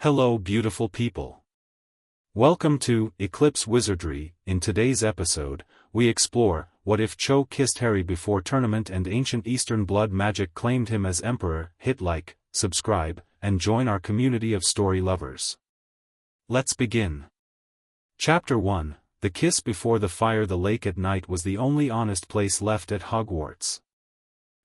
Hello beautiful people. Welcome to Eclipse Wizardry. In today's episode, we explore, what if Cho kissed Harry before tournament and ancient Eastern blood magic claimed him as emperor? Hit like, subscribe, and join our community of story lovers. Let's begin. Chapter 1, The Kiss Before the Fire. The lake at night was the only honest place left at Hogwarts.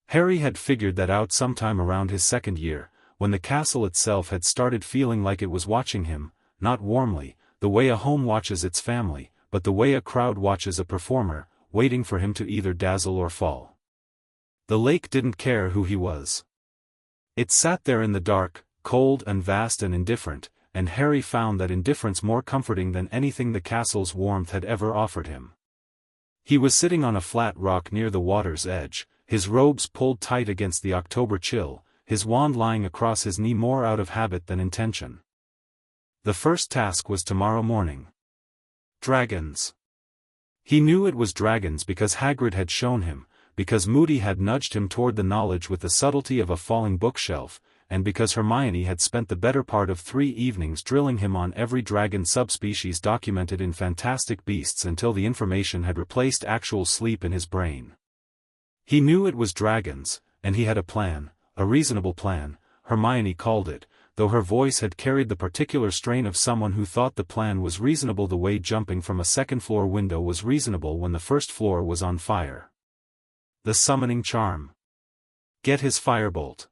Harry had figured that out sometime around his second year, when the castle itself had started feeling like it was watching him, not warmly, the way a home watches its family, but the way a crowd watches a performer, waiting for him to either dazzle or fall. The lake didn't care who he was. It sat there in the dark, cold and vast and indifferent, and Harry found that indifference more comforting than anything the castle's warmth had ever offered him. He was sitting on a flat rock near the water's edge, his robes pulled tight against the October chill, his wand lying across his knee more out of habit than intention. The first task was tomorrow morning. Dragons. He knew it was dragons because Hagrid had shown him, because Moody had nudged him toward the knowledge with the subtlety of a falling bookshelf, and because Hermione had spent the better part of 3 evenings drilling him on every dragon subspecies documented in Fantastic Beasts until the information had replaced actual sleep in his brain. He knew it was dragons, and he had a plan. A reasonable plan, Hermione called it, though her voice had carried the particular strain of someone who thought the plan was reasonable the way jumping from a second-floor window was reasonable when the first floor was on fire. The summoning charm. Get his firebolt.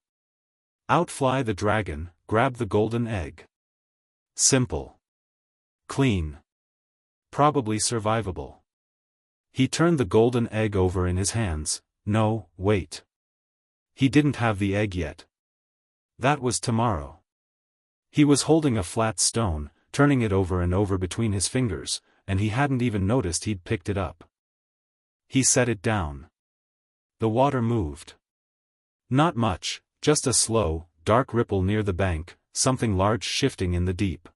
Outfly the dragon, grab the golden egg. Simple. Clean. Probably survivable. He turned the golden egg over in his hands. No, wait. He didn't have the egg yet. That was tomorrow. He was holding a flat stone, turning it over and over between his fingers, and he hadn't even noticed he'd picked it up. He set it down. The water moved. Not much, just a slow, dark ripple near the bank, something large shifting in the deep.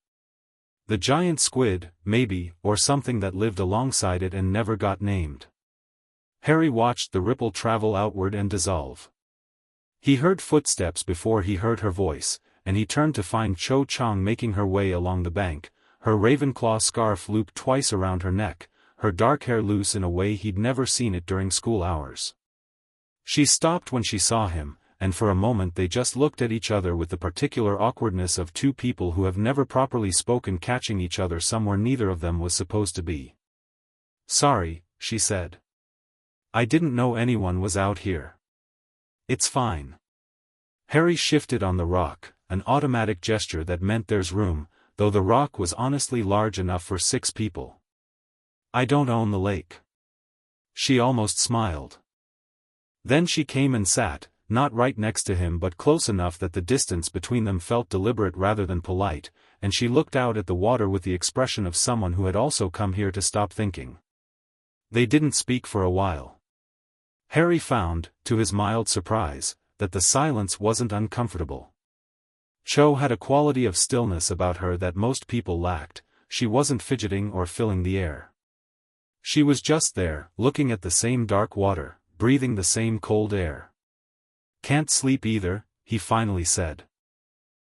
The giant squid, maybe, or something that lived alongside it and never got named. Harry watched the ripple travel outward and dissolve. He heard footsteps before he heard her voice, and he turned to find Cho Chang making her way along the bank, her Ravenclaw scarf looped twice around her neck, her dark hair loose in a way he'd never seen it during school hours. She stopped when she saw him, and for a moment they just looked at each other with the particular awkwardness of two people who have never properly spoken catching each other somewhere neither of them was supposed to be. "Sorry," she said. "I didn't know anyone was out here." "It's fine." Harry shifted on the rock, an automatic gesture that meant there's room, though the rock was honestly large enough for 6 people. "I don't own the lake." She almost smiled. Then she came and sat, not right next to him but close enough that the distance between them felt deliberate rather than polite, and she looked out at the water with the expression of someone who had also come here to stop thinking. They didn't speak for a while. Harry found, to his mild surprise, that the silence wasn't uncomfortable. Cho had a quality of stillness about her that most people lacked. She wasn't fidgeting or filling the air. She was just there, looking at the same dark water, breathing the same cold air. "Can't sleep either," he finally said.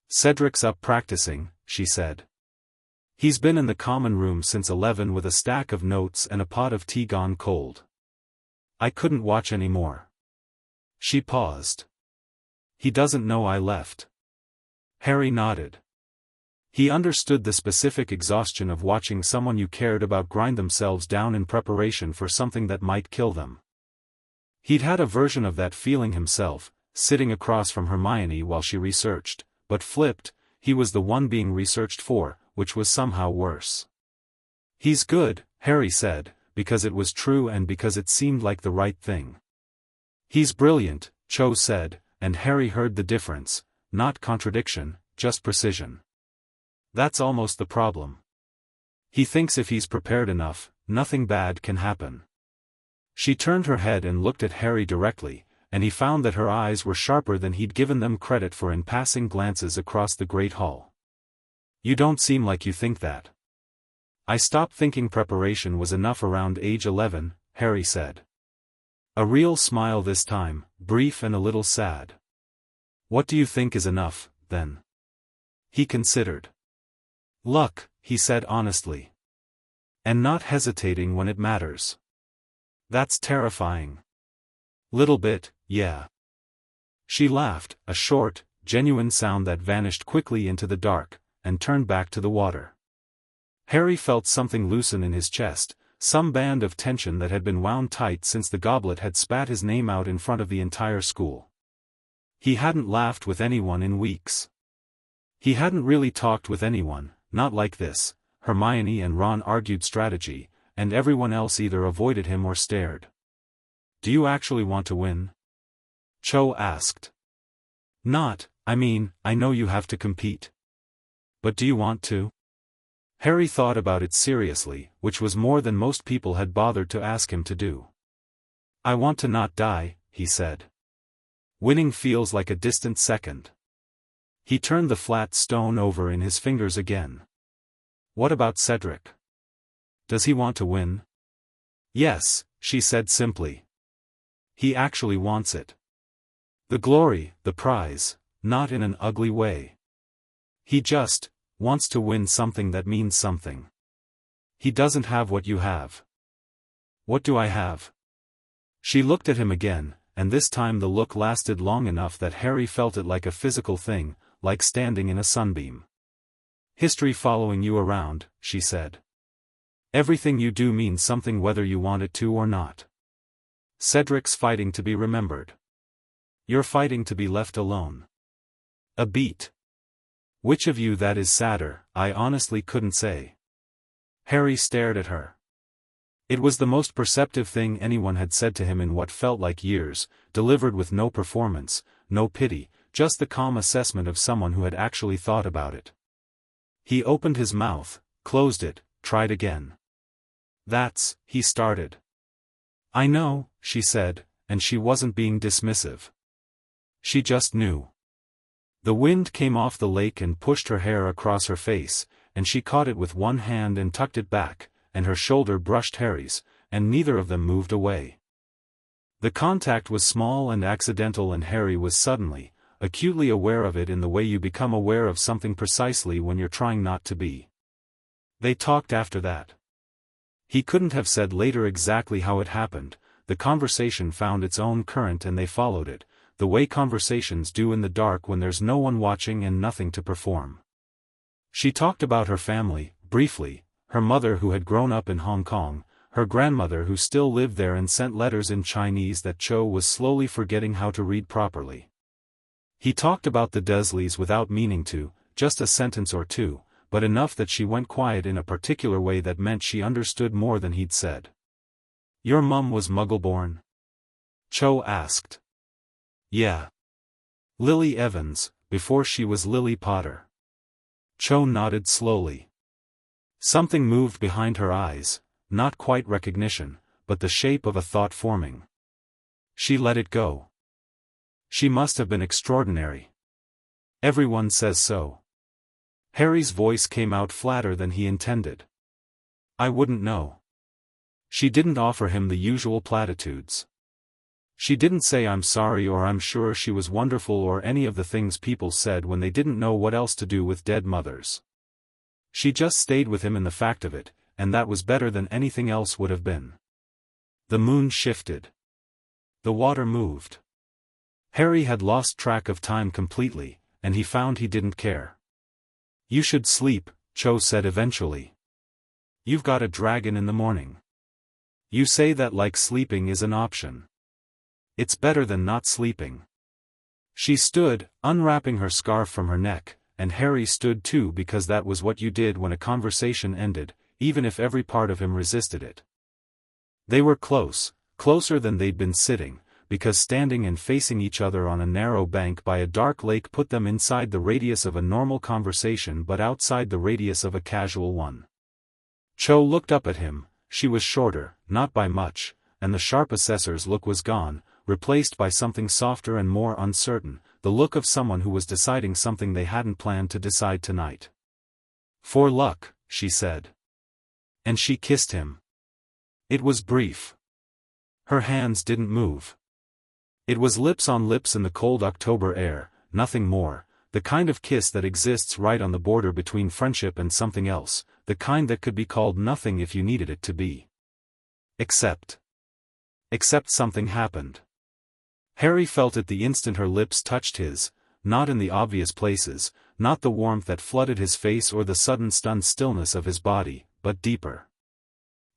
"Cedric's up practicing," she said. "He's been in the common room since 11 with a stack of notes and a pot of tea gone cold. I couldn't watch any more." She paused. "He doesn't know I left." Harry nodded. He understood the specific exhaustion of watching someone you cared about grind themselves down in preparation for something that might kill them. He'd had a version of that feeling himself, sitting across from Hermione while she researched, but flipped, he was the one being researched for, which was somehow worse. "He's good," Harry said, because it was true and because it seemed like the right thing. "He's brilliant," Cho said, and Harry heard the difference, not contradiction, just precision. "That's almost the problem. He thinks if he's prepared enough, nothing bad can happen." She turned her head and looked at Harry directly, and he found that her eyes were sharper than he'd given them credit for in passing glances across the Great Hall. "You don't seem like you think that." "I stopped thinking preparation was enough around age 11, Harry said. A real smile this time, brief and a little sad. "What do you think is enough, then?" He considered. Luck, he said honestly. And not hesitating when it matters. That's terrifying. Little bit, yeah. She laughed, a short, genuine sound that vanished quickly into the dark, and turned back to the water. Harry felt something loosen in his chest, some band of tension that had been wound tight since the goblet had spat his name out in front of the entire school. He hadn't laughed with anyone in weeks. He hadn't really talked with anyone, not like this. Hermione and Ron argued strategy, and everyone else either avoided him or stared. Do you actually want to win? Cho asked. Not, I mean, I know you have to compete. But do you want to? Harry thought about it seriously, which was more than most people had bothered to ask him to do. I want to not die, he said. Winning feels like a distant second. He turned the flat stone over in his fingers again. What about Cedric? Does he want to win? Yes, she said simply. He actually wants it. The glory, the prize, not in an ugly way. He just wants to win something that means something. He doesn't have what you have. What do I have? She looked at him again, and this time the look lasted long enough that Harry felt it like a physical thing, like standing in a sunbeam. History following you around, she said. Everything you do means something whether you want it to or not. Cedric's fighting to be remembered. You're fighting to be left alone. A beat. Which of you that is sadder, I honestly couldn't say. Harry stared at her. It was the most perceptive thing anyone had said to him in what felt like years, delivered with no performance, no pity, just the calm assessment of someone who had actually thought about it. He opened his mouth, closed it, tried again. He started. I know, she said, and she wasn't being dismissive. She just knew. The wind came off the lake and pushed her hair across her face, and she caught it with one hand and tucked it back, and her shoulder brushed Harry's, and neither of them moved away. The contact was small and accidental, and Harry was suddenly, acutely aware of it in the way you become aware of something precisely when you're trying not to be. They talked after that. He couldn't have said later exactly how it happened. The conversation found its own current and they followed it, the way conversations do in the dark when there's no one watching and nothing to perform. She talked about her family, briefly, her mother who had grown up in Hong Kong, her grandmother who still lived there and sent letters in Chinese that Cho was slowly forgetting how to read properly. He talked about the Dursleys without meaning to, just a sentence or two, but enough that she went quiet in a particular way that meant she understood more than he'd said. Your mum was Muggle-born? Cho asked. Yeah. Lily Evans, before she was Lily Potter. Cho nodded slowly. Something moved behind her eyes, not quite recognition, but the shape of a thought forming. She let it go. She must have been extraordinary. Everyone says so. Harry's voice came out flatter than he intended. I wouldn't know. She didn't offer him the usual platitudes. She didn't say I'm sorry or I'm sure she was wonderful or any of the things people said when they didn't know what else to do with dead mothers. She just stayed with him in the fact of it, and that was better than anything else would have been. The moon shifted. The water moved. Harry had lost track of time completely, and he found he didn't care. You should sleep, Cho said eventually. You've got a dragon in the morning. You say that like sleeping is an option. It's better than not sleeping. She stood, unwrapping her scarf from her neck, and Harry stood too because that was what you did when a conversation ended, even if every part of him resisted it. They were close, closer than they'd been sitting, because standing and facing each other on a narrow bank by a dark lake put them inside the radius of a normal conversation but outside the radius of a casual one. Cho looked up at him. She was shorter, not by much, and the sharp assessor's look was gone, replaced by something softer and more uncertain, the look of someone who was deciding something they hadn't planned to decide tonight. For luck, she said. And she kissed him. It was brief. Her hands didn't move. It was lips on lips in the cold October air, nothing more, the kind of kiss that exists right on the border between friendship and something else, the kind that could be called nothing if you needed it to be. Except something happened. Harry felt it the instant her lips touched his, not in the obvious places, not the warmth that flooded his face or the sudden stunned stillness of his body, but deeper.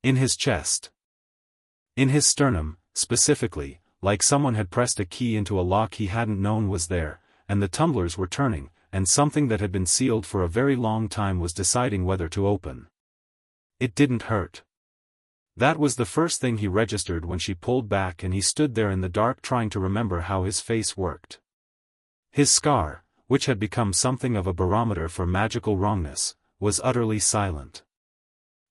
In his chest. In his sternum, specifically, like someone had pressed a key into a lock he hadn't known was there, and the tumblers were turning, and something that had been sealed for a very long time was deciding whether to open. It didn't hurt. That was the first thing he registered when she pulled back and he stood there in the dark trying to remember how his face worked. His scar, which had become something of a barometer for magical wrongness, was utterly silent.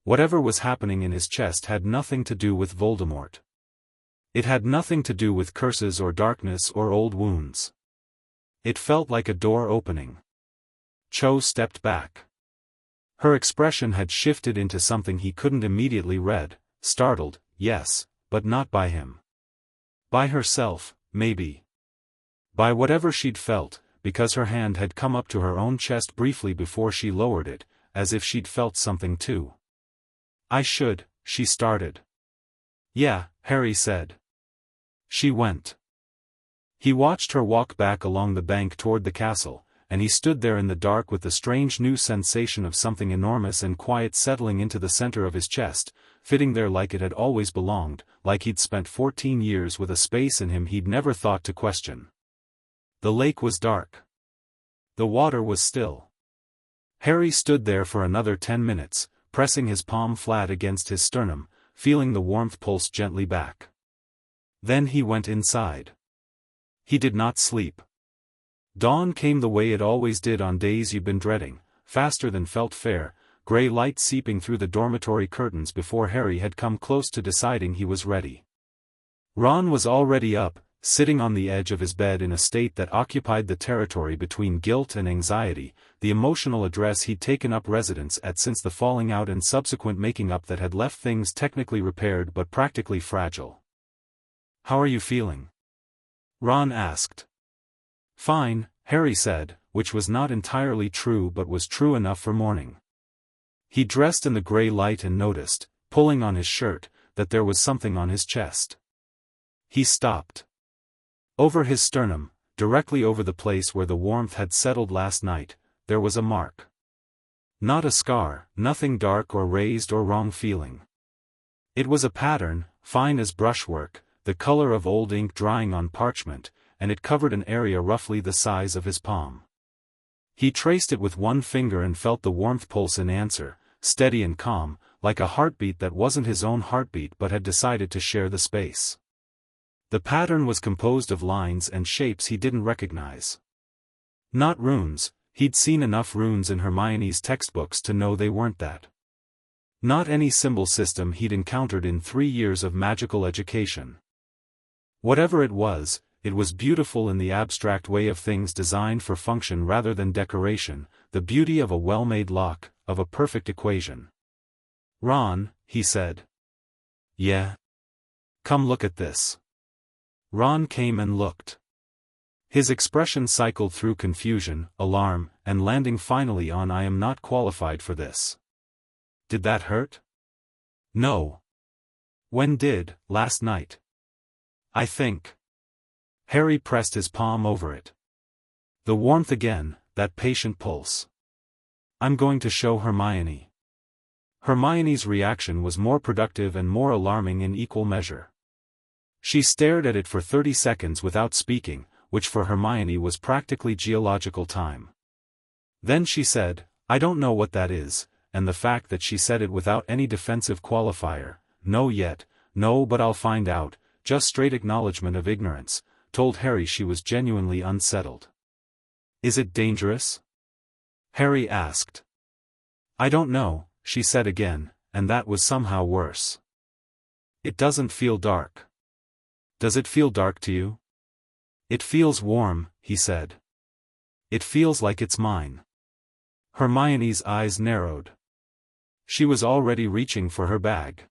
Whatever was happening in his chest had nothing to do with Voldemort. It had nothing to do with curses or darkness or old wounds. It felt like a door opening. Cho stepped back. Her expression had shifted into something he couldn't immediately read, startled, yes, but not by him. By herself, maybe. By whatever she'd felt, because her hand had come up to her own chest briefly before she lowered it, as if she'd felt something too. She started. Yeah, Harry said. She went. He watched her walk back along the bank toward the castle, and he stood there in the dark with the strange new sensation of something enormous and quiet settling into the center of his chest, fitting there like it had always belonged, like he'd spent 14 years with a space in him he'd never thought to question. The lake was dark. The water was still. Harry stood there for another 10 minutes, pressing his palm flat against his sternum, feeling the warmth pulse gently back. Then he went inside. He did not sleep. Dawn came the way it always did on days you'd been dreading, faster than felt fair, gray light seeping through the dormitory curtains before Harry had come close to deciding he was ready. Ron was already up, sitting on the edge of his bed in a state that occupied the territory between guilt and anxiety, the emotional address he'd taken up residence at since the falling out and subsequent making up that had left things technically repaired but practically fragile. "How are you feeling?" Ron asked. "Fine," Harry said, which was not entirely true but was true enough for morning. He dressed in the gray light and noticed, pulling on his shirt, that there was something on his chest. He stopped. Over his sternum, directly over the place where the warmth had settled last night, there was a mark. Not a scar, nothing dark or raised or wrong feeling. It was a pattern, fine as brushwork, the color of old ink drying on parchment, and it covered an area roughly the size of his palm. He traced it with one finger and felt the warmth pulse in answer, steady and calm, like a heartbeat that wasn't his own heartbeat but had decided to share the space. The pattern was composed of lines and shapes he didn't recognize. Not runes, he'd seen enough runes in Hermione's textbooks to know they weren't that. Not any symbol system he'd encountered in 3 years of magical education. Whatever it was beautiful in the abstract way of things designed for function rather than decoration, the beauty of a well-made lock, of a perfect equation. "Ron," he said. "Yeah? Come look at this." Ron came and looked. His expression cycled through confusion, alarm, and landing finally on "I am not qualified for this." "Did that hurt?" "No." "When did?" "Last night. I think." Harry pressed his palm over it. The warmth again, that patient pulse. "I'm going to show Hermione." Hermione's reaction was more productive and more alarming in equal measure. She stared at it for 30 seconds without speaking, which for Hermione was practically geological time. Then she said, "I don't know what that is," and the fact that she said it without any defensive qualifier, "no yet, no but I'll find out," just straight acknowledgement of ignorance, told Harry she was genuinely unsettled. "Is it dangerous?" Harry asked. "I don't know," she said again, and that was somehow worse. "It doesn't feel dark." "Does it feel dark to you?" "It feels warm," he said. "It feels like it's mine." Hermione's eyes narrowed. She was already reaching for her bag.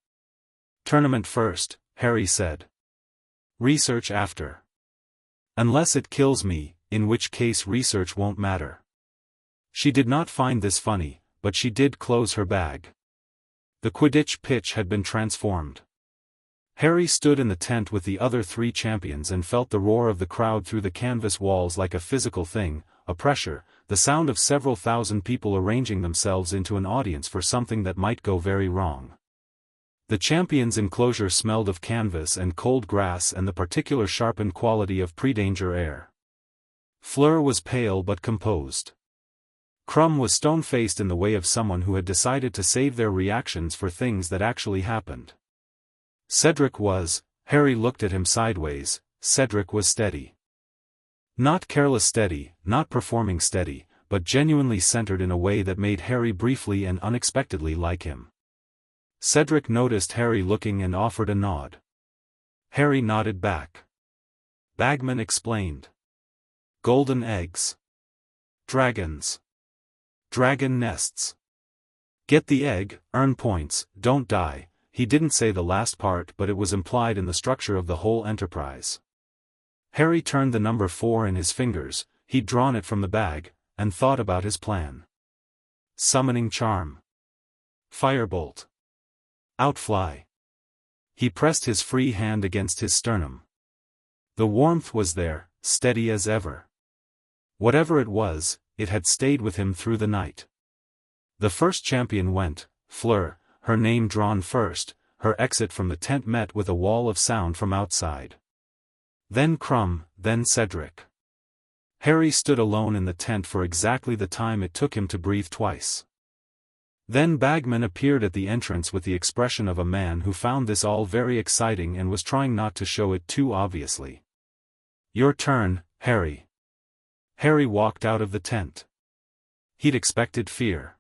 "Tournament first," Harry said. "Research after. Unless it kills me, in which case research won't matter. She did not find this funny, but she did close her bag. The Quidditch pitch had been transformed. Harry stood in the tent with the other 3 champions and felt the roar of the crowd through the canvas walls like a physical thing, a pressure, the sound of several thousand people arranging themselves into an audience for something that might go very wrong. The champions' enclosure smelled of canvas and cold grass and the particular sharpened quality of pre-danger air. Fleur was pale but composed. Krum was stone-faced in the way of someone who had decided to save their reactions for things that actually happened. Cedric was, Harry looked at him sideways, Cedric was steady. Not careless steady, not performing steady, but genuinely centered in a way that made Harry briefly and unexpectedly like him. Cedric noticed Harry looking and offered a nod. Harry nodded back. Bagman explained. Golden eggs. Dragons. Dragon nests. Get the egg, earn points, don't die. He didn't say the last part, but it was implied in the structure of the whole enterprise. Harry turned the number 4 in his fingers, he'd drawn it from the bag, and thought about his plan. Summoning charm. Firebolt. Outfly. He pressed his free hand against his sternum. The warmth was there, steady as ever. Whatever it was, it had stayed with him through the night. The first champion went, Fleur, her name drawn first, her exit from the tent met with a wall of sound from outside. Then Krum, then Cedric. Harry stood alone in the tent for exactly the time it took him to breathe twice. Then Bagman appeared at the entrance with the expression of a man who found this all very exciting and was trying not to show it too obviously. Your turn, Harry. Harry walked out of the tent. He'd expected fear.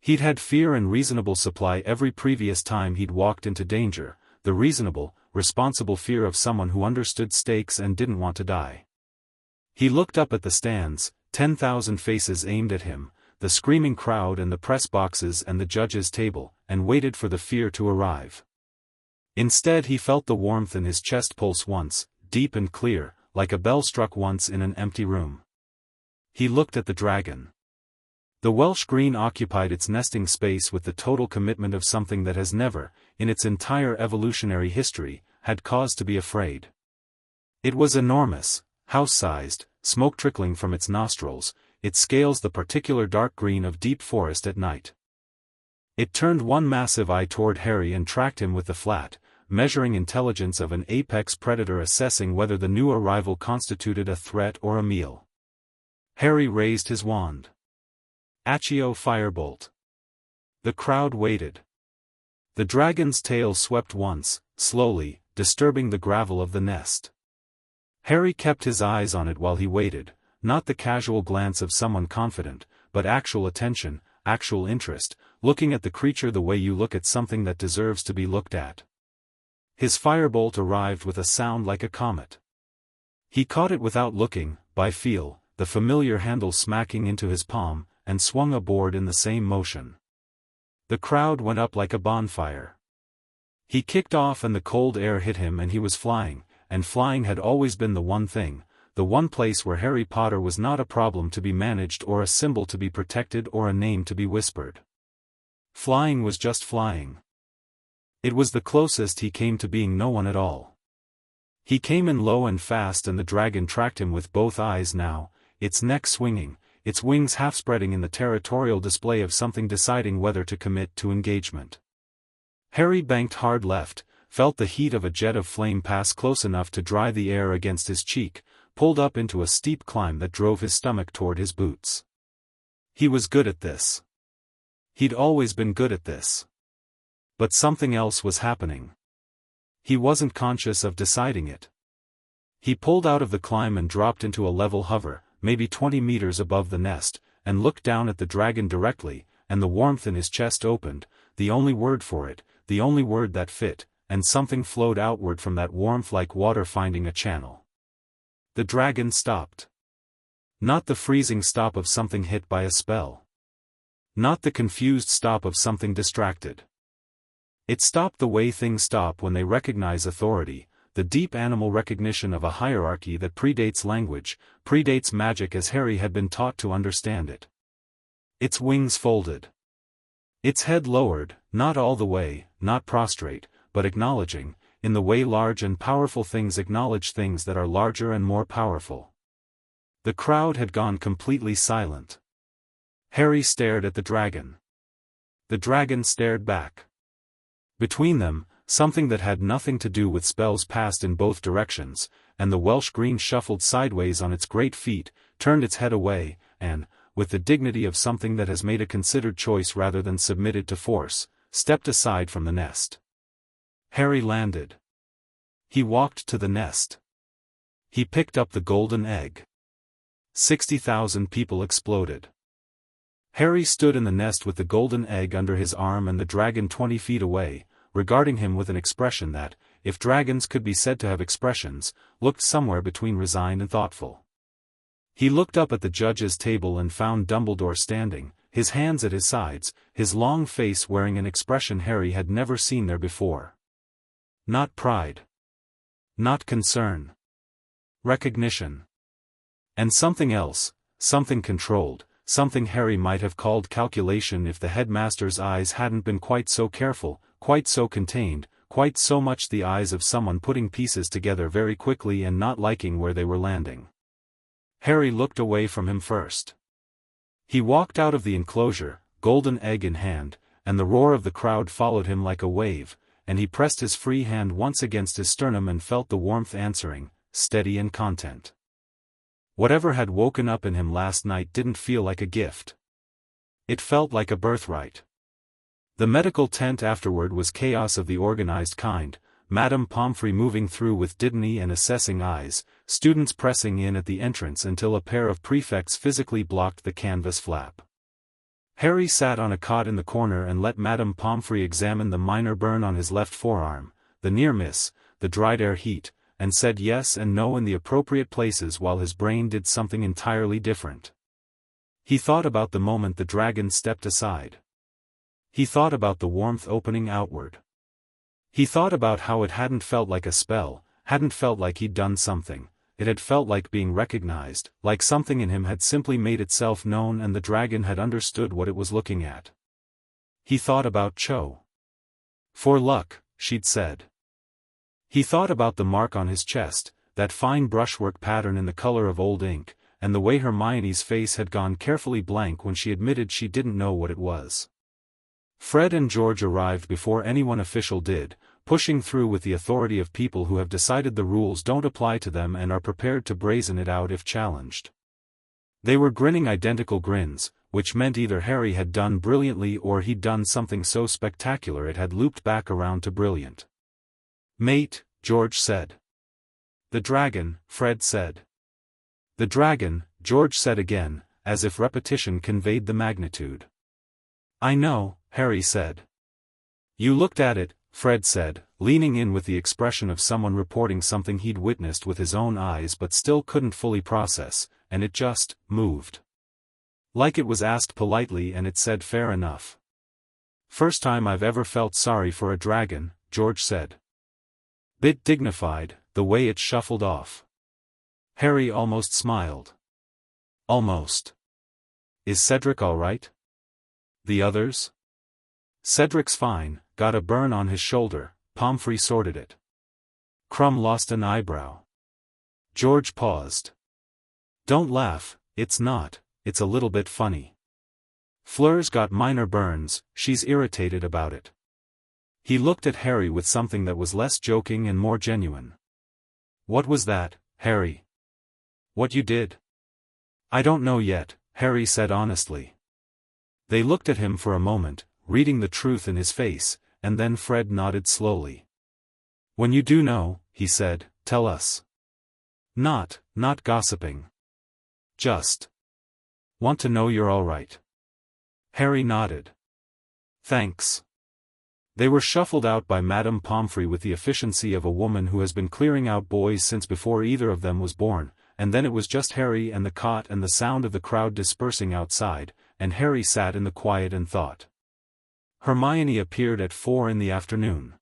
He'd had fear in reasonable supply every previous time he'd walked into danger, the reasonable, responsible fear of someone who understood stakes and didn't want to die. He looked up at the stands, 10,000 faces aimed at him, the screaming crowd and the press boxes and the judges' table, and waited for the fear to arrive. Instead he felt the warmth in his chest pulse once, deep and clear, like a bell struck once in an empty room. He looked at the dragon. The Welsh Green occupied its nesting space with the total commitment of something that has never, in its entire evolutionary history, had cause to be afraid. It was enormous, house-sized, smoke trickling from its nostrils, its scales the particular dark green of deep forest at night. It turned one massive eye toward Harry and tracked him with the flat, measuring intelligence of an apex predator assessing whether the new arrival constituted a threat or a meal. Harry raised his wand. Accio Firebolt. The crowd waited. The dragon's tail swept once, slowly, disturbing the gravel of the nest. Harry kept his eyes on it while he waited, not the casual glance of someone confident, but actual attention, actual interest, looking at the creature the way you look at something that deserves to be looked at. His firebolt arrived with a sound like a comet. He caught it without looking, by feel, the familiar handle smacking into his palm, and swung aboard in the same motion. The crowd went up like a bonfire. He kicked off and the cold air hit him and he was flying, and flying had always been the one thing, the one place where Harry Potter was not a problem to be managed or a symbol to be protected or a name to be whispered. Flying was just flying. It was the closest he came to being no one at all. He came in low and fast and the dragon tracked him with both eyes now, its neck swinging, its wings half-spreading in the territorial display of something deciding whether to commit to engagement. Harry banked hard left, felt the heat of a jet of flame pass close enough to dry the air against his cheek, pulled up into a steep climb that drove his stomach toward his boots. He was good at this. He'd always been good at this. But something else was happening. He wasn't conscious of deciding it. He pulled out of the climb and dropped into a level hover, maybe 20 meters above the nest, and looked down at the dragon directly, and the warmth in his chest opened, the only word for it, the only word that fit, and something flowed outward from that warmth like water finding a channel. The dragon stopped. Not the freezing stop of something hit by a spell. Not the confused stop of something distracted. It stopped the way things stop when they recognize authority, the deep animal recognition of a hierarchy that predates language, predates magic as Harry had been taught to understand it. Its wings folded. Its head lowered, not all the way, not prostrate, but acknowledging, in the way large and powerful things acknowledge things that are larger and more powerful. The crowd had gone completely silent. Harry stared at the dragon. The dragon stared back. Between them, something that had nothing to do with spells passed in both directions, and the Welsh Green shuffled sideways on its great feet, turned its head away, and, with the dignity of something that has made a considered choice rather than submitted to force, stepped aside from the nest. Harry landed. He walked to the nest. He picked up the golden egg. 60,000 people exploded. Harry stood in the nest with the golden egg under his arm and the dragon 20 feet away, regarding him with an expression that, if dragons could be said to have expressions, looked somewhere between resigned and thoughtful. He looked up at the judge's table and found Dumbledore standing, his hands at his sides, his long face wearing an expression Harry had never seen there before. Not pride. Not concern. Recognition. And something else, something controlled, something Harry might have called calculation if the headmaster's eyes hadn't been quite so careful, quite so contained, quite so much the eyes of someone putting pieces together very quickly and not liking where they were landing. Harry looked away from him first. He walked out of the enclosure, golden egg in hand, and the roar of the crowd followed him like a wave, and he pressed his free hand once against his sternum and felt the warmth answering, steady and content. Whatever had woken up in him last night didn't feel like a gift. It felt like a birthright. The medical tent afterward was chaos of the organized kind, Madame Pomfrey moving through with dignity and assessing eyes, students pressing in at the entrance until a pair of prefects physically blocked the canvas flap. Harry sat on a cot in the corner and let Madame Pomfrey examine the minor burn on his left forearm, the near miss, the dried air heat, and said yes and no in the appropriate places while his brain did something entirely different. He thought about the moment the dragon stepped aside. He thought about the warmth opening outward. He thought about how it hadn't felt like a spell, hadn't felt like he'd done something, it had felt like being recognized, like something in him had simply made itself known and the dragon had understood what it was looking at. He thought about Cho. For luck, she'd said. He thought about the mark on his chest, that fine brushwork pattern in the color of old ink, and the way Hermione's face had gone carefully blank when she admitted she didn't know what it was. Fred and George arrived before anyone official did, pushing through with the authority of people who have decided the rules don't apply to them and are prepared to brazen it out if challenged. They were grinning identical grins, which meant either Harry had done brilliantly or he'd done something so spectacular it had looped back around to brilliant. "Mate," George said. "The dragon," Fred said. "The dragon," George said again, as if repetition conveyed the magnitude. "I know," Harry said. "You looked at it," Fred said, leaning in with the expression of someone reporting something he'd witnessed with his own eyes but still couldn't fully process, and it just moved. Like it was asked politely and it said fair enough. "First time I've ever felt sorry for a dragon," George said. Bit dignified, the way it shuffled off. Harry almost smiled. Almost. "Is Cedric all right? The others?" "Cedric's fine, got a burn on his shoulder," Pomfrey sorted it. Crumb lost an eyebrow. George paused. "Don't laugh, it's not, it's a little bit funny. Fleur's got minor burns, she's irritated about it." He looked at Harry with something that was less joking and more genuine. "What was that, Harry? What you did?" "I don't know yet," Harry said honestly. They looked at him for a moment, reading the truth in his face, and then Fred nodded slowly. "When you do know," he said, "tell us. Not gossiping. Just want to know you're all right." Harry nodded. "Thanks." They were shuffled out by Madame Pomfrey with the efficiency of a woman who has been clearing out boys since before either of them was born, and then it was just Harry and the cot and the sound of the crowd dispersing outside, and Harry sat in the quiet and thought. Hermione appeared at 4 in the afternoon.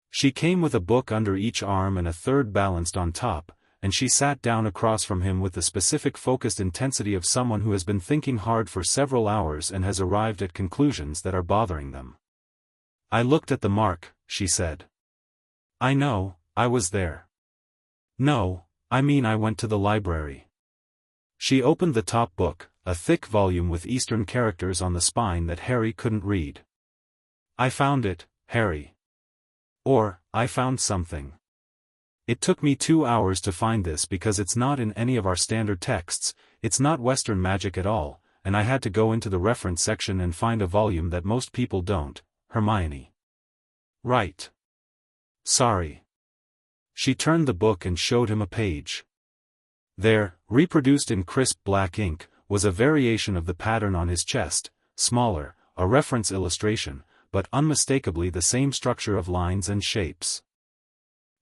She came with a book under each arm and a third balanced on top, and she sat down across from him with the specific focused intensity of someone who has been thinking hard for several hours and has arrived at conclusions that are bothering them. "I looked at the mark," she said. "I know, I was there." "No, I mean I went to the library." She opened the top book, a thick volume with Eastern characters on the spine that Harry couldn't read. "I found it, Harry." Or, "I found something. It took me 2 hours to find this because it's not in any of our standard texts, it's not Western magic at all, and I had to go into the reference section and find a volume that most people don't, Hermione." "Right. Sorry." She turned the book and showed him a page. There, reproduced in crisp black ink, was a variation of the pattern on his chest, smaller, a reference illustration, but unmistakably the same structure of lines and shapes.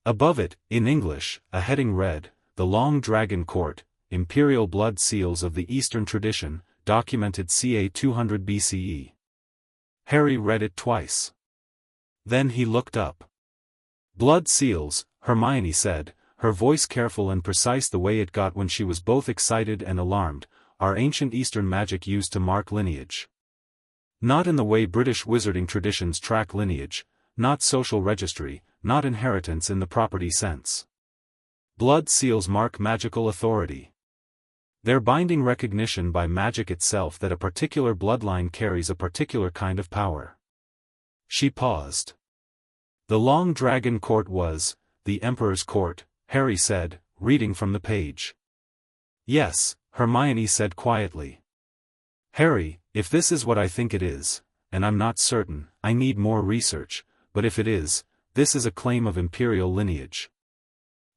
Above it, in English, a heading read, "The Long Dragon Court, Imperial Blood Seals of the Eastern Tradition, documented ca. 200 BCE. Harry read it twice. Then he looked up. "Blood seals," Hermione said, her voice careful and precise the way it got when she was both excited and alarmed, "are ancient Eastern magic used to mark lineage. Not in the way British wizarding traditions track lineage, not social registry, not inheritance in the property sense. Blood seals mark magical authority. They're binding recognition by magic itself that a particular bloodline carries a particular kind of power." She paused. "The Long Dragon Court was, the Emperor's court," Harry said, reading from the page. "Yes," Hermione said quietly. "Harry, if this is what I think it is, and I'm not certain, I need more research, but if it is, this is a claim of imperial lineage.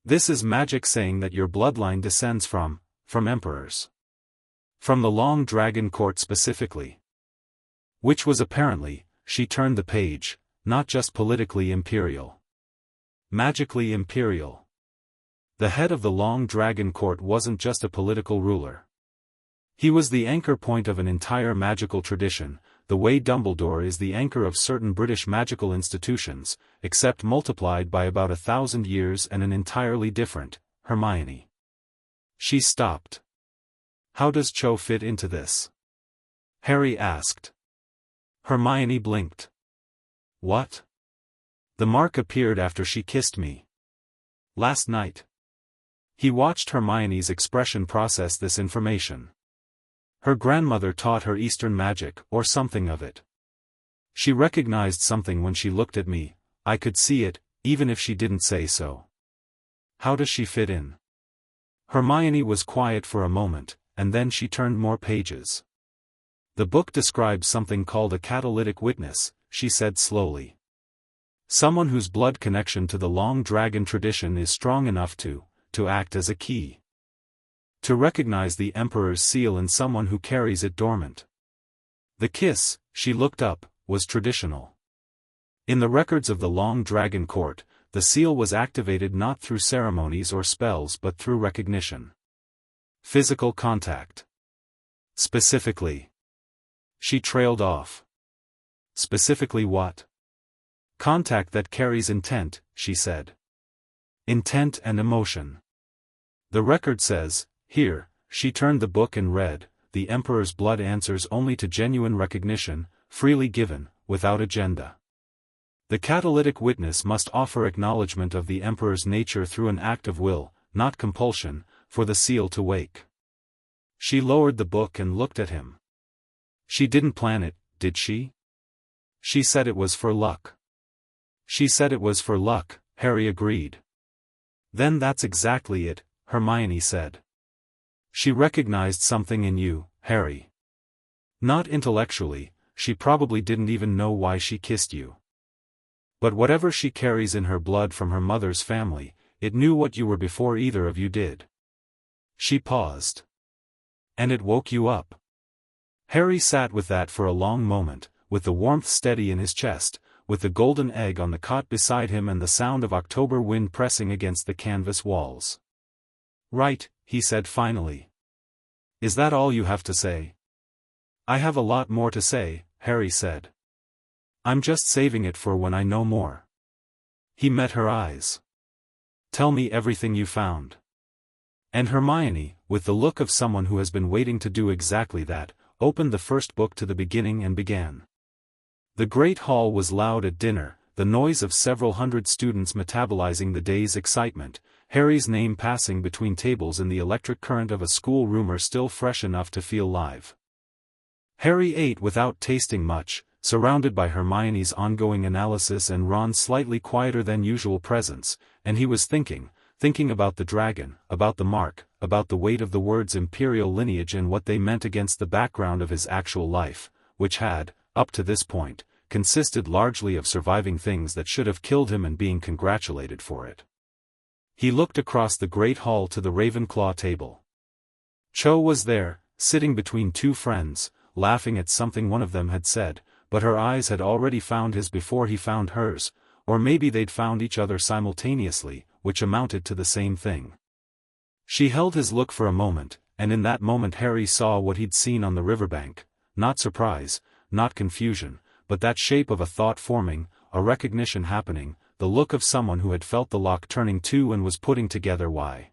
This is magic saying that your bloodline descends from emperors. From the Long Dragon Court specifically. Which was apparently," she turned the page, "not just politically imperial. Magically imperial. The head of the Long Dragon Court wasn't just a political ruler. He was the anchor point of an entire magical tradition, the way Dumbledore is the anchor of certain British magical institutions, except multiplied by about 1,000 years and an entirely different, Hermione." She stopped. "How does Cho fit into this?" Harry asked. Hermione blinked. "What?" "The mark appeared after she kissed me. Last night." He watched Hermione's expression process this information. Her grandmother taught her Eastern magic, or something of it. She recognized something when she looked at me, I could see it, even if she didn't say so. How does she fit in?" Hermione was quiet for a moment, and then she turned more pages. "The book describes something called a catalytic witness," she said slowly. "Someone whose blood connection to the Long Dragon tradition is strong enough to act as a key. To recognize the Emperor's seal in someone who carries it dormant. The kiss," she looked up, "was traditional. In the records of the Long Dragon Court, the seal was activated not through ceremonies or spells but through recognition. Physical contact. Specifically." She trailed off. "Specifically what?" "Contact that carries intent," she said. "Intent and emotion. The record says, here," she turned the book and read, "the Emperor's blood answers only to genuine recognition, freely given, without agenda. The catalytic witness must offer acknowledgement of the Emperor's nature through an act of will, not compulsion, for the seal to wake." She lowered the book and looked at him. "She didn't plan it, did she?" "She said it was for luck." "She said it was for luck," Harry agreed. "Then that's exactly it," Hermione said. "She recognized something in you, Harry. Not intellectually, she probably didn't even know why she kissed you. But whatever she carries in her blood from her mother's family, it knew what you were before either of you did." She paused. "And it woke you up." Harry sat with that for a long moment, with the warmth steady in his chest, with the golden egg on the cot beside him and the sound of October wind pressing against the canvas walls. "Right," he said finally. "Is that all you have to say?" "I have a lot more to say," Harry said. "I'm just saving it for when I know more." He met her eyes. "Tell me everything you found." And Hermione, with the look of someone who has been waiting to do exactly that, opened the first book to the beginning and began. The great hall was loud at dinner, the noise of several hundred students metabolizing the day's excitement, Harry's name passing between tables in the electric current of a school rumor still fresh enough to feel live. Harry ate without tasting much, surrounded by Hermione's ongoing analysis and Ron's slightly quieter than usual presence, and he was thinking about the dragon, about the mark, about the weight of the words imperial lineage and what they meant against the background of his actual life, which had, up to this point, consisted largely of surviving things that should have killed him and being congratulated for it. He looked across the great hall to the Ravenclaw table. Cho was there, sitting between two friends, laughing at something one of them had said, but her eyes had already found his before he found hers, or maybe they'd found each other simultaneously, which amounted to the same thing. She held his look for a moment, and in that moment Harry saw what he'd seen on the riverbank, not surprise, not confusion, but that shape of a thought forming, a recognition happening, the look of someone who had felt the lock turning to and was putting together why.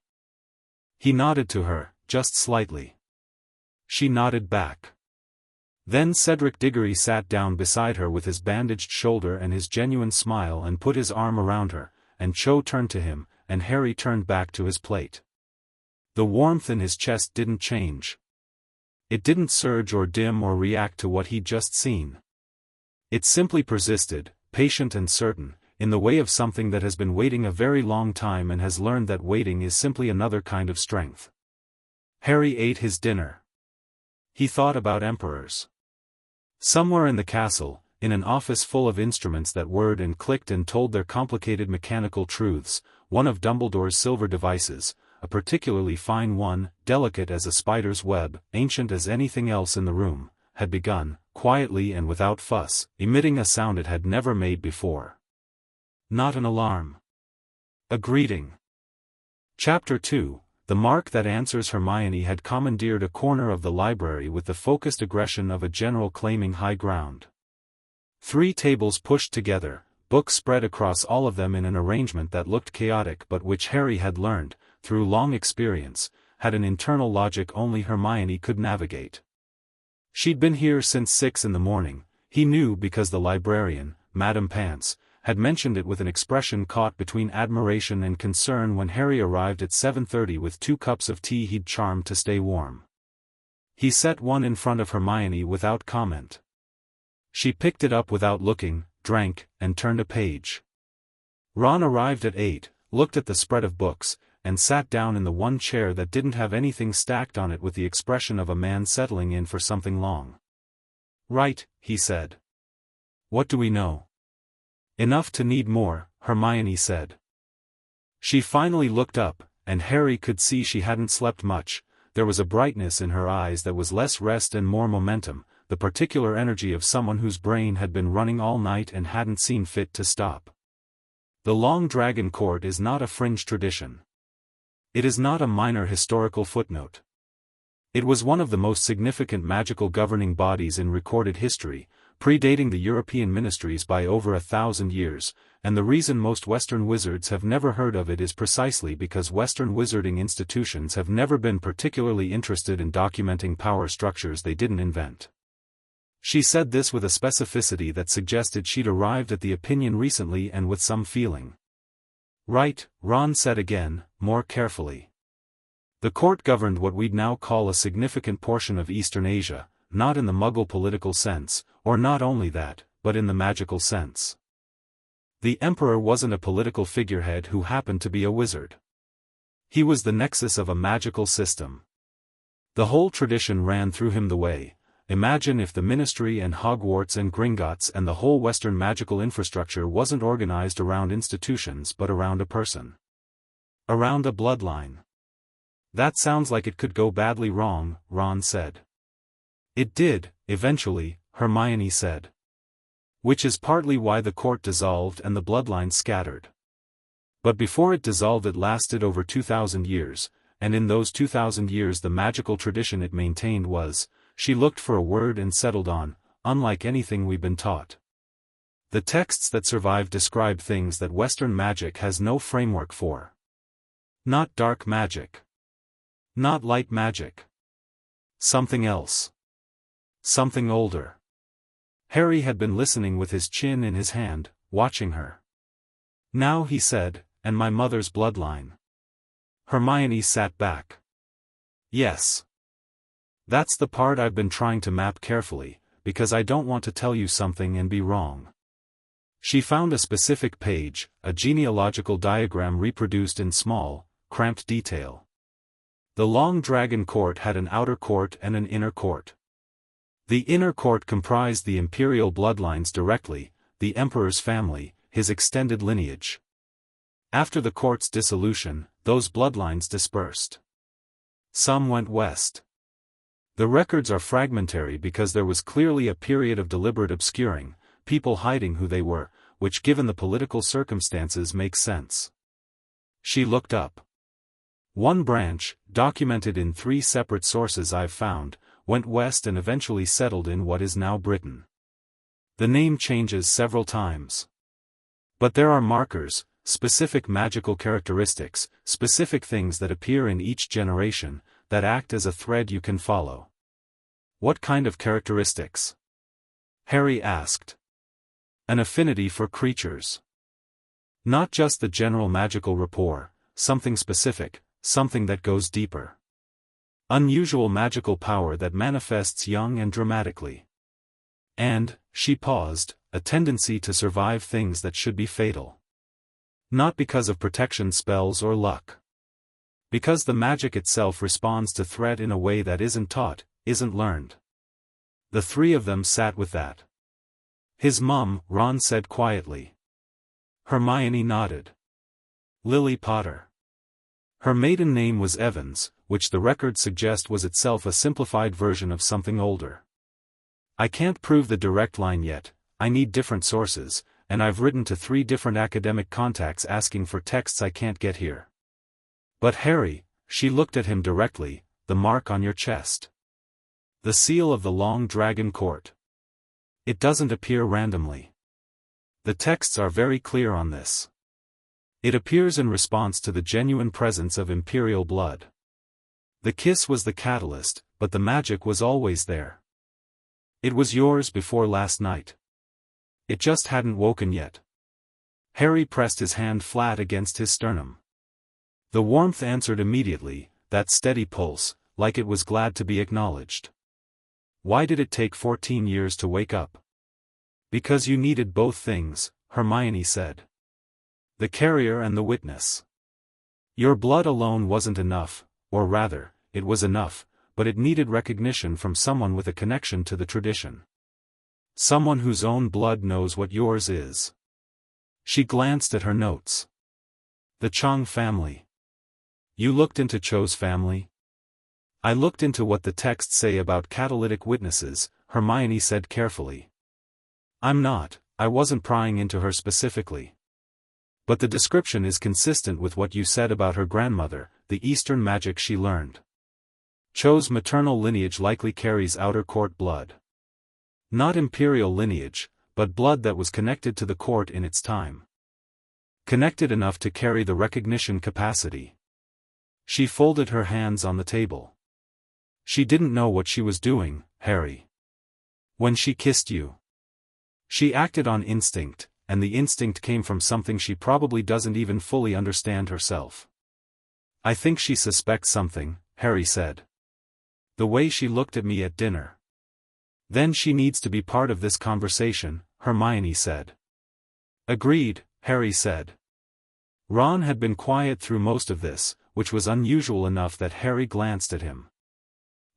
He nodded to her, just slightly. She nodded back. Then Cedric Diggory sat down beside her with his bandaged shoulder and his genuine smile and put his arm around her, and Cho turned to him, and Harry turned back to his plate. The warmth in his chest didn't change. It didn't surge or dim or react to what he'd just seen. It simply persisted, patient and certain, in the way of something that has been waiting a very long time and has learned that waiting is simply another kind of strength. Harry ate his dinner. He thought about emperors. Somewhere in the castle, in an office full of instruments that whirred and clicked and told their complicated mechanical truths, one of Dumbledore's silver devices, a particularly fine one, delicate as a spider's web, ancient as anything else in the room, had begun, quietly and without fuss, emitting a sound it had never made before. Not an alarm. A greeting. Chapter 2. The mark that answers. Hermione had commandeered a corner of the library with the focused aggression of a general claiming high ground. 3 tables pushed together, books spread across all of them in an arrangement that looked chaotic but which Harry had learned, through long experience, had an internal logic only Hermione could navigate. She'd been here since 6 in the morning, he knew because the librarian, Madame Pants, had mentioned it with an expression caught between admiration and concern when Harry arrived at 7:30 with 2 cups of tea he'd charmed to stay warm. He set one in front of Hermione without comment. She picked it up without looking, drank, and turned a page. Ron arrived at 8, looked at the spread of books, and sat down in the one chair that didn't have anything stacked on it with the expression of a man settling in for something long. "Right," he said. "What do we know?" "Enough to need more," Hermione said. She finally looked up, and Harry could see she hadn't slept much. There was a brightness in her eyes that was less rest and more momentum, the particular energy of someone whose brain had been running all night and hadn't seen fit to stop. The Long Dragon Court is not a fringe tradition. It is not a minor historical footnote. It was one of the most significant magical governing bodies in recorded history, predating the European ministries by over 1,000 years, and the reason most Western wizards have never heard of it is precisely because Western wizarding institutions have never been particularly interested in documenting power structures they didn't invent. She said this with a specificity that suggested she'd arrived at the opinion recently and with some feeling. "Right," Ron said again, more carefully. "The court governed what we'd now call a significant portion of Eastern Asia, not in the Muggle political sense, or not only that, but in the magical sense. The Emperor wasn't a political figurehead who happened to be a wizard. He was the nexus of a magical system. The whole tradition ran through him the way. Imagine if the Ministry and Hogwarts and Gringotts and the whole Western magical infrastructure wasn't organized around institutions but around a person. Around a bloodline. That sounds like it could go badly wrong," Ron said. "It did, eventually," Hermione said. "Which is partly why the court dissolved and the bloodline scattered. But before it dissolved it lasted over 2,000 years, and in those 2,000 years the magical tradition it maintained was," she looked for a word and settled on, "unlike anything we've been taught. The texts that survive describe things that Western magic has no framework for. Not dark magic. Not light magic. Something else. Something older. Harry had been listening with his chin in his hand, watching her. Now he said, and my mother's bloodline. Hermione sat back. Yes. That's the part I've been trying to map carefully, because I don't want to tell you something and be wrong. She found a specific page, a genealogical diagram reproduced in small, cramped detail. The Long Dragon Court had an outer court and an inner court. The inner court comprised the imperial bloodlines directly, the emperor's family, his extended lineage. After the court's dissolution, those bloodlines dispersed. Some went west. The records are fragmentary because there was clearly a period of deliberate obscuring, people hiding who they were, which given the political circumstances makes sense. She looked up. One branch, documented in 3 separate sources I've found, went west and eventually settled in what is now Britain. The name changes several times. But there are markers, specific magical characteristics, specific things that appear in each generation, that act as a thread you can follow. What kind of characteristics? Harry asked. An affinity for creatures. Not just the general magical rapport, something specific, something that goes deeper. Unusual magical power that manifests young and dramatically. And, she paused, a tendency to survive things that should be fatal. Not because of protection spells or luck. Because the magic itself responds to threat in a way that isn't taught, isn't learned. The 3 of them sat with that. His mum, Ron said quietly. Hermione nodded. Lily Potter. Her maiden name was Evans, which the records suggest was itself a simplified version of something older. I can't prove the direct line yet, I need different sources, and I've written to 3 different academic contacts asking for texts I can't get here. But Harry, she looked at him directly, the mark on your chest. The seal of the Long Dragon Court. It doesn't appear randomly. The texts are very clear on this. It appears in response to the genuine presence of imperial blood. The kiss was the catalyst, but the magic was always there. It was yours before last night. It just hadn't woken yet. Harry pressed his hand flat against his sternum. The warmth answered immediately, that steady pulse, like it was glad to be acknowledged. Why did it take 14 years to wake up? Because you needed both things, Hermione said. The carrier and the witness. Your blood alone wasn't enough, or rather, it was enough, but it needed recognition from someone with a connection to the tradition. Someone whose own blood knows what yours is. She glanced at her notes. The Chang family. You looked into Cho's family? I looked into what the texts say about catalytic witnesses, Hermione said carefully. I wasn't prying into her specifically. But the description is consistent with what you said about her grandmother, the Eastern magic she learned. Cho's maternal lineage likely carries outer court blood. Not imperial lineage, but blood that was connected to the court in its time. Connected enough to carry the recognition capacity. She folded her hands on the table. She didn't know what she was doing, Harry. When she kissed you. She acted on instinct, and the instinct came from something she probably doesn't even fully understand herself. I think she suspects something, Harry said. The way she looked at me at dinner. Then she needs to be part of this conversation, Hermione said. Agreed, Harry said. Ron had been quiet through most of this, which was unusual enough that Harry glanced at him.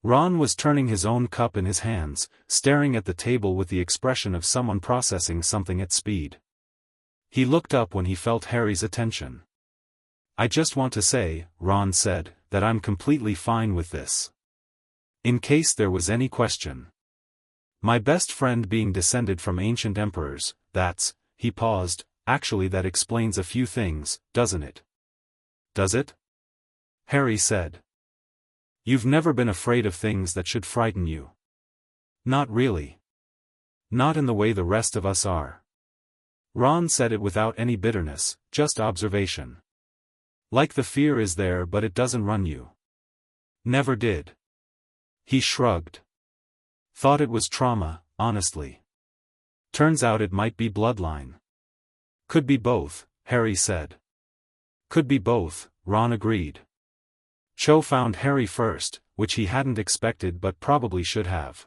Ron was turning his own cup in his hands, staring at the table with the expression of someone processing something at speed. He looked up when he felt Harry's attention. I just want to say, Ron said, that I'm completely fine with this. In case there was any question. My best friend being descended from ancient emperors, he paused, actually that explains a few things, doesn't it? Does it? Harry said. You've never been afraid of things that should frighten you. Not really. Not in the way the rest of us are. Ron said it without any bitterness, just observation. Like the fear is there but it doesn't run you. Never did. He shrugged. Thought it was trauma, honestly. Turns out it might be bloodline. Could be both, Harry said. Could be both, Ron agreed. Cho found Harry first, which he hadn't expected but probably should have.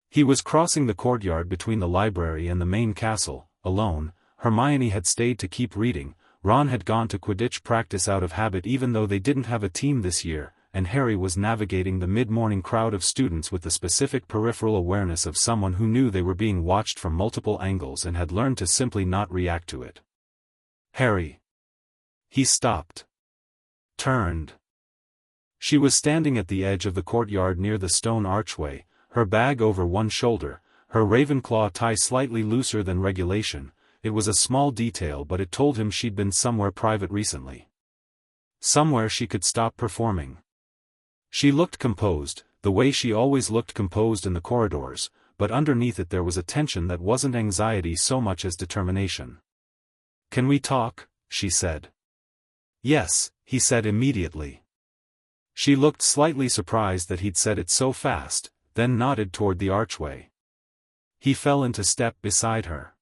He was crossing the courtyard between the library and the main castle, alone. Hermione had stayed to keep reading, Ron had gone to Quidditch practice out of habit even though they didn't have a team this year, and Harry was navigating the mid-morning crowd of students with the specific peripheral awareness of someone who knew they were being watched from multiple angles and had learned to simply not react to it. Harry. He stopped. Turned. She was standing at the edge of the courtyard near the stone archway, her bag over one shoulder, her Ravenclaw tie slightly looser than regulation. It was a small detail but it told him she'd been somewhere private recently. Somewhere she could stop performing. She looked composed, the way she always looked composed in the corridors, but underneath it there was a tension that wasn't anxiety so much as determination. "Can we talk?" she said. "Yes," he said immediately. She looked slightly surprised that he'd said it so fast, then nodded toward the archway. He fell into step beside her.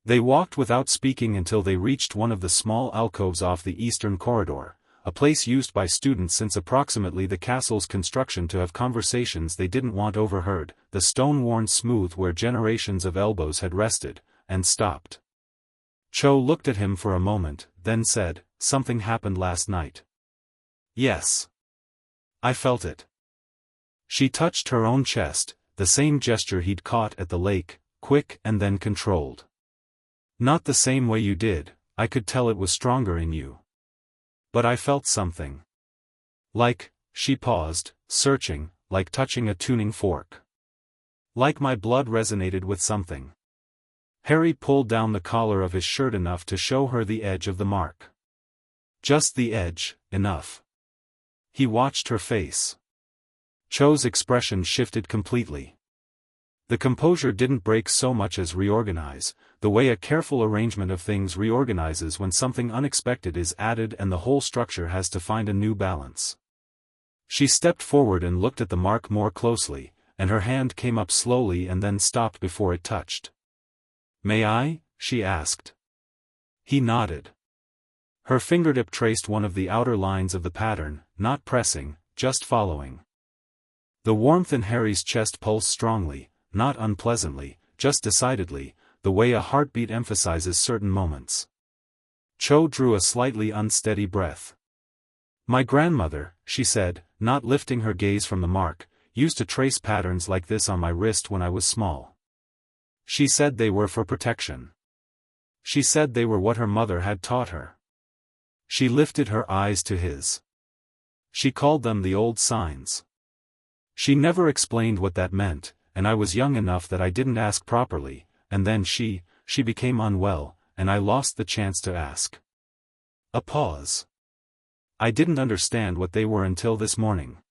They walked without speaking until they reached one of the small alcoves off the eastern corridor, a place used by students since approximately the castle's construction to have conversations they didn't want overheard, the stone worn smooth where generations of elbows had rested, and stopped. Cho looked at him for a moment, then said, "Something happened last night." "Yes. I felt it." She touched her own chest, the same gesture he'd caught at the lake, quick and then controlled. "Not the same way you did, I could tell it was stronger in you. But I felt something. Like," she paused, searching, "like touching a tuning fork. Like my blood resonated with something." Harry pulled down the collar of his shirt enough to show her the edge of the mark. Just the edge, enough. He watched her face. Cho's expression shifted completely. The composure didn't break so much as reorganize, the way a careful arrangement of things reorganizes when something unexpected is added and the whole structure has to find a new balance. She stepped forward and looked at the mark more closely, and her hand came up slowly and then stopped before it touched. "May I?" she asked. He nodded. Her fingertip traced one of the outer lines of the pattern, not pressing, just following. The warmth in Harry's chest pulsed strongly, not unpleasantly, just decidedly, the way a heartbeat emphasizes certain moments. Cho drew a slightly unsteady breath. "My grandmother," she said, not lifting her gaze from the mark, "used to trace patterns like this on my wrist when I was small. She said they were for protection. She said they were what her mother had taught her." She lifted her eyes to his. She called them the old signs. She never explained what that meant, and I was young enough that I didn't ask properly, and then she became unwell, and I lost the chance to ask. A pause. "I didn't understand what they were until this morning."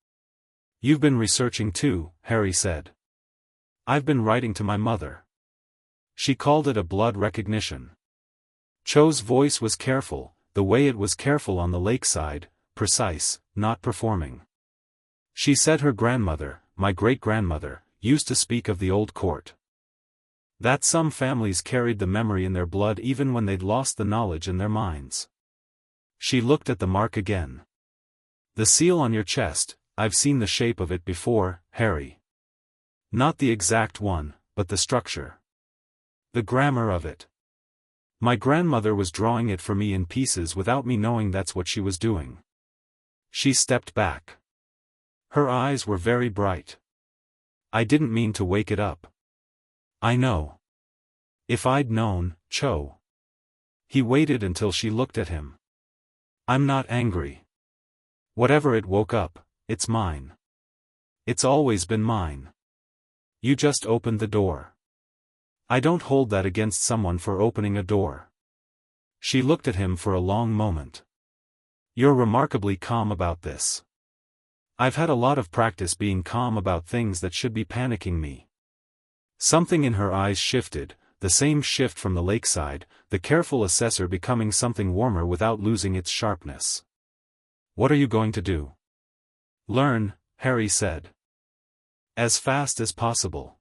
"You've been researching too," Harry said. "I've been writing to my mother." She called it a blood recognition. Cho's voice was careful, the way it was careful on the lakeside, precise, not performing. She said her grandmother, my great-grandmother, used to speak of the old court. That some families carried the memory in their blood even when they'd lost the knowledge in their minds. She looked at the mark again. "The seal on your chest, I've seen the shape of it before, Harry. Not the exact one, but the structure. The grammar of it. My grandmother was drawing it for me in pieces without me knowing that's what she was doing." She stepped back. Her eyes were very bright. "I didn't mean to wake it up. I know. If I'd known, Cho." He waited until she looked at him. "I'm not angry. Whatever it woke up, it's mine. It's always been mine. You just opened the door. I don't hold that against someone for opening a door." She looked at him for a long moment. "You're remarkably calm about this." "I've had a lot of practice being calm about things that should be panicking me." Something in her eyes shifted, the same shift from the lakeside, the careful assessor becoming something warmer without losing its sharpness. "What are you going to do?" "Learn," Harry said. "As fast as possible."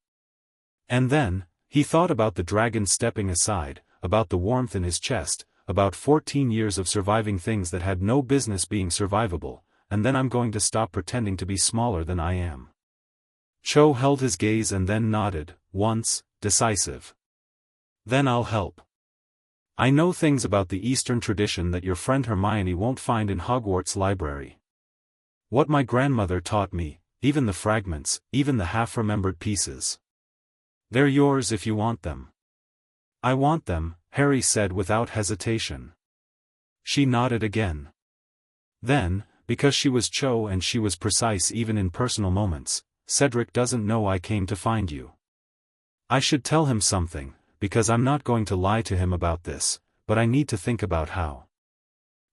And then, he thought about the dragon stepping aside, about the warmth in his chest, about 14 years of surviving things that had no business being survivable, and then I'm going to stop pretending to be smaller than I am. Cho held his gaze and then nodded, once, decisive. "Then I'll help. I know things about the Eastern tradition that your friend Hermione won't find in Hogwarts library. What my grandmother taught me, even the fragments, even the half-remembered pieces. They're yours if you want them." "I want them," Harry said without hesitation. She nodded again. Then, because she was Cho and she was precise even in personal moments, "Cedric doesn't know I came to find you. I should tell him something, because I'm not going to lie to him about this, but I need to think about how."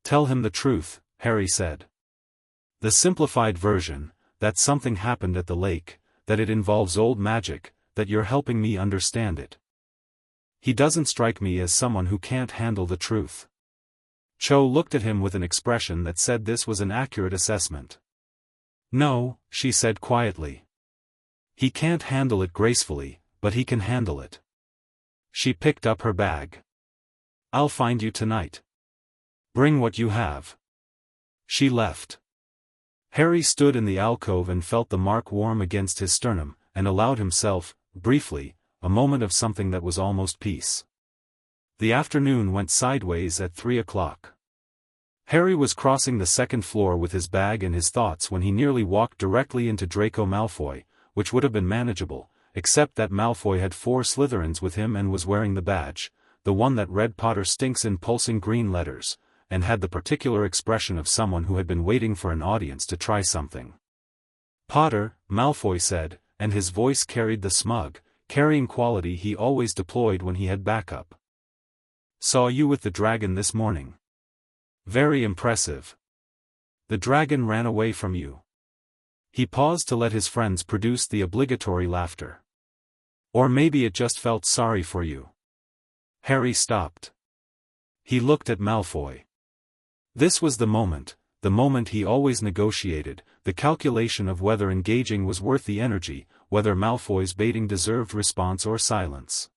"Tell him the truth," Harry said. "The simplified version, that something happened at the lake, that it involves old magic, that you're helping me understand it. He doesn't strike me as someone who can't handle the truth." Cho looked at him with an expression that said this was an accurate assessment. "No," she said quietly. "He can't handle it gracefully, but he can handle it." She picked up her bag. "I'll find you tonight. Bring what you have." She left. Harry stood in the alcove and felt the mark warm against his sternum, and allowed himself, briefly, a moment of something that was almost peace. The afternoon went sideways at 3 o'clock. Harry was crossing the second floor with his bag and his thoughts when he nearly walked directly into Draco Malfoy, which would have been manageable, except that Malfoy had 4 Slytherins with him and was wearing the badge, the one that read "Potter stinks" in pulsing green letters, and had the particular expression of someone who had been waiting for an audience to try something. "Potter," Malfoy said, and his voice carried the smug, carrying quality he always deployed when he had backup. "Saw you with the dragon this morning. Very impressive. The dragon ran away from you." He paused to let his friends produce the obligatory laughter. "Or maybe it just felt sorry for you." Harry stopped. He looked at Malfoy. This was the moment he always negotiated, the calculation of whether engaging was worth the energy, whether Malfoy's baiting deserved response or silence.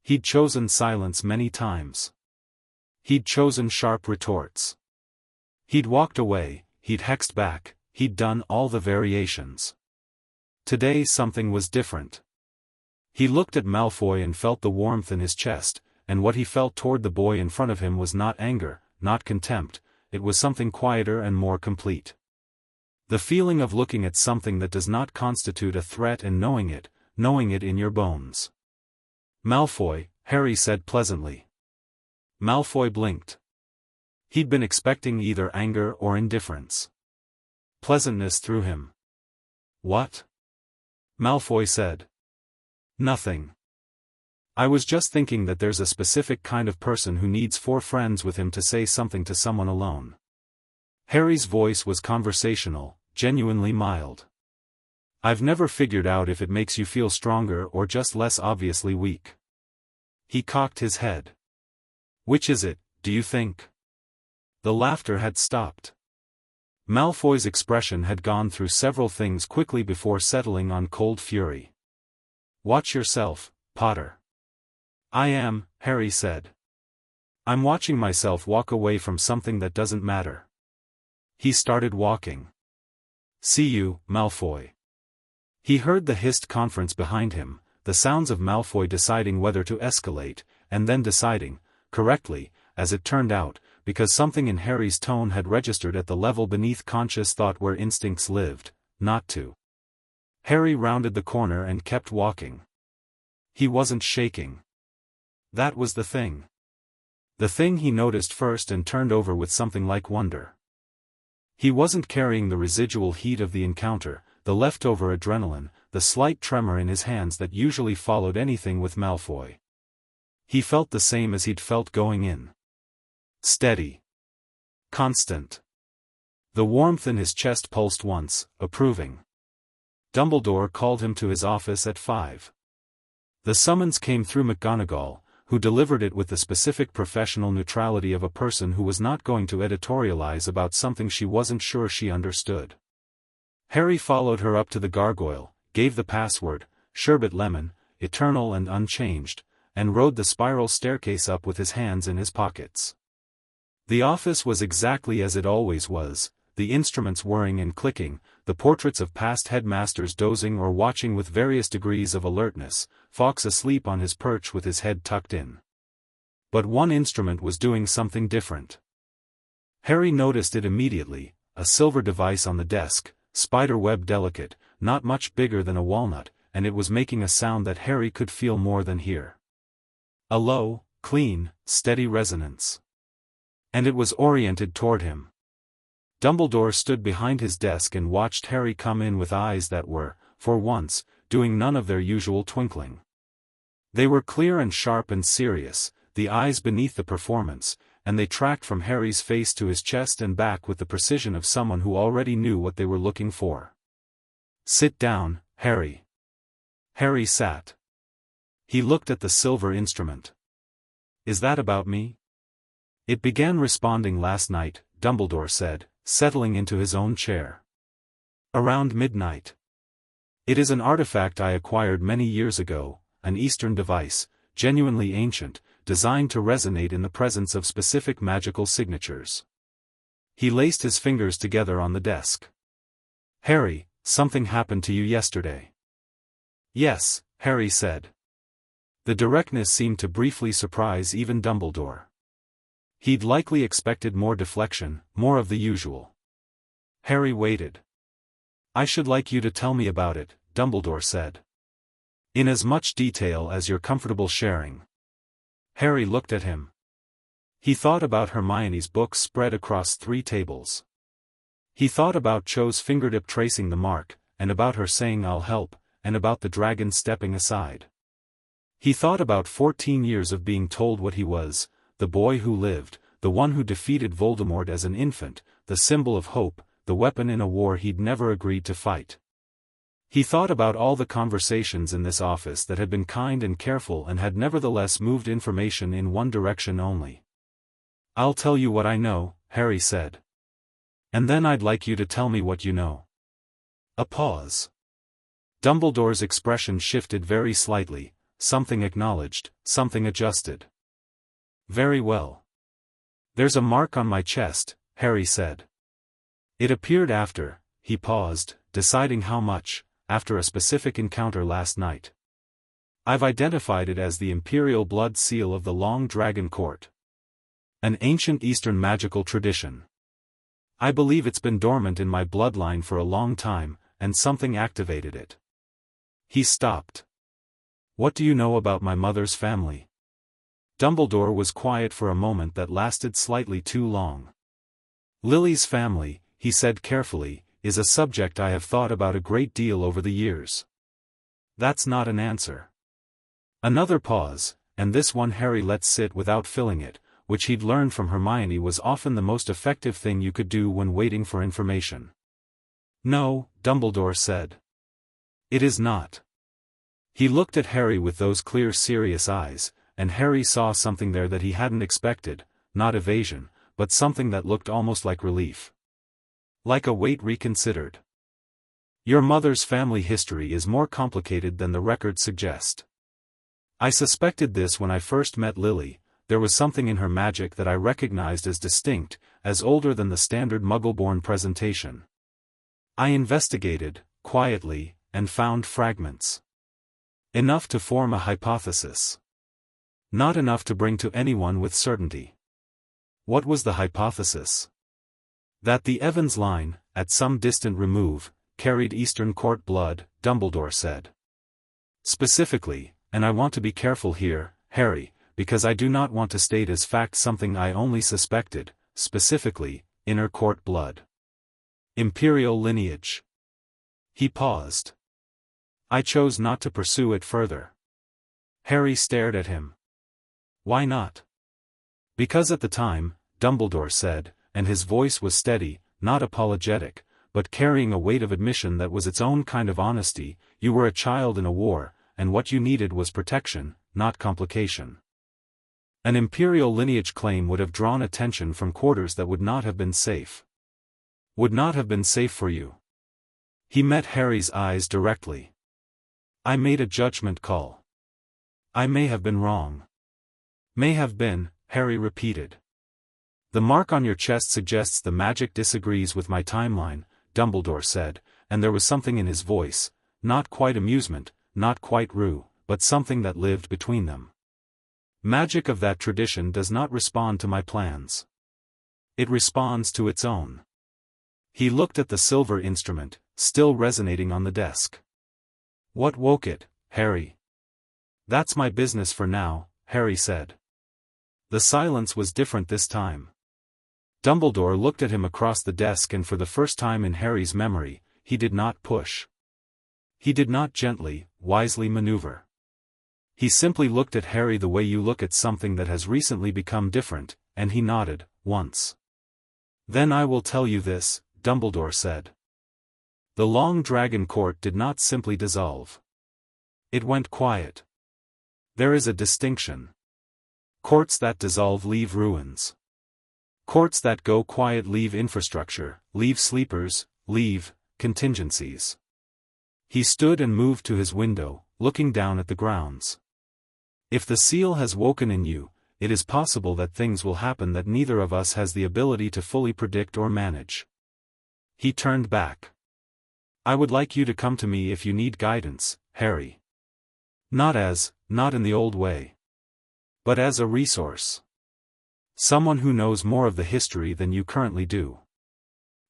He'd chosen silence many times. He'd chosen sharp retorts. He'd walked away, he'd hexed back, he'd done all the variations. Today something was different. He looked at Malfoy and felt the warmth in his chest, and what he felt toward the boy in front of him was not anger, not contempt, it was something quieter and more complete. The feeling of looking at something that does not constitute a threat and knowing it in your bones. "Malfoy," Harry said pleasantly. Malfoy blinked. He'd been expecting either anger or indifference. Pleasantness threw him. "What?" Malfoy said. "Nothing. I was just thinking that there's a specific kind of person who needs 4 friends with him to say something to someone alone." Harry's voice was conversational, genuinely mild. "I've never figured out if it makes you feel stronger or just less obviously weak." He cocked his head. "Which is it, do you think?" The laughter had stopped. Malfoy's expression had gone through several things quickly before settling on cold fury. "Watch yourself, Potter." "I am," Harry said. "I'm watching myself walk away from something that doesn't matter." He started walking. "See you, Malfoy." He heard the hissed conference behind him, the sounds of Malfoy deciding whether to escalate, and then deciding, correctly, as it turned out, because something in Harry's tone had registered at the level beneath conscious thought where instincts lived, not to. Harry rounded the corner and kept walking. He wasn't shaking. That was the thing. The thing he noticed first and turned over with something like wonder. He wasn't carrying the residual heat of the encounter, the leftover adrenaline, the slight tremor in his hands that usually followed anything with Malfoy. He felt the same as he'd felt going in. Steady. Constant. The warmth in his chest pulsed once, approving. Dumbledore called him to his office at 5. The summons came through McGonagall, who delivered it with the specific professional neutrality of a person who was not going to editorialize about something she wasn't sure she understood. Harry followed her up to the gargoyle, gave the password, Sherbet Lemon, eternal and unchanged, and rode the spiral staircase up with his hands in his pockets. The office was exactly as it always was, the instruments whirring and clicking, the portraits of past headmasters dozing or watching with various degrees of alertness, Fawkes asleep on his perch with his head tucked in. But one instrument was doing something different. Harry noticed it immediately, a silver device on the desk, spider-web delicate, not much bigger than a walnut, and it was making a sound that Harry could feel more than hear. A low, clean, steady resonance. And it was oriented toward him. Dumbledore stood behind his desk and watched Harry come in with eyes that were, for once, doing none of their usual twinkling. They were clear and sharp and serious, the eyes beneath the performance, and they tracked from Harry's face to his chest and back with the precision of someone who already knew what they were looking for. "Sit down, Harry." Harry sat. He looked at the silver instrument. "Is that about me?" "It began responding last night," Dumbledore said, settling into his own chair. "Around midnight. It is an artifact I acquired many years ago, an Eastern device, genuinely ancient, designed to resonate in the presence of specific magical signatures." He laced his fingers together on the desk. "Harry, something happened to you yesterday." "Yes," Harry said. The directness seemed to briefly surprise even Dumbledore. He'd likely expected more deflection, more of the usual. Harry waited. "I should like you to tell me about it," Dumbledore said. "In as much detail as you're comfortable sharing." Harry looked at him. He thought about Hermione's books spread across 3 tables. He thought about Cho's fingertip tracing the mark, and about her saying "I'll help," and about the dragon stepping aside. He thought about 14 years of being told what he was, the boy who lived, the one who defeated Voldemort as an infant, the symbol of hope, the weapon in a war he'd never agreed to fight. He thought about all the conversations in this office that had been kind and careful and had nevertheless moved information in one direction only. "I'll tell you what I know," Harry said. "And then I'd like you to tell me what you know." A pause. Dumbledore's expression shifted very slightly, something acknowledged, something adjusted. "Very well. There's a mark on my chest," Harry said. "It appeared after," he paused, deciding how much, after a specific encounter last night. "I've identified it as the Imperial Blood Seal of the Long Dragon Court. An ancient Eastern magical tradition. I believe it's been dormant in my bloodline for a long time, and something activated it." He stopped. "What do you know about my mother's family?" Dumbledore was quiet for a moment that lasted slightly too long. "Lily's family," he said carefully, "is a subject I have thought about a great deal over the years." "That's not an answer." Another pause, and this one Harry let sit without filling it, which he'd learned from Hermione was often the most effective thing you could do when waiting for information. "No," Dumbledore said. "It is not." He looked at Harry with those clear serious eyes, and Harry saw something there that he hadn't expected, not evasion, but something that looked almost like relief. Like a weight reconsidered. "Your mother's family history is more complicated than the records suggest. I suspected this when I first met Lily. There was something in her magic that I recognized as distinct, as older than the standard Muggle-born presentation. I investigated, quietly, and found fragments. Enough to form a hypothesis. Not enough to bring to anyone with certainty." "What was the hypothesis?" "That the Evans line, at some distant remove, carried Eastern Court blood," Dumbledore said. "Specifically, and I want to be careful here, Harry, because I do not want to state as fact something I only suspected, specifically, Inner Court blood. Imperial lineage." He paused. "I chose not to pursue it further." Harry stared at him. "Why not?" "Because at the time," Dumbledore said, and his voice was steady, not apologetic, but carrying a weight of admission that was its own kind of honesty, "you were a child in a war, and what you needed was protection, not complication. An imperial lineage claim would have drawn attention from quarters that would not have been safe. Would not have been safe for you. He met Harry's eyes directly. I made a judgment call. I may have been wrong. May have been, Harry repeated. The mark on your chest suggests the magic disagrees with my timeline, Dumbledore said, and there was something in his voice, not quite amusement, not quite rue, but something that lived between them. Magic of that tradition does not respond to my plans. It responds to its own. He looked at the silver instrument, still resonating on the desk. What woke it, Harry? That's my business for now, Harry said. The silence was different this time. Dumbledore looked at him across the desk, and for the first time in Harry's memory, he did not push. He did not gently, wisely maneuver. He simply looked at Harry the way you look at something that has recently become different, and he nodded, once. Then I will tell you this, Dumbledore said. The long dragon court did not simply dissolve. It went quiet. There is a distinction. Courts that dissolve leave ruins. Courts that go quiet leave infrastructure, leave sleepers, leave contingencies. He stood and moved to his window, looking down at the grounds. If the seal has woken in you, it is possible that things will happen that neither of us has the ability to fully predict or manage. He turned back. I would like you to come to me if you need guidance, Harry. Not in the old way. But as a resource. Someone who knows more of the history than you currently do.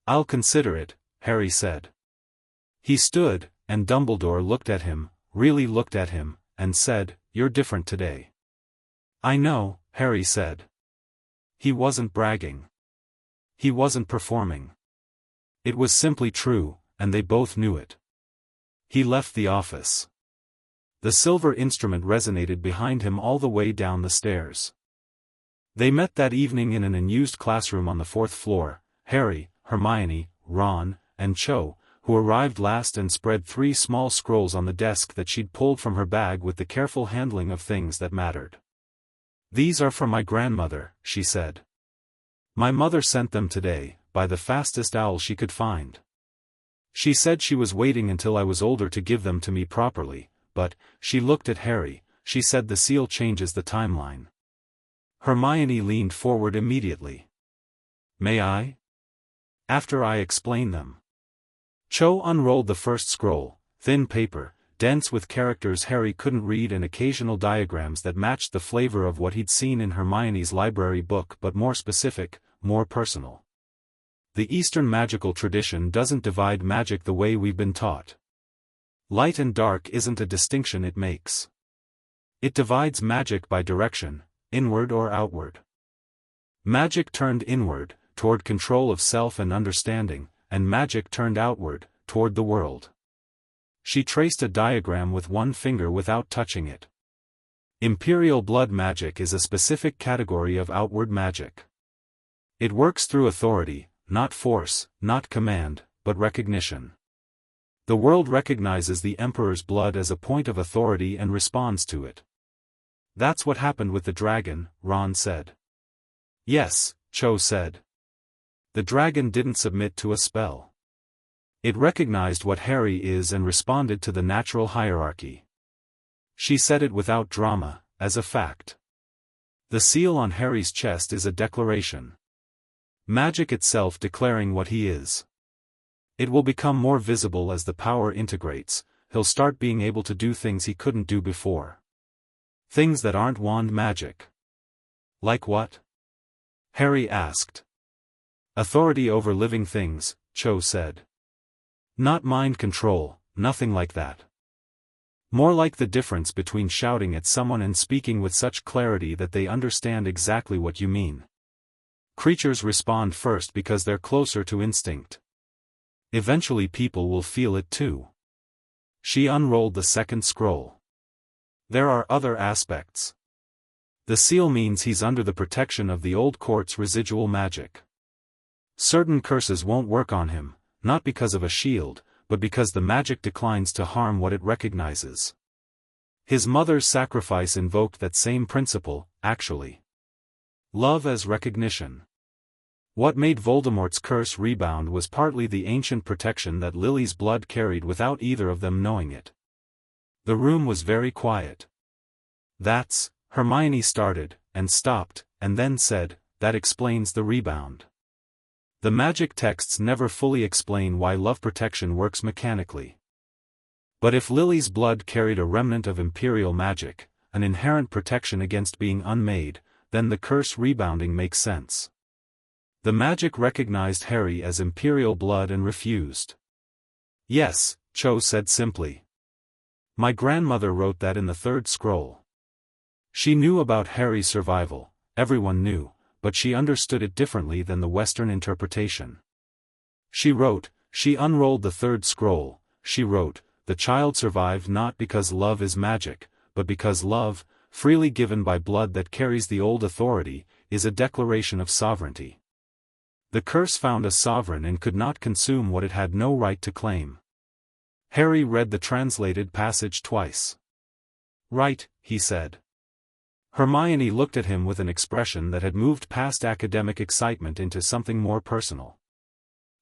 I'll consider it, Harry said. He stood, and Dumbledore looked at him, really looked at him, and said, You're different today. I know, Harry said. He wasn't bragging. He wasn't performing. It was simply true, and they both knew it. He left the office. The silver instrument resonated behind him all the way down the stairs. They met that evening in an unused classroom on the 4th floor, Harry, Hermione, Ron, and Cho, who arrived last and spread 3 small scrolls on the desk that she'd pulled from her bag with the careful handling of things that mattered. These are from my grandmother, she said. My mother sent them today, by the fastest owl she could find. She said she was waiting until I was older to give them to me properly, but, she looked at Harry, she said the seal changes the timeline. Hermione leaned forward immediately. May I? After I explain them. Cho unrolled the first scroll, thin paper, dense with characters Harry couldn't read and occasional diagrams that matched the flavor of what he'd seen in Hermione's library book, but more specific, more personal. The Eastern magical tradition doesn't divide magic the way we've been taught. Light and dark isn't a distinction it makes. It divides magic by direction, inward or outward. Magic turned inward, toward control of self and understanding, and magic turned outward, toward the world. She traced a diagram with one finger without touching it. Imperial blood magic is a specific category of outward magic. It works through authority, not force, not command, but recognition. The world recognizes the Emperor's blood as a point of authority and responds to it. That's what happened with the dragon, Ron said. Yes, Cho said. The dragon didn't submit to a spell. It recognized what Harry is and responded to the natural hierarchy. She said it without drama, as a fact. The seal on Harry's chest is a declaration. Magic itself declaring what he is. It will become more visible as the power integrates, he'll start being able to do things he couldn't do before. Things that aren't wand magic. Like what? Harry asked. Authority over living things, Cho said. Not mind control, nothing like that. More like the difference between shouting at someone and speaking with such clarity that they understand exactly what you mean. Creatures respond first because they're closer to instinct. Eventually people will feel it too. She unrolled the second scroll. There are other aspects. The seal means he's under the protection of the old court's residual magic. Certain curses won't work on him, not because of a shield, but because the magic declines to harm what it recognizes. His mother's sacrifice invoked that same principle, actually. Love as recognition. What made Voldemort's curse rebound was partly the ancient protection that Lily's blood carried without either of them knowing it. The room was very quiet. "That's," Hermione started, and stopped, and then said, "that explains the rebound." The magic texts never fully explain why love protection works mechanically. But if Lily's blood carried a remnant of imperial magic, an inherent protection against being unmade, then the curse rebounding makes sense. The magic recognized Harry as imperial blood and refused. "Yes," Cho said simply. "My grandmother wrote that in the third scroll." She knew about Harry's survival, everyone knew, but she understood it differently than the Western interpretation. She unrolled the third scroll, she wrote, "The child survived not because love is magic, but because love, freely given by blood that carries the old authority, is a declaration of sovereignty." The curse found a sovereign and could not consume what it had no right to claim. Harry read the translated passage twice. "Right," he said. Hermione looked at him with an expression that had moved past academic excitement into something more personal.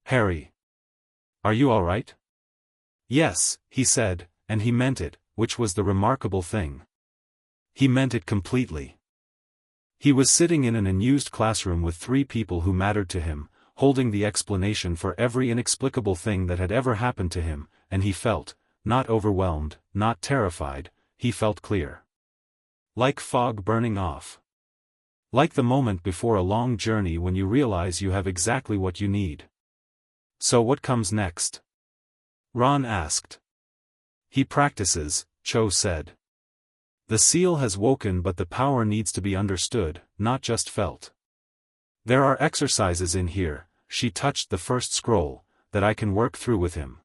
"Harry. Are you all right?" "Yes," he said, and he meant it, which was the remarkable thing. He meant it completely. He was sitting in an unused classroom with 3 people who mattered to him, holding the explanation for every inexplicable thing that had ever happened to him, and he felt, not overwhelmed, not terrified, he felt clear. Like fog burning off. Like the moment before a long journey when you realize you have exactly what you need. "So what comes next?" Ron asked. "He practices," Cho said. "The seal has woken, but the power needs to be understood, not just felt. There are exercises in here," she touched the first scroll, "that I can work through with him.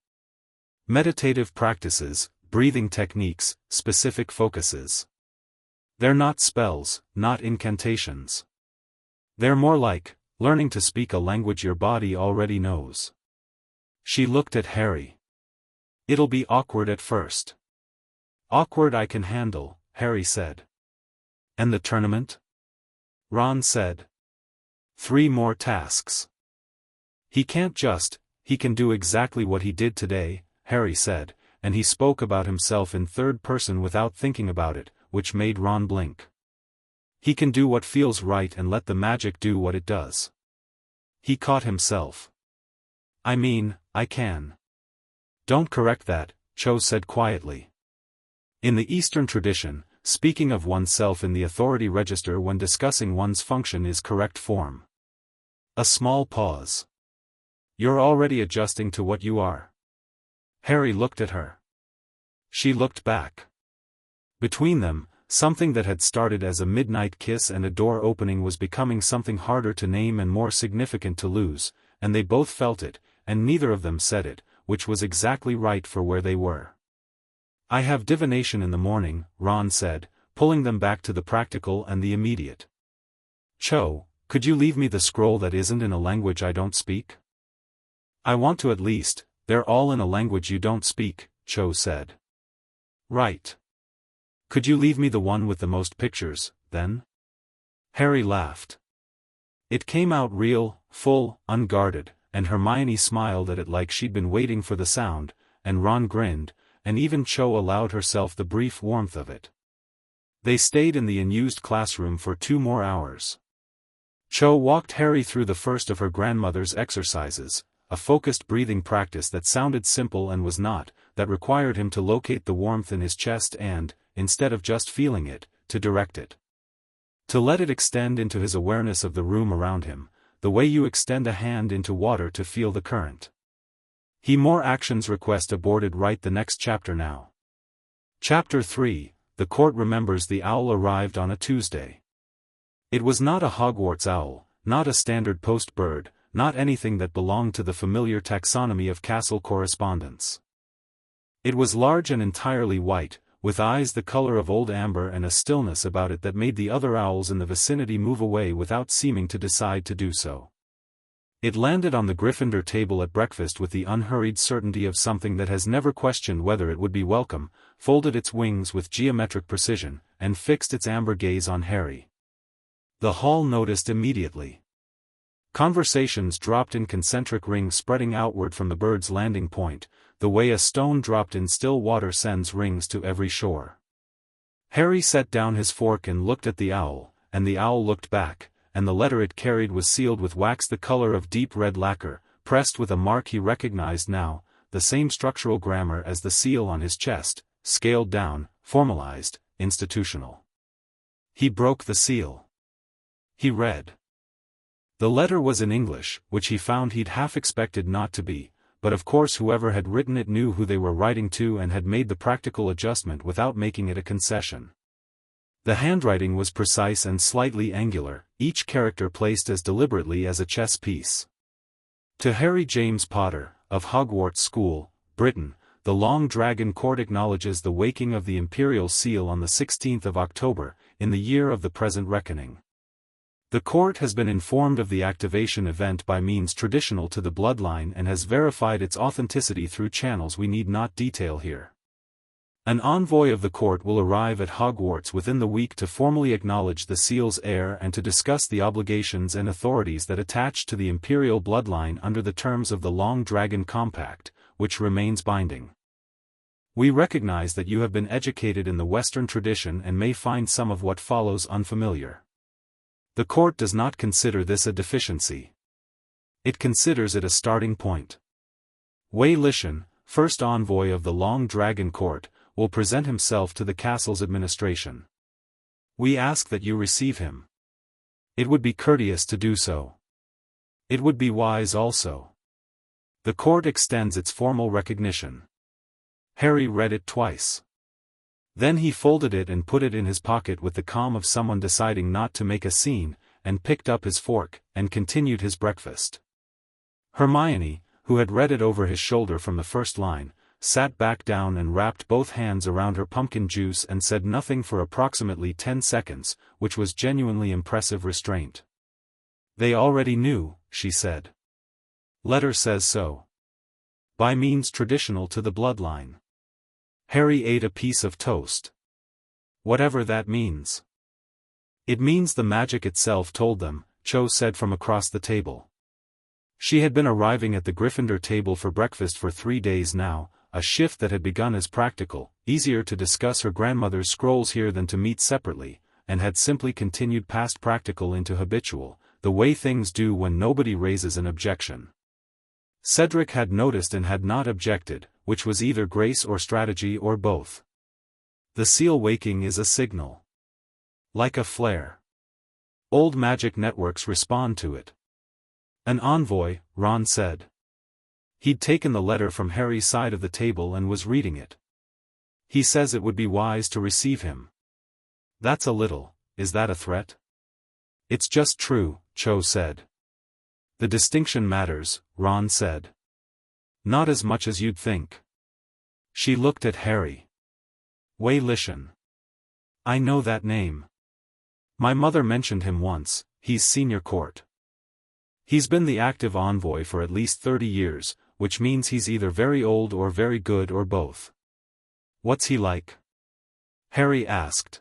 Meditative practices, breathing techniques, specific focuses. They're not spells, not incantations. They're more like learning to speak a language your body already knows." She looked at Harry. "It'll be awkward at first." "Awkward I can handle," Harry said. "And the tournament?" Ron said. 3 more tasks. He can do exactly what he did today," Harry said, and he spoke about himself in third person without thinking about it, which made Ron blink. "He can do what feels right and let the magic do what it does." He caught himself. "I mean, I can." "Don't correct that," Cho said quietly. In the Eastern tradition, speaking of oneself in the authority register when discussing one's function is correct form. A small pause. "You're already adjusting to what you are." Harry looked at her. She looked back. Between them, something that had started as a midnight kiss and a door opening was becoming something harder to name and more significant to lose, and they both felt it, and neither of them said it, which was exactly right for where they were. "I have divination in the morning," Ron said, pulling them back to the practical and the immediate. "Cho, could you leave me the scroll that isn't in a language I don't speak?" "I want to at least. They're all in a language you don't speak," Cho said. "Right. Could you leave me the one with the most pictures, then?" Harry laughed. It came out real, full, unguarded, and Hermione smiled at it like she'd been waiting for the sound, and Ron grinned, and even Cho allowed herself the brief warmth of it. They stayed in the unused classroom for 2 more hours. Cho walked Harry through the first of her grandmother's exercises, a focused breathing practice that sounded simple and was not, that required him to locate the warmth in his chest and, instead of just feeling it, to direct it. To let it extend into his awareness of the room around him, the way you extend a hand into water to feel the current. More actions request aborted. Write the next chapter now. Chapter 3, The Court Remembers the Owl arrived on a Tuesday. It was not a Hogwarts owl, not a standard post bird, not anything that belonged to the familiar taxonomy of castle correspondence. It was large and entirely white, with eyes the color of old amber and a stillness about it that made the other owls in the vicinity move away without seeming to decide to do so. It landed on the Gryffindor table at breakfast with the unhurried certainty of something that has never questioned whether it would be welcome, folded its wings with geometric precision, and fixed its amber gaze on Harry. The hall noticed immediately. Conversations dropped in concentric rings spreading outward from the bird's landing point, the way a stone dropped in still water sends rings to every shore. Harry set down his fork and looked at the owl, and the owl looked back, and the letter it carried was sealed with wax the color of deep red lacquer, pressed with a mark he recognized now, the same structural grammar as the seal on his chest, scaled down, formalized, institutional. He broke the seal. He read. The letter was in English, which he found he'd half expected not to be, but of course whoever had written it knew who they were writing to and had made the practical adjustment without making it a concession. The handwriting was precise and slightly angular, each character placed as deliberately as a chess piece. To Harry James Potter, of Hogwarts School, Britain, the Long Dragon Court acknowledges the waking of the Imperial Seal on the 16th of October, in the year of the present reckoning. The court has been informed of the activation event by means traditional to the bloodline and has verified its authenticity through channels we need not detail here. An envoy of the court will arrive at Hogwarts within the week to formally acknowledge the seal's heir and to discuss the obligations and authorities that attach to the imperial bloodline under the terms of the Long Dragon Compact, which remains binding. We recognize that you have been educated in the Western tradition and may find some of what follows unfamiliar. The court does not consider this a deficiency. It considers it a starting point. Wei Lishan, first envoy of the Long Dragon Court, will present himself to the castle's administration. We ask that you receive him. It would be courteous to do so. It would be wise also. The court extends its formal recognition. Harry read it twice. Then he folded it and put it in his pocket with the calm of someone deciding not to make a scene, and picked up his fork, and continued his breakfast. Hermione, who had read it over his shoulder from the first line, sat back down and wrapped both hands around her pumpkin juice and said nothing for approximately 10 seconds, which was genuinely impressive restraint. They already knew, she said. Letter says so. By means traditional to the bloodline. Harry ate a piece of toast. Whatever that means. It means the magic itself told them, Cho said from across the table. She had been arriving at the Gryffindor table for breakfast for 3 days now, a shift that had begun as practical, easier to discuss her grandmother's scrolls here than to meet separately, and had simply continued past practical into habitual, the way things do when nobody raises an objection. Cedric had noticed and had not objected, which was either grace or strategy or both. The seal waking is a signal. Like a flare. Old magic networks respond to it. An envoy, Ron said. He'd taken the letter from Harry's side of the table and was reading it. He says it would be wise to receive him. That's a little, is that a threat? It's just true, Cho said. The distinction matters, Ron said. Not as much as you'd think. She looked at Harry. Wei Lishan. I know that name. My mother mentioned him once, he's senior court. He's been the active envoy for at least 30 years, which means he's either very old or very good or both. What's he like? Harry asked.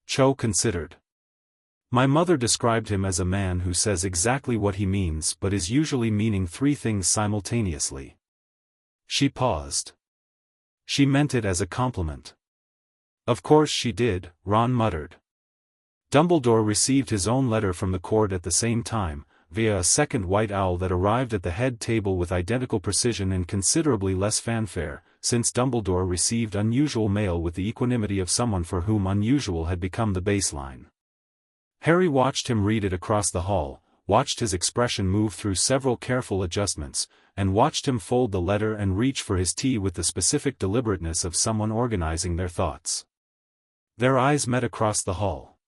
Cho considered. My mother described him as a man who says exactly what he means but is usually meaning 3 things simultaneously. She paused. She meant it as a compliment. Of course she did, Ron muttered. Dumbledore received his own letter from the court at the same time, via a second white owl that arrived at the head table with identical precision and considerably less fanfare, since Dumbledore received unusual mail with the equanimity of someone for whom unusual had become the baseline. Harry watched him read it across the hall, watched his expression move through several careful adjustments, and watched him fold the letter and reach for his tea with the specific deliberateness of someone organizing their thoughts. Their eyes met across the hall.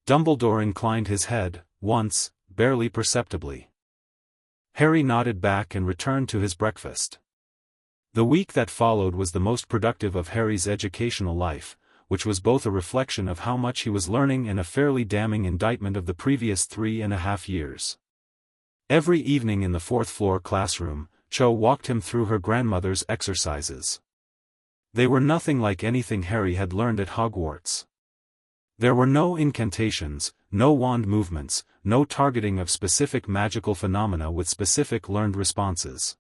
Dumbledore inclined his head, once, barely perceptibly. Harry nodded back and returned to his breakfast. The week that followed was the most productive of Harry's educational life, which was both a reflection of how much he was learning and a fairly damning indictment of the previous 3.5 years. Every evening in the fourth-floor classroom, Cho walked him through her grandmother's exercises. They were nothing like anything Harry had learned at Hogwarts. There were no incantations, no wand movements, no targeting of specific magical phenomena with specific learned responses.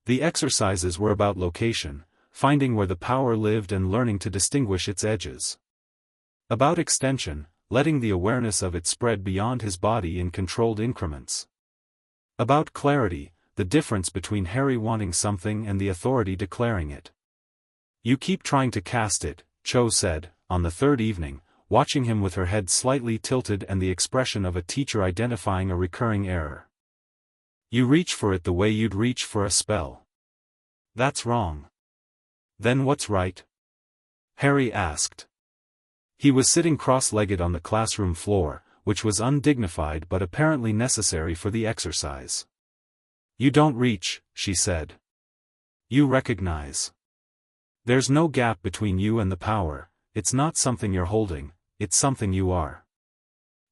The exercises were about location, finding where the power lived and learning to distinguish its edges. About extension, letting the awareness of it spread beyond his body in controlled increments. About clarity, the difference between Harry wanting something and the authority declaring it. "You keep trying to cast it," Cho said, on the third evening, watching him with her head slightly tilted and the expression of a teacher identifying a recurring error. "You reach for it the way you'd reach for a spell." "That's wrong." "Then what's right?" Harry asked. He was sitting cross-legged on the classroom floor, which was undignified but apparently necessary for the exercise. "You don't reach," she said. "You recognize. There's no gap between you and the power. It's not something you're holding, it's something you are.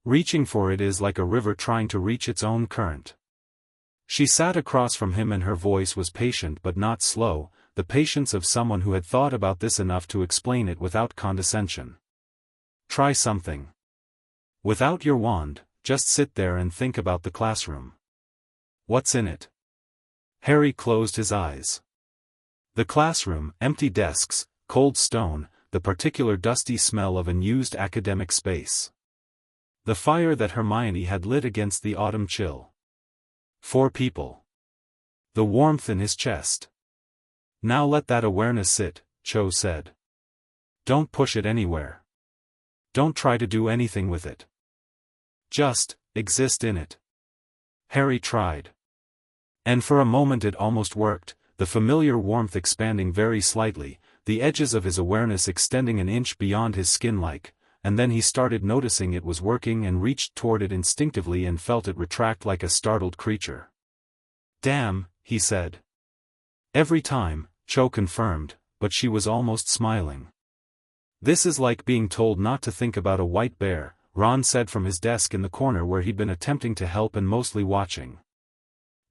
Reaching for it is like a river trying to reach its own current." She sat across from him and her voice was patient but not slow, the patience of someone who had thought about this enough to explain it without condescension. "Try something. Without your wand, just sit there and think about the classroom. What's in it?" Harry closed his eyes. The classroom, empty desks, cold stone, the particular dusty smell of unused academic space. The fire that Hermione had lit against the autumn chill. 4 people. The warmth in his chest. "Now let that awareness sit," Cho said. "Don't push it anywhere. Don't try to do anything with it. Just exist in it." Harry tried. And for a moment it almost worked, the familiar warmth expanding very slightly, the edges of his awareness extending an inch beyond his skin and then he started noticing it was working and reached toward it instinctively and felt it retract like a startled creature. "Damn," he said. "Every time," Cho confirmed, but she was almost smiling. "This is like being told not to think about a white bear," Ron said from his desk in the corner where he'd been attempting to help and mostly watching.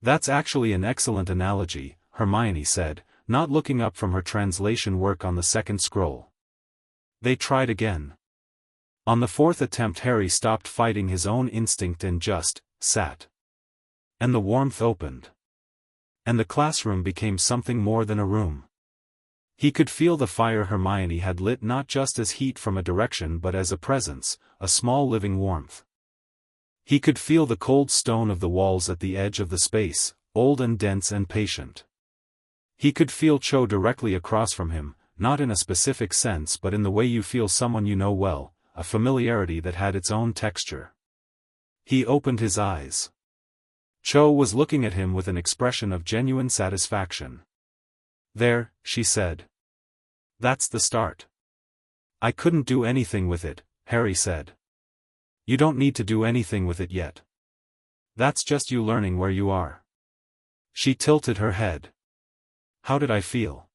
"That's actually an excellent analogy," Hermione said, not looking up from her translation work on the second scroll. They tried again. On the fourth attempt Harry stopped fighting his own instinct and just sat. And the warmth opened. And the classroom became something more than a room. He could feel the fire Hermione had lit not just as heat from a direction but as a presence, a small living warmth. He could feel the cold stone of the walls at the edge of the space, old and dense and patient. He could feel Cho directly across from him, not in a specific sense but in the way you feel someone you know well, a familiarity that had its own texture. He opened his eyes. Cho was looking at him with an expression of genuine satisfaction. "There," she said. "That's the start." "I couldn't do anything with it," Harry said. "You don't need to do anything with it yet. That's just you learning where you are." She tilted her head. "How did I feel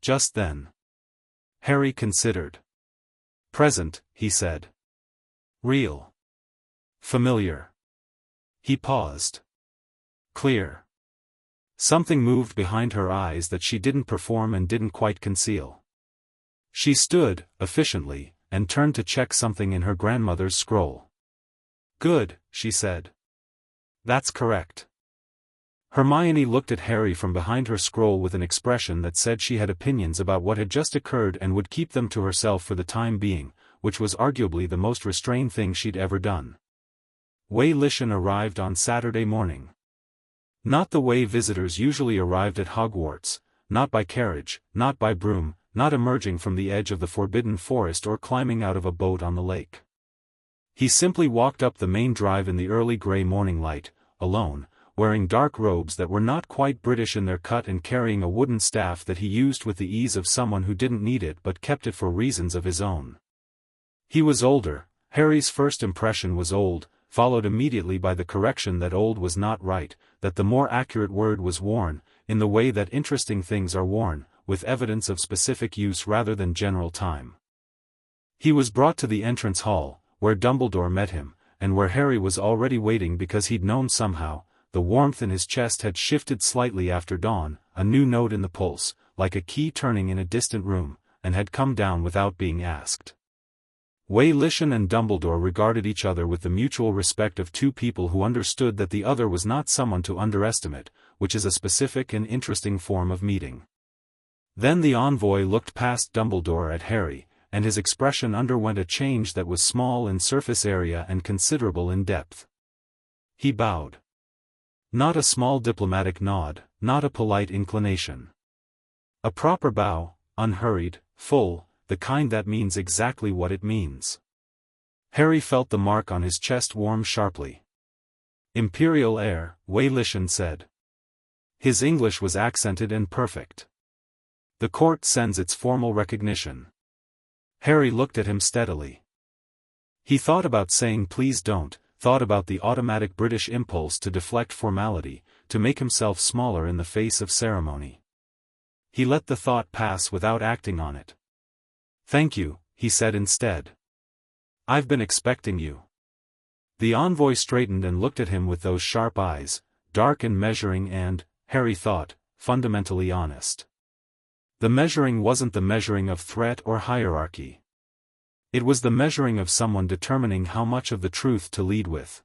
just then?" Harry considered. "Present," he said. "Real. Familiar." He paused. "Clear." Something moved behind her eyes that she didn't perform and didn't quite conceal. She stood, efficiently, and turned to check something in her grandmother's scroll. "Good," she said. "That's correct." Hermione looked at Harry from behind her scroll with an expression that said she had opinions about what had just occurred and would keep them to herself for the time being, which was arguably the most restrained thing she'd ever done. Wei Lishan arrived on Saturday morning. Not the way visitors usually arrived at Hogwarts, not by carriage, not by broom, not emerging from the edge of the Forbidden Forest or climbing out of a boat on the lake. He simply walked up the main drive in the early grey morning light, alone, wearing dark robes that were not quite British in their cut and carrying a wooden staff that he used with the ease of someone who didn't need it but kept it for reasons of his own. He was older. Harry's first impression was old, followed immediately by the correction that old was not right, that the more accurate word was worn, in the way that interesting things are worn, with evidence of specific use rather than general time. He was brought to the entrance hall, where Dumbledore met him, and where Harry was already waiting because he'd known somehow, the warmth in his chest had shifted slightly after dawn, a new note in the pulse, like a key turning in a distant room, and had come down without being asked. Wei Lishan and Dumbledore regarded each other with the mutual respect of two people who understood that the other was not someone to underestimate, which is a specific and interesting form of meeting. Then the envoy looked past Dumbledore at Harry, and his expression underwent a change that was small in surface area and considerable in depth. He bowed. Not a small diplomatic nod, not a polite inclination. A proper bow, unhurried, full, the kind that means exactly what it means. Harry felt the mark on his chest warm sharply. "Imperial heir," Wei Lishan said. His English was accented and perfect. "The court sends its formal recognition." Harry looked at him steadily. He thought about saying please don't, thought about the automatic British impulse to deflect formality, to make himself smaller in the face of ceremony. He let the thought pass without acting on it. "Thank you," he said instead. "I've been expecting you." The envoy straightened and looked at him with those sharp eyes, dark and measuring and, Harry thought, fundamentally honest. The measuring wasn't the measuring of threat or hierarchy. It was the measuring of someone determining how much of the truth to lead with.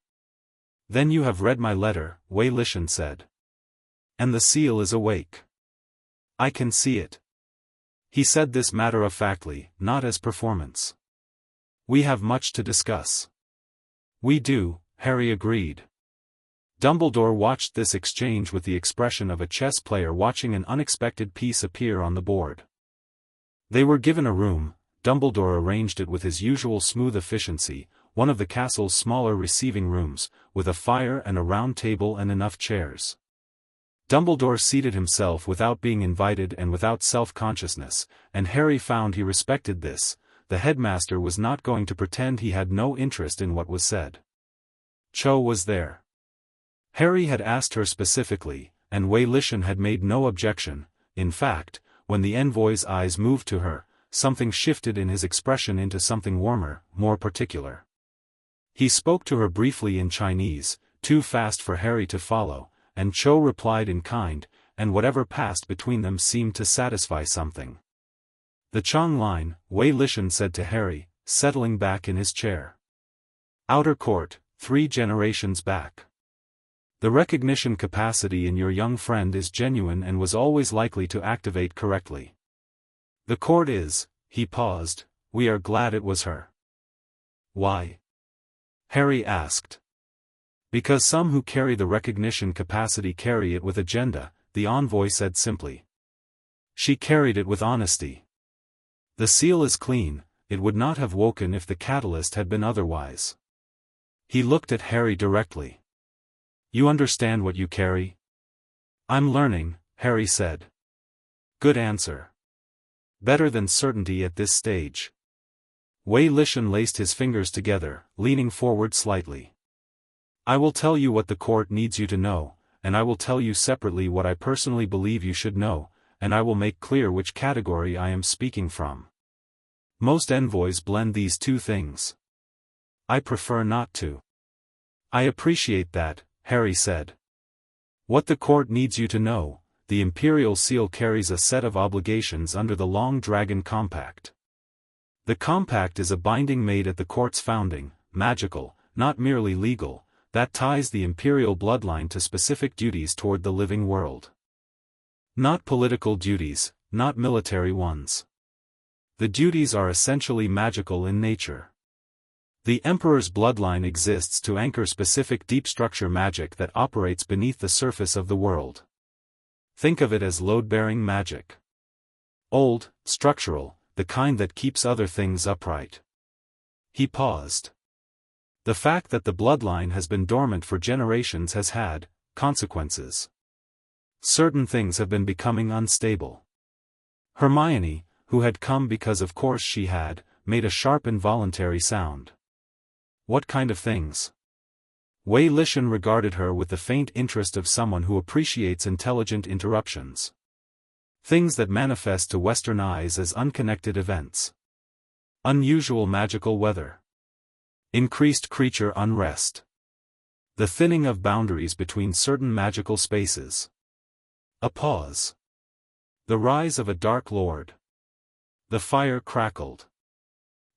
"Then you have read my letter," Wei Lishan said. "And the seal is awake. I can see it." He said this matter-of-factly, not as performance. "We have much to discuss." "We do," Harry agreed. Dumbledore watched this exchange with the expression of a chess player watching an unexpected piece appear on the board. They were given a room. Dumbledore arranged it with his usual smooth efficiency, one of the castle's smaller receiving rooms, with a fire and a round table and enough chairs. Dumbledore seated himself without being invited and without self-consciousness, and Harry found he respected this. The headmaster was not going to pretend he had no interest in what was said. Cho was there. Harry had asked her specifically, and Wei Lishan had made no objection. In fact, when the envoy's eyes moved to her, something shifted in his expression into something warmer, more particular. He spoke to her briefly in Chinese, too fast for Harry to follow, and Cho replied in kind, and whatever passed between them seemed to satisfy something. "The Chang line," Wei Lishan said to Harry, settling back in his chair. "Outer court, 3 generations back. The recognition capacity in your young friend is genuine and was always likely to activate correctly. The court is," he paused, "we are glad it was her." "Why?" Harry asked. "Because some who carry the recognition capacity carry it with agenda," the envoy said simply. "She carried it with honesty. The seal is clean, it would not have woken if the catalyst had been otherwise." He looked at Harry directly. "You understand what you carry?" "I'm learning," Harry said. "Good answer. Better than certainty at this stage." Wei Lishan laced his fingers together, leaning forward slightly. "I will tell you what the court needs you to know, and I will tell you separately what I personally believe you should know, and I will make clear which category I am speaking from. Most envoys blend these two things. I prefer not to." "I appreciate that," Harry said. "What the court needs you to know, the Imperial Seal carries a set of obligations under the Long Dragon Compact. The compact is a binding made at the court's founding, magical, not merely legal, that ties the Imperial bloodline to specific duties toward the living world. Not political duties, not military ones. The duties are essentially magical in nature. The Emperor's bloodline exists to anchor specific deep structure magic that operates beneath the surface of the world. Think of it as load-bearing magic. Old, structural, the kind that keeps other things upright." He paused. "The fact that the bloodline has been dormant for generations has had consequences. Certain things have been becoming unstable." Hermione, who had come because of course she had, made a sharp involuntary sound. "What kind of things?" Wei Lishan regarded her with the faint interest of someone who appreciates intelligent interruptions. "Things that manifest to Western eyes as unconnected events. Unusual magical weather. Increased creature unrest. The thinning of boundaries between certain magical spaces. A pause. The rise of a Dark Lord. The fire crackled.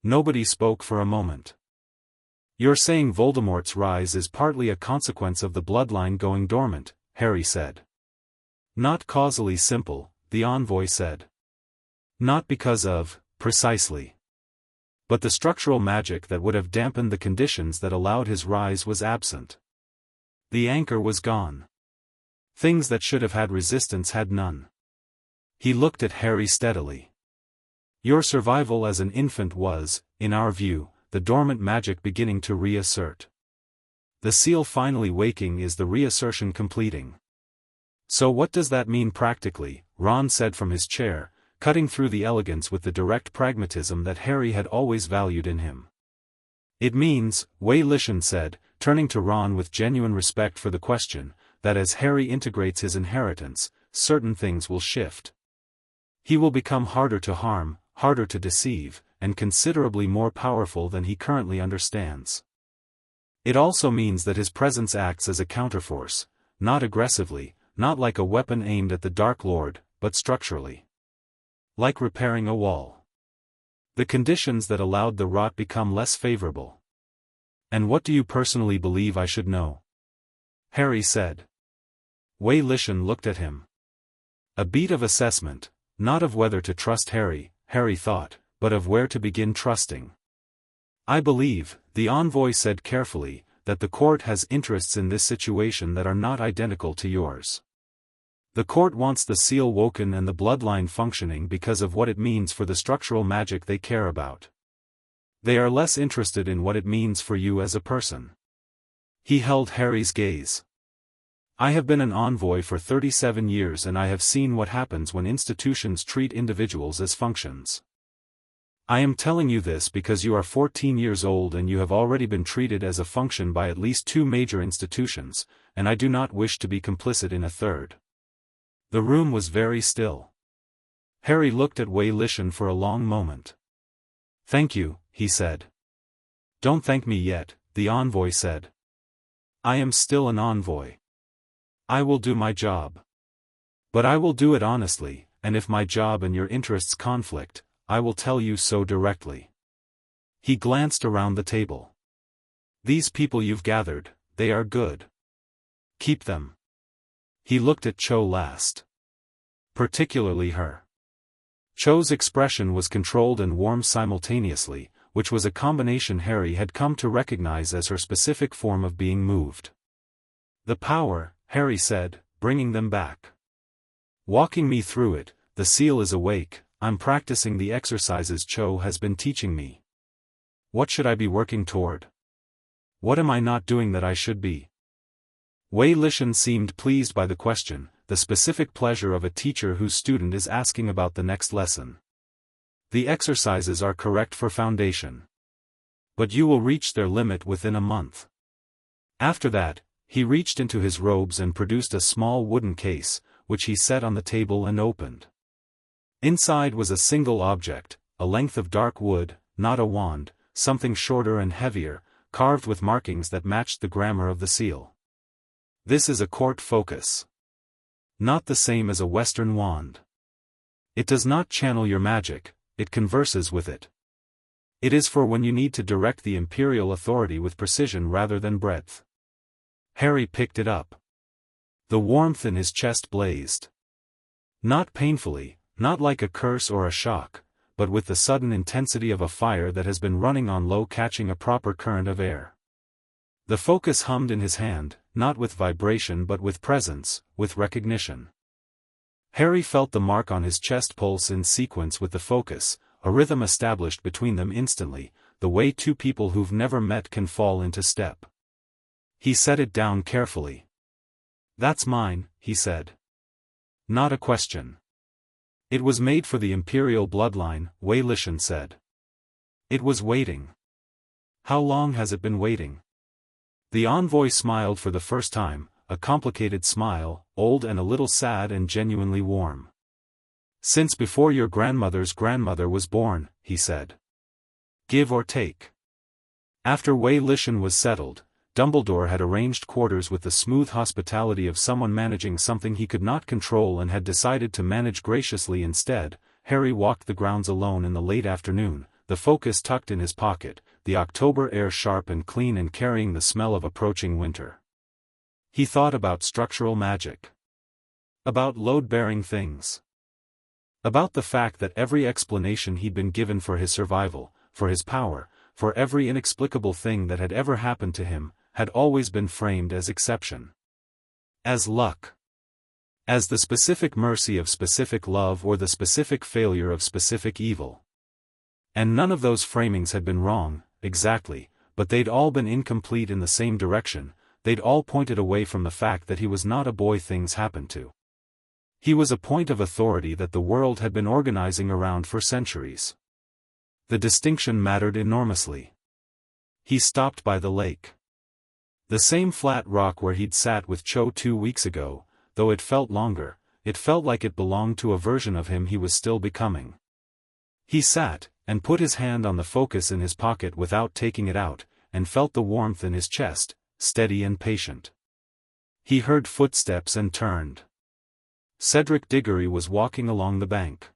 Nobody spoke for a moment. You're saying Voldemort's rise is partly a consequence of the bloodline going dormant, Harry said. Not causally simple, the envoy said. Not because of, precisely. But the structural magic that would have dampened the conditions that allowed his rise was absent. The anchor was gone. Things that should have had resistance had none. He looked at Harry steadily. Your survival as an infant was, in our view, the dormant magic beginning to reassert. The seal finally waking is the reassertion completing. So what does that mean practically? Ron said from his chair, cutting through the elegance with the direct pragmatism that Harry had always valued in him. It means, Wei Lishan said, turning to Ron with genuine respect for the question, that as Harry integrates his inheritance, certain things will shift. He will become harder to harm, harder to deceive, and considerably more powerful than he currently understands. It also means that his presence acts as a counterforce, not aggressively, not like a weapon aimed at the Dark Lord, but structurally. Like repairing a wall. The conditions that allowed the rot become less favorable. And what do you personally believe I should know? Harry said. Wei Lishan looked at him. A beat of assessment, not of whether to trust Harry, Harry thought, but of where to begin trusting. I believe, the envoy said carefully, that the court has interests in this situation that are not identical to yours. The court wants the seal woken and the bloodline functioning because of what it means for the structural magic they care about. They are less interested in what it means for you as a person. He held Harry's gaze. I have been an envoy for 37 years and I have seen what happens when institutions treat individuals as functions. I am telling you this because you are 14 years old and you have already been treated as a function by at least 2 major institutions, and I do not wish to be complicit in a third. The room was very still. Harry looked at Wei Lishan for a long moment. Thank you, he said. Don't thank me yet, the envoy said. I am still an envoy. I will do my job. But I will do it honestly, and if my job and your interests conflict, I will tell you so directly. He glanced around the table. These people you've gathered, they are good. Keep them. He looked at Cho last. Particularly her. Cho's expression was controlled and warm simultaneously, which was a combination Harry had come to recognize as her specific form of being moved. The power, Harry said, bringing them back. Walking me through it, the seal is awake, I'm practicing the exercises Cho has been teaching me. What should I be working toward? What am I not doing that I should be? Wei Lishan seemed pleased by the question, the specific pleasure of a teacher whose student is asking about the next lesson. The exercises are correct for foundation. But you will reach their limit within a month. After that, he reached into his robes and produced a small wooden case, which he set on the table and opened. Inside was a single object, a length of dark wood, not a wand, something shorter and heavier, carved with markings that matched the grammar of the seal. This is a court focus. Not the same as a Western wand. It does not channel your magic, it converses with it. It is for when you need to direct the imperial authority with precision rather than breadth. Harry picked it up. The warmth in his chest blazed. Not painfully, not like a curse or a shock, but with the sudden intensity of a fire that has been running on low, catching a proper current of air. The focus hummed in his hand, not with vibration but with presence, with recognition. Harry felt the mark on his chest pulse in sequence with the focus, a rhythm established between them instantly, the way 2 people who've never met can fall into step. He set it down carefully. That's mine, he said. Not a question. It was made for the imperial bloodline, Wei Lishan said. It was waiting. How long has it been waiting? The envoy smiled for the first time, a complicated smile, old and a little sad and genuinely warm. Since before your grandmother's grandmother was born, he said. Give or take. After Wei Lishan was settled, Dumbledore had arranged quarters with the smooth hospitality of someone managing something he could not control and had decided to manage graciously instead. Harry walked the grounds alone in the late afternoon, the focus tucked in his pocket, the October air sharp and clean and carrying the smell of approaching winter. He thought about structural magic. About load-bearing things. About the fact that every explanation he'd been given for his survival, for his power, for every inexplicable thing that had ever happened to him, had always been framed as exception. As luck. As the specific mercy of specific love or the specific failure of specific evil. And none of those framings had been wrong, exactly, but they'd all been incomplete in the same direction. They'd all pointed away from the fact that he was not a boy things happened to. He was a point of authority that the world had been organizing around for centuries. The distinction mattered enormously. He stopped by the lake. The same flat rock where he'd sat with Cho 2 weeks ago, though it felt longer, it felt like it belonged to a version of him he was still becoming. He sat, and put his hand on the focus in his pocket without taking it out, and felt the warmth in his chest, steady and patient. He heard footsteps and turned. Cedric Diggory was walking along the bank.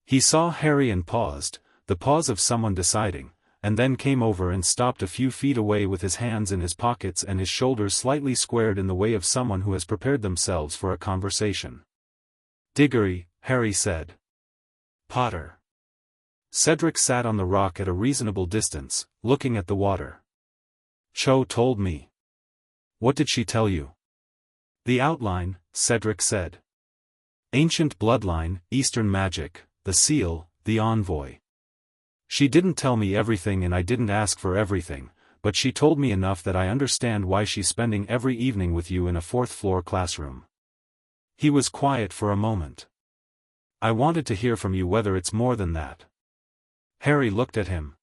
He saw Harry and paused, the pause of someone deciding, and then came over and stopped a few feet away with his hands in his pockets and his shoulders slightly squared in the way of someone who has prepared themselves for a conversation. "Diggory," Harry said. "Potter." Cedric sat on the rock at a reasonable distance, looking at the water. "Cho told me." "What did she tell you?" "The outline," Cedric said. "Ancient bloodline, Eastern magic, the seal, the envoy. She didn't tell me everything and I didn't ask for everything, but she told me enough that I understand why she's spending every evening with you in a fourth-floor classroom." He was quiet for a moment. "I wanted to hear from you whether it's more than that." Harry looked at him.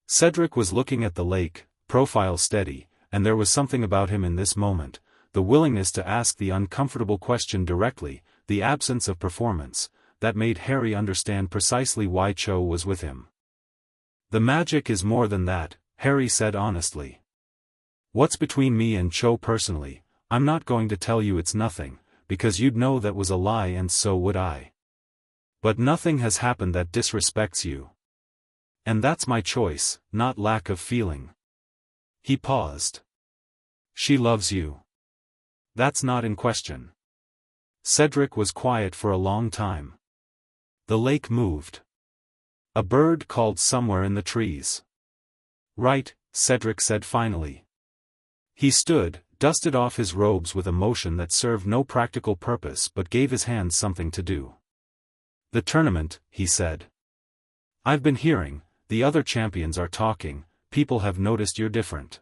Cedric was looking at the lake, profile steady, and there was something about him in this moment, the willingness to ask the uncomfortable question directly, the absence of performance, that made Harry understand precisely why Cho was with him. "The magic is more than that," Harry said honestly. "What's between me and Cho personally, I'm not going to tell you it's nothing, because you'd know that was a lie and so would I. But nothing has happened that disrespects you. And that's my choice, not lack of feeling." He paused. "She loves you. That's not in question." Cedric was quiet for a long time. The lake moved. A bird called somewhere in the trees. "Right," Cedric said finally. He stood, dusted off his robes with a motion that served no practical purpose but gave his hands something to do. "The tournament," he said. "I've been hearing, the other champions are talking, people have noticed you're different.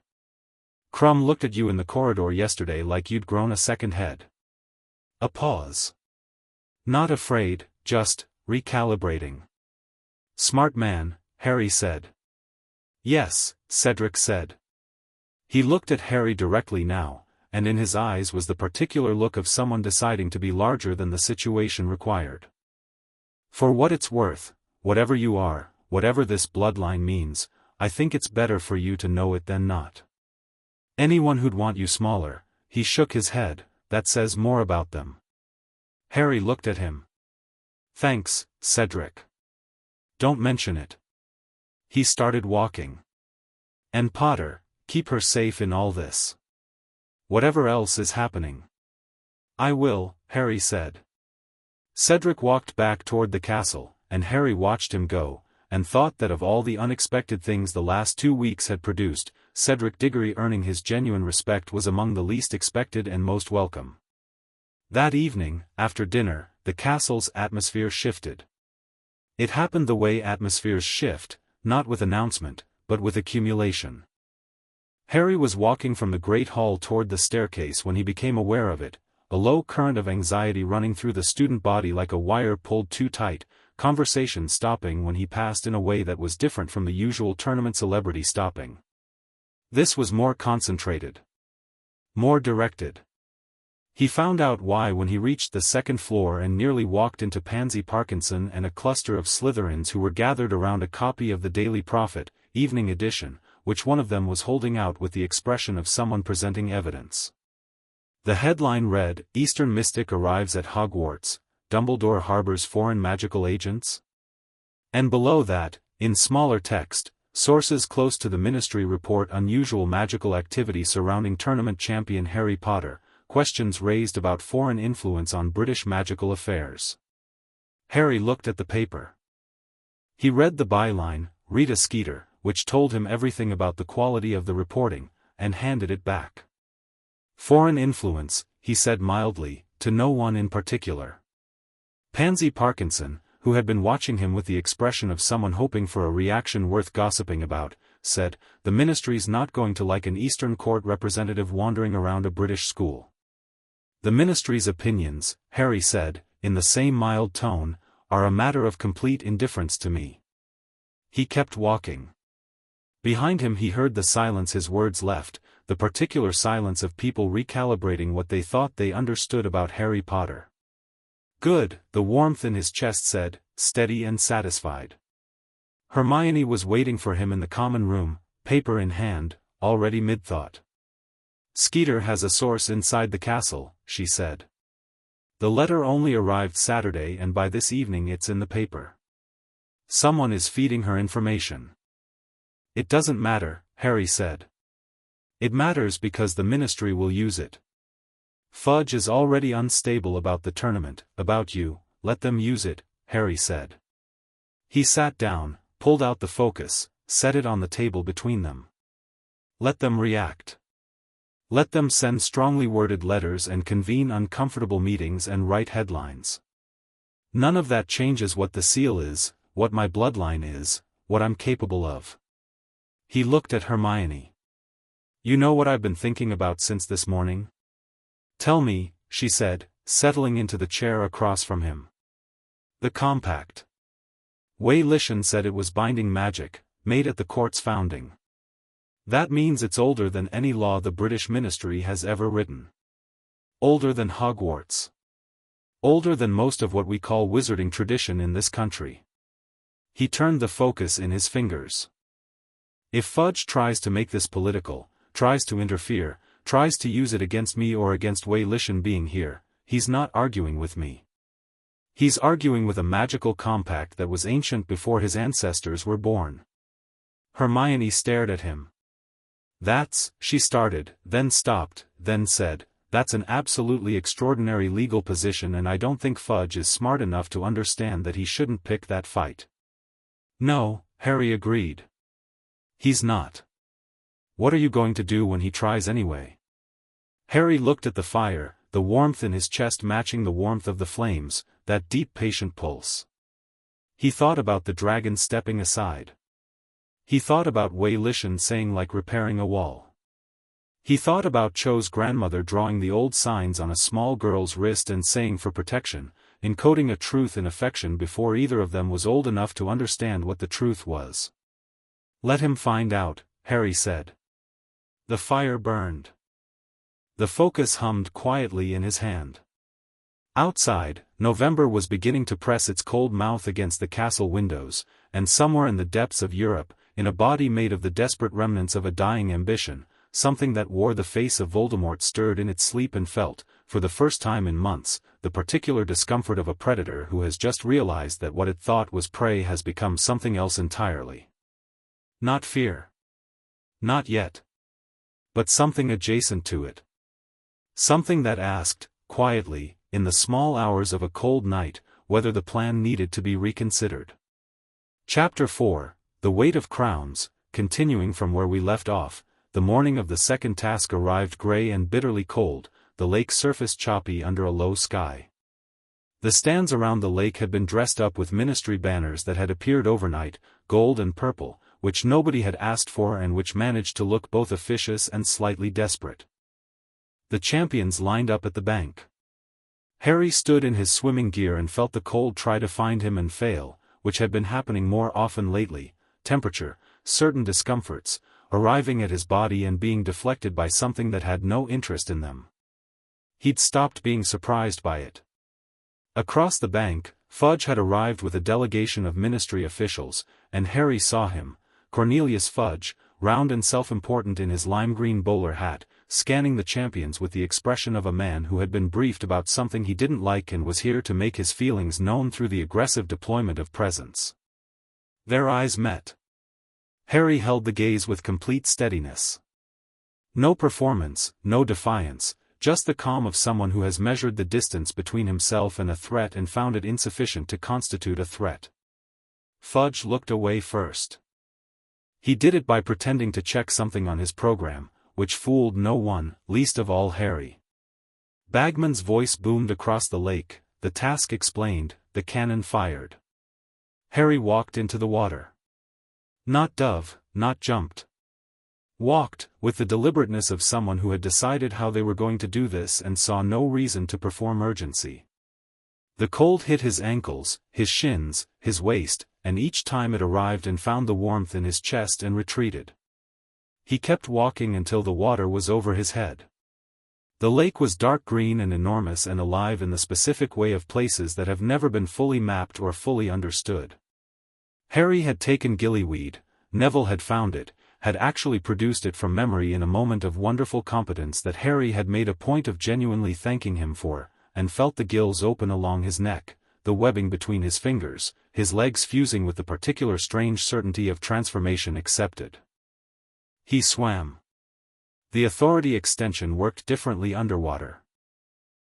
Crumb looked at you in the corridor yesterday like you'd grown a second head." A pause. "Not afraid, just recalibrating." "Smart man," Harry said. "Yes," Cedric said. He looked at Harry directly now, and in his eyes was the particular look of someone deciding to be larger than the situation required. "For what it's worth, whatever you are, whatever this bloodline means, I think it's better for you to know it than not. Anyone who'd want you smaller," he shook his head, "that says more about them." Harry looked at him. "Thanks, Cedric. Don't mention it." He started walking. "And Potter, keep her safe in all this. Whatever else is happening." "I will," Harry said. Cedric walked back toward the castle, and Harry watched him go, and thought that of all the unexpected things the last 2 weeks had produced, Cedric Diggory earning his genuine respect was among the least expected and most welcome. That evening, after dinner, the castle's atmosphere shifted. It happened the way atmospheres shift, not with announcement, but with accumulation. Harry was walking from the great hall toward the staircase when he became aware of it, a low current of anxiety running through the student body like a wire pulled too tight, conversation stopping when he passed in a way that was different from the usual tournament celebrity stopping. This was more concentrated. More directed. He found out why when he reached the second floor and nearly walked into Pansy Parkinson and a cluster of Slytherins who were gathered around a copy of the Daily Prophet, evening edition, which one of them was holding out with the expression of someone presenting evidence. The headline read, "Eastern Mystic Arrives at Hogwarts, Dumbledore Harbors Foreign Magical Agents?" And below that, in smaller text, "Sources close to the Ministry report unusual magical activity surrounding tournament champion Harry Potter, questions raised about foreign influence on British magical affairs." Harry looked at the paper. He read the byline, "Rita Skeeter," which told him everything about the quality of the reporting, and handed it back. "Foreign influence," he said mildly, to no one in particular. Pansy Parkinson, who had been watching him with the expression of someone hoping for a reaction worth gossiping about, said, "The Ministry's not going to like an Eastern Court representative wandering around a British school." "The Ministry's opinions," Harry said, in the same mild tone, "are a matter of complete indifference to me." He kept walking. Behind him he heard the silence his words left, the particular silence of people recalibrating what they thought they understood about Harry Potter. "Good," the warmth in his chest said, steady and satisfied. Hermione was waiting for him in the common room, paper in hand, already mid-thought. "Skeeter has a source inside the castle," she said. "The letter only arrived Saturday and by this evening it's in the paper. Someone is feeding her information." "It doesn't matter," Harry said. "It matters because the Ministry will use it. Fudge is already unstable about the tournament, about you, let them use it," Harry said. He sat down, pulled out the focus, set it on the table between them. "Let them react. Let them send strongly worded letters and convene uncomfortable meetings and write headlines. None of that changes what the seal is, what my bloodline is, what I'm capable of." He looked at Hermione. "You know what I've been thinking about since this morning?" "Tell me," she said, settling into the chair across from him. "The compact. Wei Lishan said it was binding magic, made at the court's founding. That means it's older than any law the British Ministry has ever written. Older than Hogwarts. Older than most of what we call wizarding tradition in this country." He turned the focus in his fingers. "If Fudge tries to make this political, tries to interfere, tries to use it against me or against Wei Lishan being here, he's not arguing with me. He's arguing with a magical compact that was ancient before his ancestors were born." Hermione stared at him. "That's," she started, then stopped, then said, "that's an absolutely extraordinary legal position and I don't think Fudge is smart enough to understand that he shouldn't pick that fight." "No," Harry agreed. "He's not. What are you going to do when he tries anyway?" Harry looked at the fire, the warmth in his chest matching the warmth of the flames, that deep patient pulse. He thought about the dragon stepping aside. He thought about Wei Lishan saying like repairing a wall. He thought about Cho's grandmother drawing the old signs on a small girl's wrist and saying for protection, encoding a truth in affection before either of them was old enough to understand what the truth was. "Let him find out," Harry said. The fire burned. The focus hummed quietly in his hand. Outside, November was beginning to press its cold mouth against the castle windows, and somewhere in the depths of Europe, in a body made of the desperate remnants of a dying ambition, something that wore the face of Voldemort stirred in its sleep and felt, for the first time in months, the particular discomfort of a predator who has just realized that what it thought was prey has become something else entirely. Not fear. Not yet. But something adjacent to it. Something that asked, quietly, in the small hours of a cold night, whether the plan needed to be reconsidered. Chapter 4, The Weight of Crowns. Continuing from where we left off, the morning of the second task arrived grey and bitterly cold, the lake surface choppy under a low sky. The stands around the lake had been dressed up with ministry banners that had appeared overnight, gold and purple, which nobody had asked for and which managed to look both officious and slightly desperate. The champions lined up at the bank. Harry stood in his swimming gear and felt the cold try to find him and fail, which had been happening more often lately, temperature, certain discomforts, arriving at his body and being deflected by something that had no interest in them. He'd stopped being surprised by it. Across the bank, Fudge had arrived with a delegation of ministry officials, and Harry saw him, Cornelius Fudge, round and self-important in his lime green bowler hat, scanning the champions with the expression of a man who had been briefed about something he didn't like and was here to make his feelings known through the aggressive deployment of presence. Their eyes met. Harry held the gaze with complete steadiness. No performance, no defiance, just the calm of someone who has measured the distance between himself and a threat and found it insufficient to constitute a threat. Fudge looked away first. He did it by pretending to check something on his program, which fooled no one, least of all Harry. Bagman's voice boomed across the lake, the task explained, the cannon fired. Harry walked into the water. Not dove, not jumped. Walked, with the deliberateness of someone who had decided how they were going to do this and saw no reason to perform urgency. The cold hit his ankles, his shins, his waist, and each time it arrived and found the warmth in his chest and retreated. He kept walking until the water was over his head. The lake was dark green and enormous and alive in the specific way of places that have never been fully mapped or fully understood. Harry had taken gillyweed, Neville had found it, had actually produced it from memory in a moment of wonderful competence that Harry had made a point of genuinely thanking him for, and felt the gills open along his neck, the webbing between his fingers, his legs fusing with the particular strange certainty of transformation accepted. He swam. The authority extension worked differently underwater.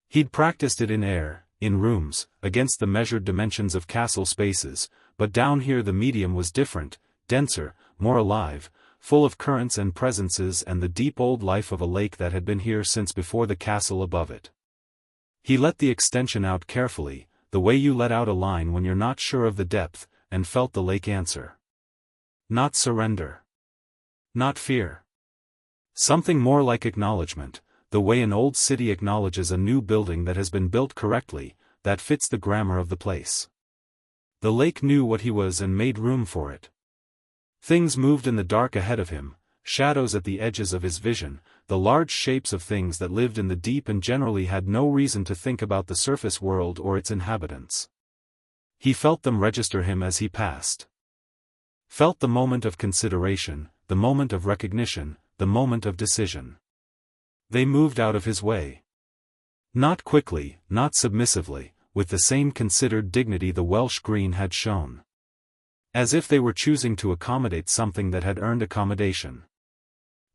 He'd practiced it in air, in rooms, against the measured dimensions of castle spaces, but down here the medium was different, denser, more alive, full of currents and presences and the deep old life of a lake that had been here since before the castle above it. He let the extension out carefully, the way you let out a line when you're not sure of the depth, and felt the lake answer. Not surrender. Not fear. Something more like acknowledgement, the way an old city acknowledges a new building that has been built correctly, that fits the grammar of the place. The lake knew what he was and made room for it. Things moved in the dark ahead of him, shadows at the edges of his vision, the large shapes of things that lived in the deep and generally had no reason to think about the surface world or its inhabitants. He felt them register him as he passed. Felt the moment of consideration, the moment of recognition, the moment of decision. They moved out of his way. Not quickly, not submissively, with the same considered dignity the Welsh Green had shown. As if they were choosing to accommodate something that had earned accommodation.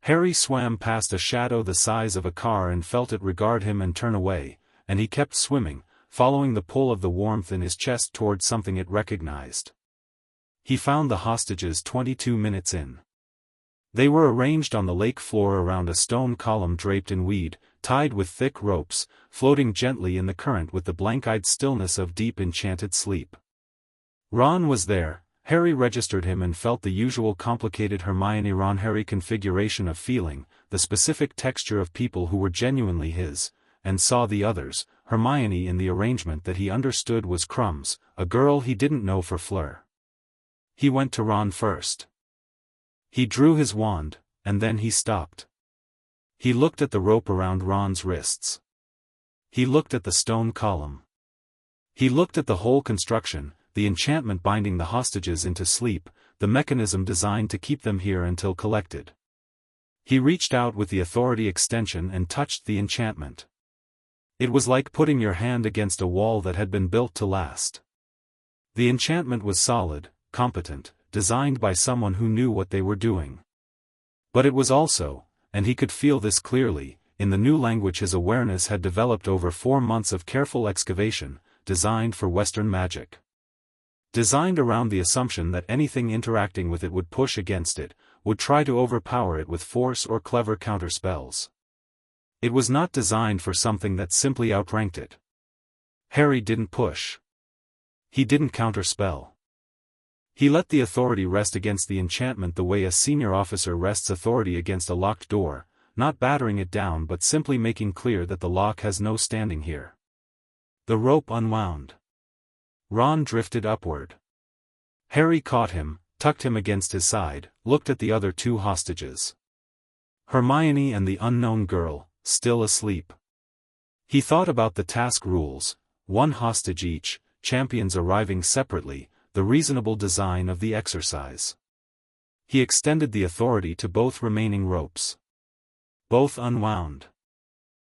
Harry swam past a shadow the size of a car and felt it regard him and turn away, and he kept swimming, following the pull of the warmth in his chest toward something it recognized. He found the hostages 22 minutes in. They were arranged on the lake floor around a stone column draped in weed, tied with thick ropes, floating gently in the current with the blank-eyed stillness of deep enchanted sleep. Ron was there. Harry registered him and felt the usual complicated Hermione-Ron-Harry configuration of feeling, the specific texture of people who were genuinely his, and saw the others, Hermione in the arrangement that he understood was crumbs, a girl he didn't know for Fleur. He went to Ron first. He drew his wand, and then he stopped. He looked at the rope around Ron's wrists. He looked at the stone column. He looked at the whole construction, the enchantment binding the hostages into sleep, the mechanism designed to keep them here until collected. He reached out with the authority extension and touched the enchantment. It was like putting your hand against a wall that had been built to last. The enchantment was solid, competent, designed by someone who knew what they were doing. But it was also, and he could feel this clearly, in the new language his awareness had developed over 4 months of careful excavation, designed for Western magic. Designed around the assumption that anything interacting with it would push against it, would try to overpower it with force or clever counterspells. It was not designed for something that simply outranked it. Harry didn't push. He didn't counterspell. He let the authority rest against the enchantment the way a senior officer rests authority against a locked door, not battering it down but simply making clear that the lock has no standing here. The rope unwound. Ron drifted upward. Harry caught him, tucked him against his side, looked at the other 2 hostages. Hermione and the unknown girl, still asleep. He thought about the task rules, 1 hostage each, champions arriving separately, the reasonable design of the exercise. He extended the authority to both remaining ropes. Both unwound.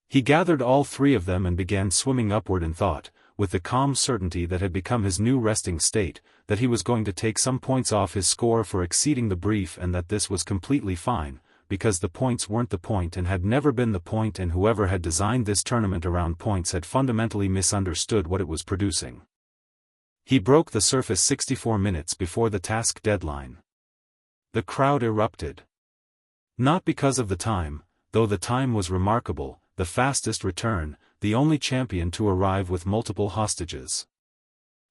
He gathered all three of them and began swimming upward in thought, with the calm certainty that had become his new resting state, that he was going to take some points off his score for exceeding the brief and that this was completely fine, because the points weren't the point and had never been the point, and whoever had designed this tournament around points had fundamentally misunderstood what it was producing. He broke the surface 64 minutes before the task deadline. The crowd erupted. Not because of the time, though the time was remarkable, the fastest return, the only champion to arrive with multiple hostages.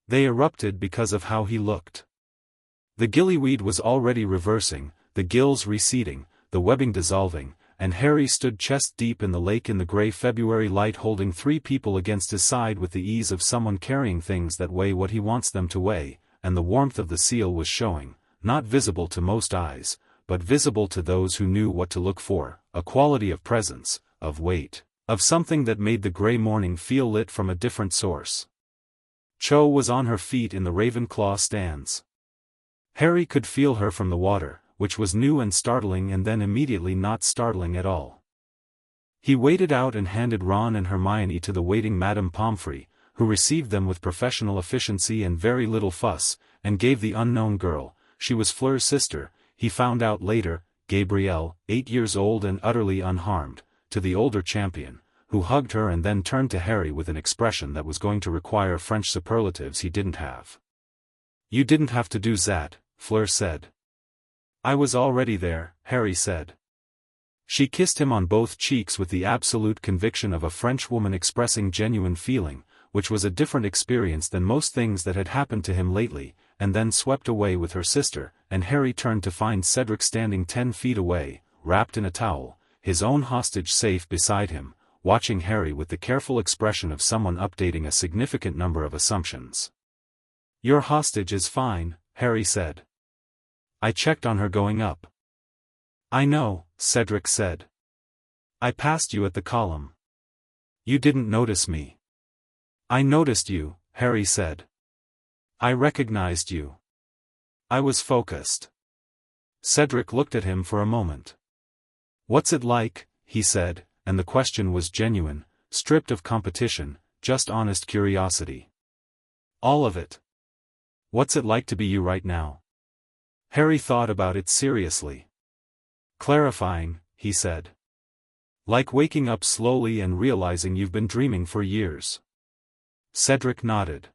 They erupted because of how he looked. The gillyweed was already reversing, the gills receding, the webbing dissolving, and Harry stood chest-deep in the lake in the grey February light, holding three people against his side with the ease of someone carrying things that weigh what he wants them to weigh, and the warmth of the seal was showing, not visible to most eyes, but visible to those who knew what to look for, a quality of presence, of weight, of something that made the grey morning feel lit from a different source. Cho was on her feet in the Ravenclaw stands. Harry could feel her from the water, which was new and startling and then immediately not startling at all. He waded out and handed Ron and Hermione to the waiting Madame Pomfrey, who received them with professional efficiency and very little fuss, and gave the unknown girl, she was Fleur's sister, he found out later, Gabrielle, 8 years old and utterly unharmed, to the older champion, who hugged her and then turned to Harry with an expression that was going to require French superlatives he didn't have. "You didn't have to do that," Fleur said. "I was already there," Harry said. She kissed him on both cheeks with the absolute conviction of a French woman expressing genuine feeling, which was a different experience than most things that had happened to him lately, and then swept away with her sister, and Harry turned to find Cedric standing 10 feet away, wrapped in a towel, his own hostage safe beside him, watching Harry with the careful expression of someone updating a significant number of assumptions. "Your hostage is fine," Harry said. "I checked on her going up." "I know," Cedric said. "I passed you at the column. You didn't notice me." "I noticed you," Harry said. "I recognized you. I was focused." Cedric looked at him for a moment. "What's it like?" he said, and the question was genuine, stripped of competition, just honest curiosity. "All of it. What's it like to be you right now?" Harry thought about it seriously. "Clarifying," he said. "Like waking up slowly and realizing you've been dreaming for years." Cedric nodded.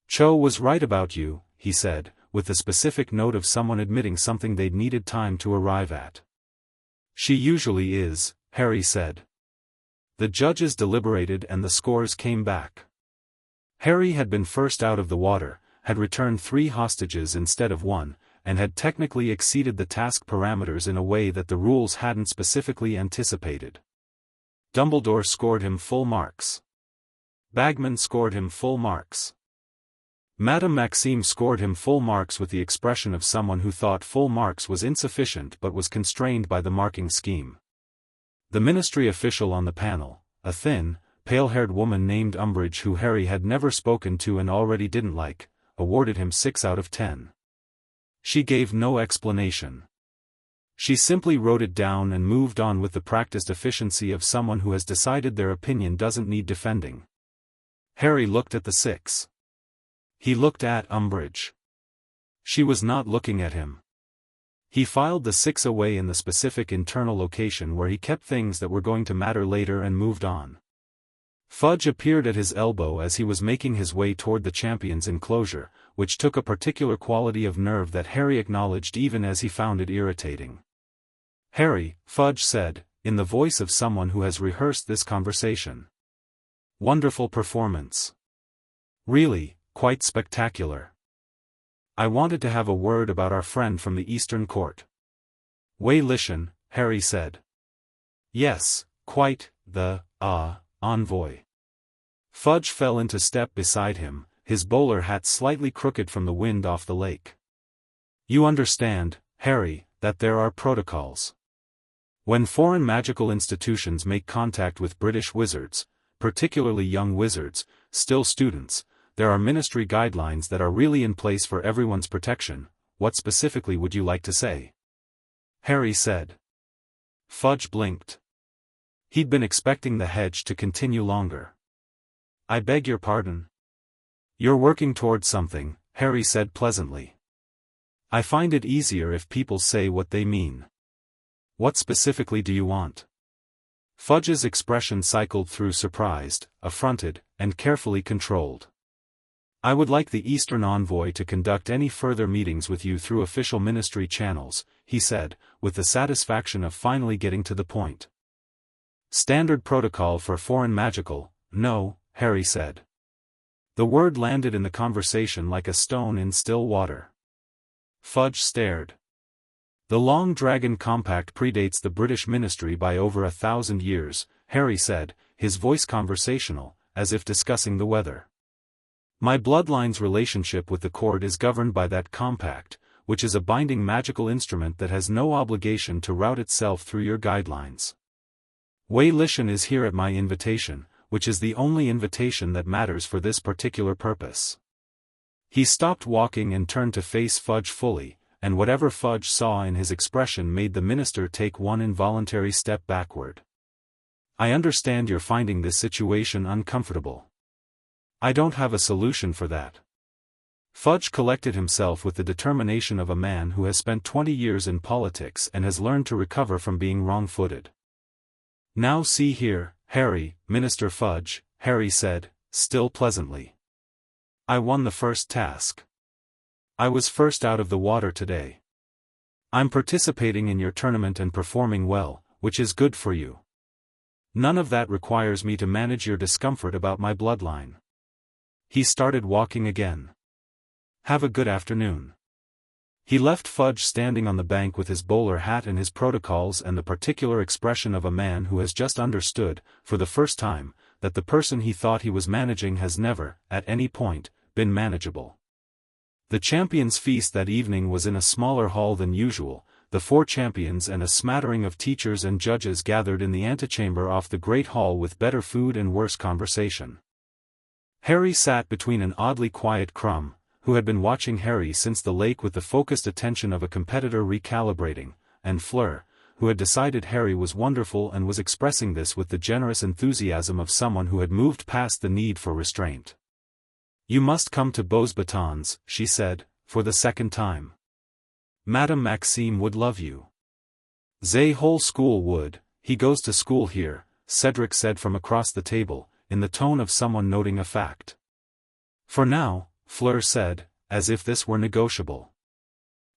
"Cho was right about you," he said, with the specific note of someone admitting something they'd needed time to arrive at. "She usually is," Harry said. The judges deliberated and the scores came back. Harry had been first out of the water, had returned 3 hostages instead of 1, and had technically exceeded the task parameters in a way that the rules hadn't specifically anticipated. Dumbledore scored him full marks. Bagman scored him full marks. Madame Maxime scored him full marks with the expression of someone who thought full marks was insufficient but was constrained by the marking scheme. The ministry official on the panel, a thin, pale-haired woman named Umbridge who Harry had never spoken to and already didn't like, awarded him 6 out of 10. She gave no explanation. She simply wrote it down and moved on with the practiced efficiency of someone who has decided their opinion doesn't need defending. Harry looked at the 6. He looked at Umbridge. She was not looking at him. He filed the 6 away in the specific internal location where he kept things that were going to matter later and moved on. Fudge appeared at his elbow as he was making his way toward the champion's enclosure, which took a particular quality of nerve that Harry acknowledged even as he found it irritating. "Harry," Fudge said, in the voice of someone who has rehearsed this conversation. "Wonderful performance. Really, quite spectacular. I wanted to have a word about our friend from the Eastern Court." "Wei Lishan," Harry said. "Yes, quite the envoy." Fudge fell into step beside him, his bowler hat slightly crooked from the wind off the lake. "You understand, Harry, that there are protocols. When foreign magical institutions make contact with British wizards, particularly young wizards, still students, there are ministry guidelines that are really in place for everyone's protection, what specifically would you like to say? Harry said. Fudge blinked. He'd been expecting the hedge to continue longer. I beg your pardon? You're working towards something, Harry said pleasantly. I find it easier if people say what they mean. What specifically do you want? Fudge's expression cycled through surprised, affronted, and carefully controlled. I would like the Eastern envoy to conduct any further meetings with you through official ministry channels, he said, with the satisfaction of finally getting to the point. Standard protocol for foreign magical, no, Harry said. The word landed in the conversation like a stone in still water. Fudge stared. The Long Dragon Compact predates the British ministry by over 1,000 years, Harry said, his voice conversational, as if discussing the weather. My bloodline's relationship with the court is governed by that compact, which is a binding magical instrument that has no obligation to route itself through your guidelines. Wei Lishan is here at my invitation, which is the only invitation that matters for this particular purpose. He stopped walking and turned to face Fudge fully, and whatever Fudge saw in his expression made the minister take one involuntary step backward. I understand you're finding this situation uncomfortable. I don't have a solution for that. Fudge collected himself with the determination of a man who has spent 20 years in politics and has learned to recover from being wrong-footed. Now see here, Harry, Minister Fudge, Harry said, still pleasantly. I won the first task. I was first out of the water today. I'm participating in your tournament and performing well, which is good for you. None of that requires me to manage your discomfort about my bloodline. He started walking again. Have a good afternoon. He left Fudge standing on the bank with his bowler hat and his protocols and the particular expression of a man who has just understood, for the first time, that the person he thought he was managing has never, at any point, been manageable. The champions' feast that evening was in a smaller hall than usual. The 4 champions and a smattering of teachers and judges gathered in the antechamber off the great hall with better food and worse conversation. Harry sat between an oddly quiet Crumb, who had been watching Harry since the lake with the focused attention of a competitor recalibrating, and Fleur, who had decided Harry was wonderful and was expressing this with the generous enthusiasm of someone who had moved past the need for restraint. You must come to Beaux Batons, she said, for the second time. Madame Maxime would love you. Zay whole school would, he goes to school here, Cedric said from across the table, in the tone of someone noting a fact. For now, Fleur said, as if this were negotiable.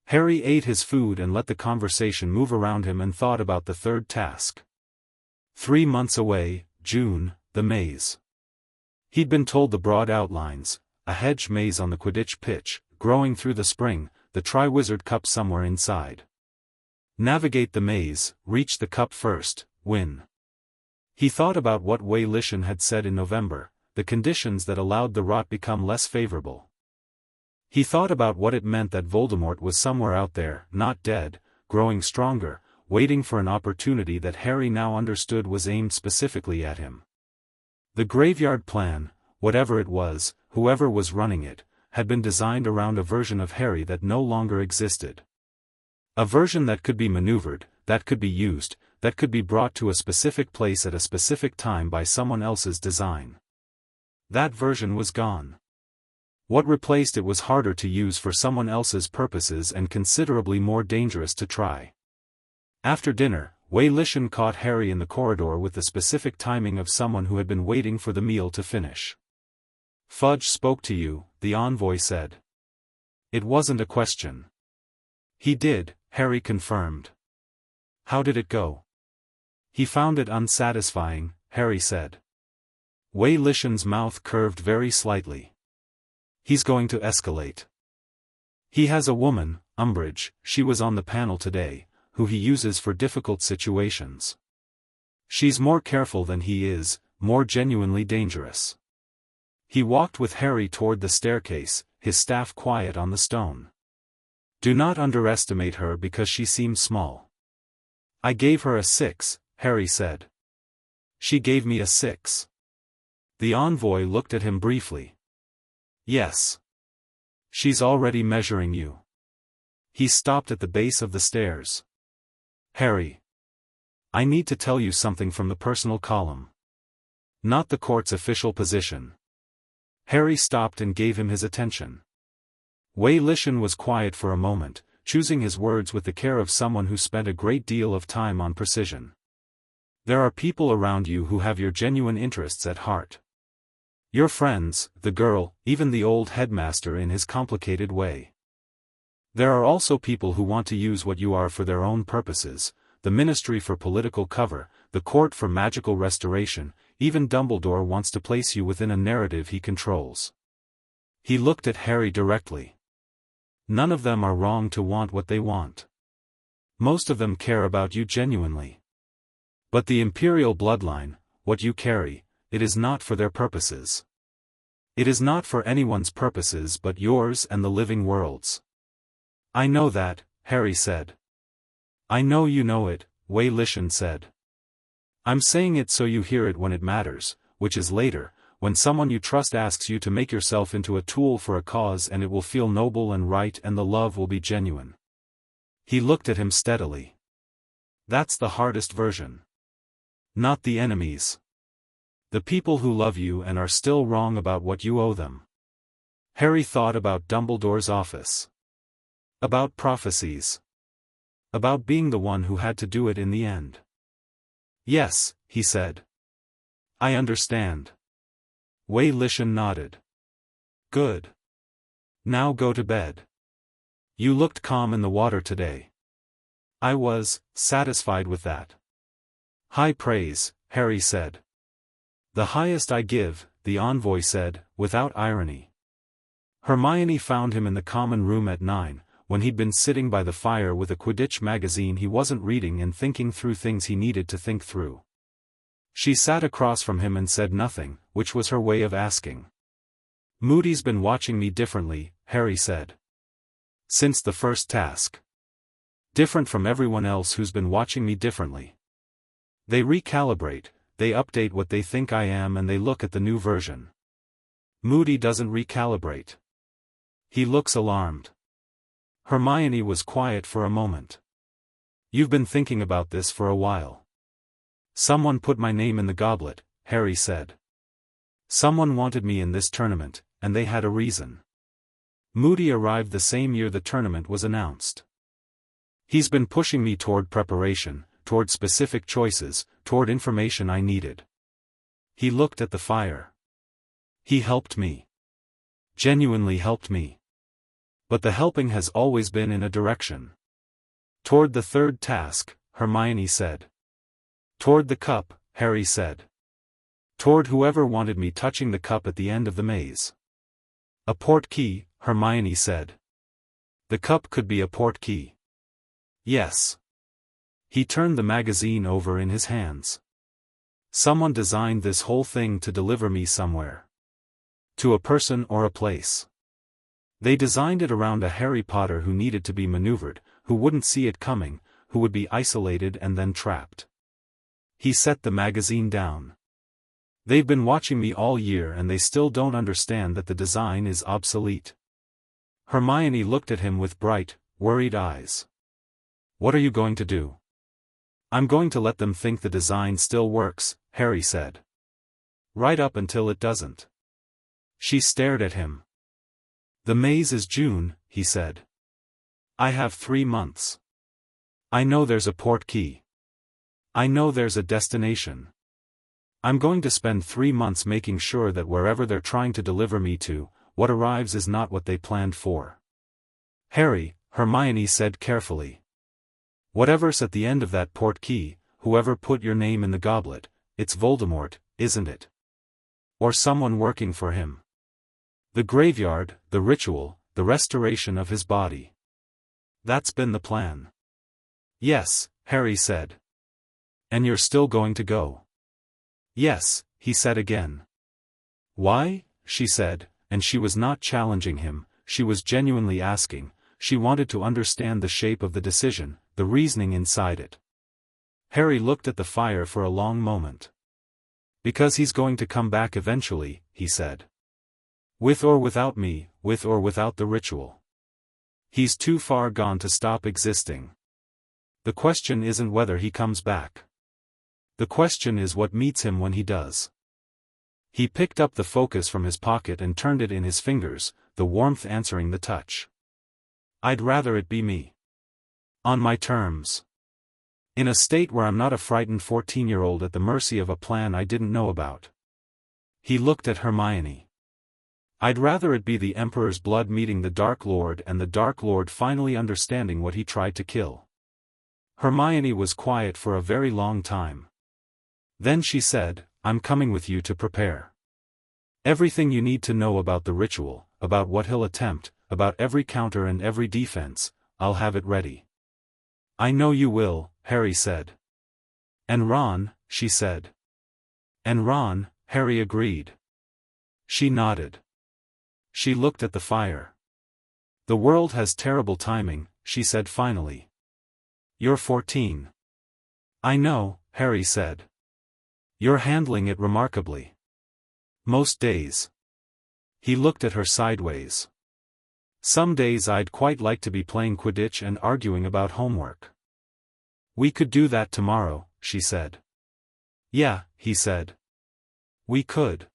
Harry ate his food and let the conversation move around him and thought about the third task. 3 months away, June, the maze. He'd been told the broad outlines, a hedge maze on the Quidditch pitch, growing through the spring, the Triwizard Cup somewhere inside. Navigate the maze, reach the cup first, win. He thought about what Wei Lishan had said in November, the conditions that allowed the rot become less favorable. He thought about what it meant that Voldemort was somewhere out there, not dead, growing stronger, waiting for an opportunity that Harry now understood was aimed specifically at him. The graveyard plan, whatever it was, whoever was running it, had been designed around a version of Harry that no longer existed. A version that could be maneuvered, that could be used, that could be brought to a specific place at a specific time by someone else's design. That version was gone. What replaced it was harder to use for someone else's purposes and considerably more dangerous to try. After dinner, Wei Lishan caught Harry in the corridor with the specific timing of someone who had been waiting for the meal to finish. Fudge spoke to you, the envoy said. It wasn't a question. He did, Harry confirmed. How did it go? He found it unsatisfying, Harry said. Wei Lishan's mouth curved very slightly. He's going to escalate. He has a woman, Umbridge, she was on the panel today, who he uses for difficult situations. She's more careful than he is, more genuinely dangerous. He walked with Harry toward the staircase, his staff quiet on the stone. Do not underestimate her because she seems small. I gave her a 6, Harry said. She gave me a 6. The envoy looked at him briefly. Yes. She's already measuring you. He stopped at the base of the stairs. Harry. I need to tell you something from the personal column. Not the court's official position. Harry stopped and gave him his attention. Wei Lishan was quiet for a moment, choosing his words with the care of someone who spent a great deal of time on precision. There are people around you who have your genuine interests at heart. Your friends, the girl, even the old headmaster in his complicated way. There are also people who want to use what you are for their own purposes, the Ministry for political cover, the Court for magical restoration, even Dumbledore wants to place you within a narrative he controls. He looked at Harry directly. None of them are wrong to want what they want. Most of them care about you genuinely. But the Imperial bloodline, what you carry, it is not for their purposes. It is not for anyone's purposes but yours and the living world's. I know that, Harry said. I know you know it, Wei Lishan said. I'm saying it so you hear it when it matters, which is later, when someone you trust asks you to make yourself into a tool for a cause and it will feel noble and right and the love will be genuine. He looked at him steadily. That's the hardest version. Not the enemies. The people who love you and are still wrong about what you owe them. Harry thought about Dumbledore's office. About prophecies. About being the one who had to do it in the end. Yes, he said. I understand. Wei Lishan nodded. Good. Now go to bed. You looked calm in the water today. I was satisfied with that. High praise, Harry said. The highest I give, the envoy said, without irony. Hermione found him in the common room at 9, when he'd been sitting by the fire with a Quidditch magazine he wasn't reading and thinking through things he needed to think through. She sat across from him and said nothing, which was her way of asking. Moody's been watching me differently, Harry said. Since the first task. Different from everyone else who's been watching me differently. They recalibrate, they update what they think I am and they look at the new version. Moody doesn't recalibrate. He looks alarmed. Hermione was quiet for a moment. You've been thinking about this for a while. Someone put my name in the goblet, Harry said. Someone wanted me in this tournament, and they had a reason. Moody arrived the same year the tournament was announced. He's been pushing me toward preparation, toward specific choices, toward information I needed. He looked at the fire. He helped me. Genuinely helped me. But the helping has always been in a direction. Toward the third task, Hermione said. Toward the cup, Harry said. Toward whoever wanted me touching the cup at the end of the maze. A portkey, Hermione said. The cup could be a portkey. Yes. He turned the magazine over in his hands. Someone designed this whole thing to deliver me somewhere. To a person or a place. They designed it around a Harry Potter who needed to be maneuvered, who wouldn't see it coming, who would be isolated and then trapped. He set the magazine down. They've been watching me all year and they still don't understand that the design is obsolete. Hermione looked at him with bright, worried eyes. What are you going to do? I'm going to let them think the design still works, Harry said. Right up until it doesn't. She stared at him. The maze is June, he said. I have 3 months. I know there's a portkey. I know there's a destination. I'm going to spend 3 months making sure that wherever they're trying to deliver me to, what arrives is not what they planned for. Harry, Hermione said carefully. Whatever's at the end of that portkey, whoever put your name in the goblet, it's Voldemort, isn't it? Or someone working for him. The graveyard, the ritual, the restoration of his body. That's been the plan. Yes, Harry said. And you're still going to go? Yes, he said again. Why? She said, and she was not challenging him, she was genuinely asking, she wanted to understand the shape of the decision, the reasoning inside it. Harry looked at the fire for a long moment. Because he's going to come back eventually, he said. With or without me, with or without the ritual. He's too far gone to stop existing. The question isn't whether he comes back. The question is what meets him when he does. He picked up the focus from his pocket and turned it in his fingers, the warmth answering the touch. I'd rather it be me. On my terms. In a state where I'm not a frightened 14-year-old at the mercy of a plan I didn't know about. He looked at Hermione. I'd rather it be the Emperor's blood meeting the Dark Lord and the Dark Lord finally understanding what he tried to kill. Hermione was quiet for a very long time. Then she said, I'm coming with you to prepare. Everything you need to know about the ritual, about what he'll attempt, about every counter and every defense, I'll have it ready. I know you will, Harry said. And Ron, she said. And Ron, Harry agreed. She nodded. She looked at the fire. The world has terrible timing, she said finally. You're 14. I know, Harry said. You're handling it remarkably. Most days. He looked at her sideways. Some days I'd quite like to be playing Quidditch and arguing about homework. We could do that tomorrow, she said. Yeah, he said. We could.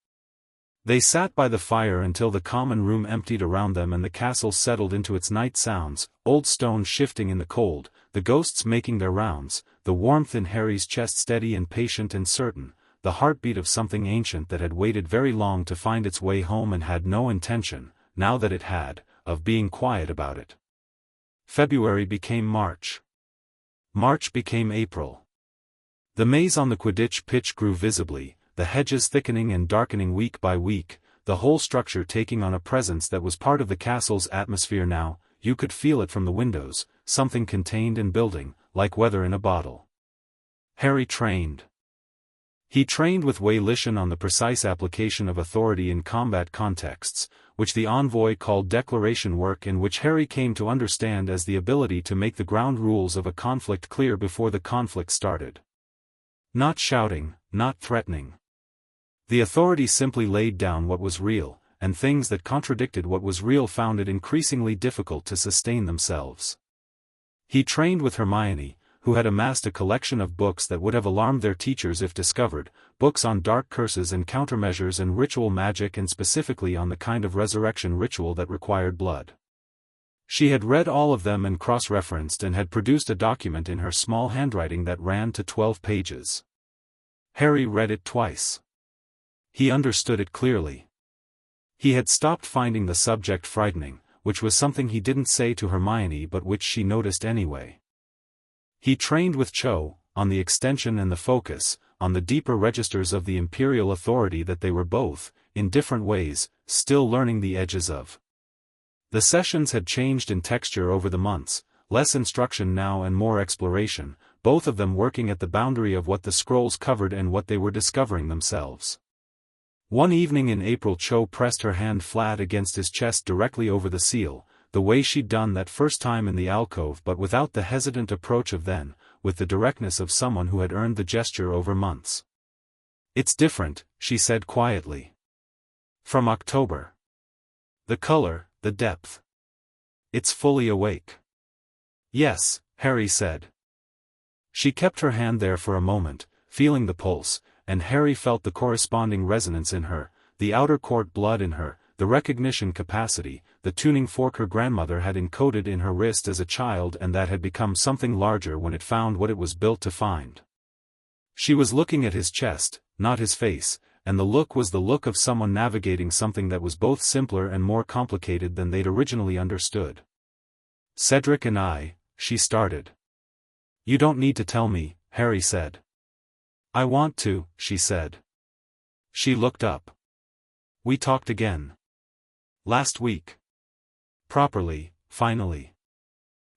They sat by the fire until the common room emptied around them and the castle settled into its night sounds, old stone shifting in the cold, the ghosts making their rounds, the warmth in Harry's chest steady and patient and certain, the heartbeat of something ancient that had waited very long to find its way home and had no intention, now that it had, of being quiet about it. February became March. March became April. The maze on the Quidditch pitch grew visibly, the hedges thickening and darkening week by week, the whole structure taking on a presence that was part of the castle's atmosphere now. You could feel it from the windows, something contained and building, like weather in a bottle. Harry trained. He trained with volition on the precise application of authority in combat contexts, which the envoy called declaration work, in which Harry came to understand as the ability to make the ground rules of a conflict clear before the conflict started. Not shouting, not threatening. The authority simply laid down what was real, and things that contradicted what was real found it increasingly difficult to sustain themselves. He trained with Hermione, who had amassed a collection of books that would have alarmed their teachers if discovered, books on dark curses and countermeasures and ritual magic, and specifically on the kind of resurrection ritual that required blood. She had read all of them and cross-referenced and had produced a document in her small handwriting that ran to 12 pages. Harry read it twice. He understood it clearly. He had stopped finding the subject frightening, which was something he didn't say to Hermione but which she noticed anyway. He trained with Cho, on the extension and the focus, on the deeper registers of the imperial authority that they were both, in different ways, still learning the edges of. The sessions had changed in texture over the months, less instruction now and more exploration, both of them working at the boundary of what the scrolls covered and what they were discovering themselves. One evening in April, Cho pressed her hand flat against his chest directly over the seal, the way she'd done that first time in the alcove, but without the hesitant approach of then, with the directness of someone who had earned the gesture over months. It's different, she said quietly. From October. The color, the depth. It's fully awake. Yes, Harry said. She kept her hand there for a moment, feeling the pulse, and Harry felt the corresponding resonance in her, the outer court blood in her, the recognition capacity, the tuning fork her grandmother had encoded in her wrist as a child and that had become something larger when it found what it was built to find. She was looking at his chest, not his face, and the look was the look of someone navigating something that was both simpler and more complicated than they'd originally understood. Cedric and I, she started. You don't need to tell me, Harry said. I want to, she said. She looked up. We talked again. Last week. Properly, finally.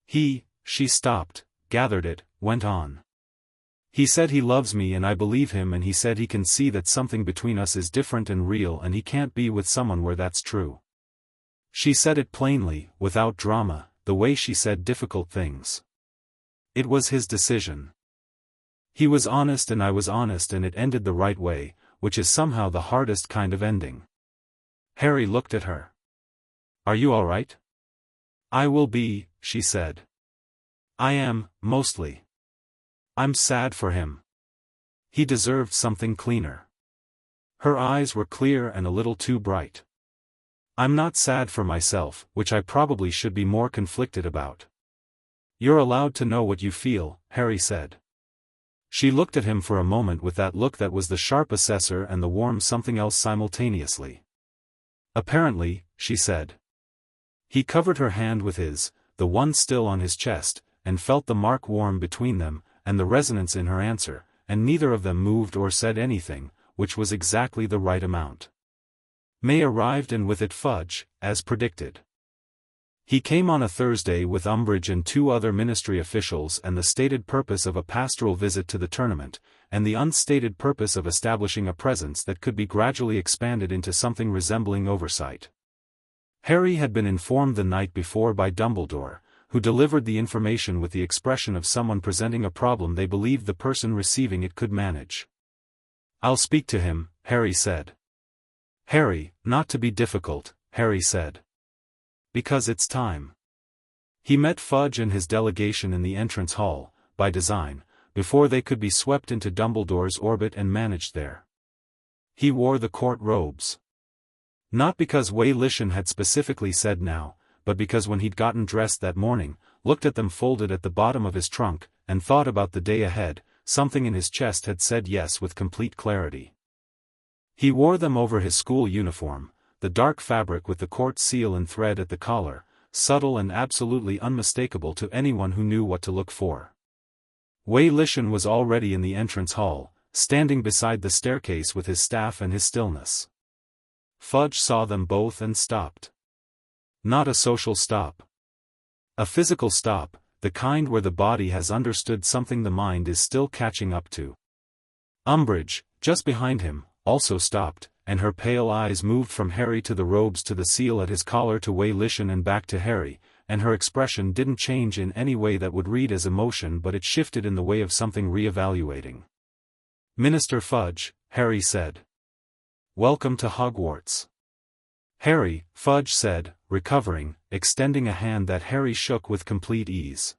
She stopped, gathered it, went on. He said he loves me and I believe him, and he said he can see that something between us is different and real and he can't be with someone where that's true. She said it plainly, without drama, the way she said difficult things. It was his decision. He was honest and I was honest, and it ended the right way, which is somehow the hardest kind of ending. Harry looked at her. Are you all right? I will be, she said. I am, mostly. I'm sad for him. He deserved something cleaner. Her eyes were clear and a little too bright. I'm not sad for myself, which I probably should be more conflicted about. You're allowed to know what you feel, Harry said. She looked at him for a moment with that look that was the sharp assessor and the warm something else simultaneously. Apparently, she said. He covered her hand with his, the one still on his chest, and felt the mark warm between them, and the resonance in her answer, and neither of them moved or said anything, which was exactly the right amount. May arrived and with it Fudge, as predicted. He came on a Thursday with Umbridge and 2 other ministry officials and the stated purpose of a pastoral visit to the tournament, and the unstated purpose of establishing a presence that could be gradually expanded into something resembling oversight. Harry had been informed the night before by Dumbledore, who delivered the information with the expression of someone presenting a problem they believed the person receiving it could manage. I'll speak to him, Harry said. Harry, not to be difficult, Harry said. Because it's time. He met Fudge and his delegation in the entrance hall, by design, before they could be swept into Dumbledore's orbit and managed there. He wore the court robes. Not because Wei Lishan had specifically said now, but because when he'd gotten dressed that morning, looked at them folded at the bottom of his trunk, and thought about the day ahead, something in his chest had said yes with complete clarity. He wore them over his school uniform, the dark fabric with the court seal and thread at the collar, subtle and absolutely unmistakable to anyone who knew what to look for. Wei Lishan was already in the entrance hall, standing beside the staircase with his staff and his stillness. Fudge saw them both and stopped. Not a social stop. A physical stop, the kind where the body has understood something the mind is still catching up to. Umbridge, just behind him, also stopped, and her pale eyes moved from Harry to the robes to the seal at his collar to Wei Lishan and back to Harry, and her expression didn't change in any way that would read as emotion, but it shifted in the way of something re-evaluating. Minister Fudge, Harry said. Welcome to Hogwarts. Harry, Fudge said, recovering, extending a hand that Harry shook with complete ease.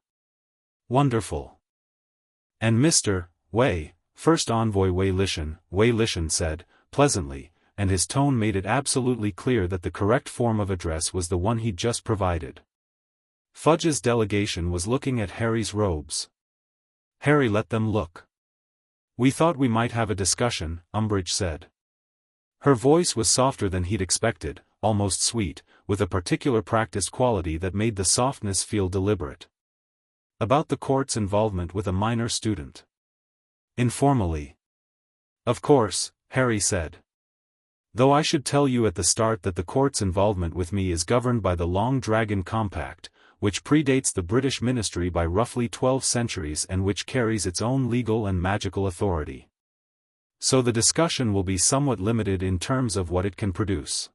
Wonderful. And Mr. Wei, First Envoy Wei Lishan said, pleasantly, and his tone made it absolutely clear that the correct form of address was the one he'd just provided. Fudge's delegation was looking at Harry's robes. Harry let them look. We thought we might have a discussion, Umbridge said. Her voice was softer than he'd expected, almost sweet, with a particular practiced quality that made the softness feel deliberate. About the court's involvement with a minor student. Informally. Of course, Harry said. Though I should tell you at the start that the court's involvement with me is governed by the Long Dragon Compact, which predates the British ministry by roughly 12 centuries and which carries its own legal and magical authority. So the discussion will be somewhat limited in terms of what it can produce.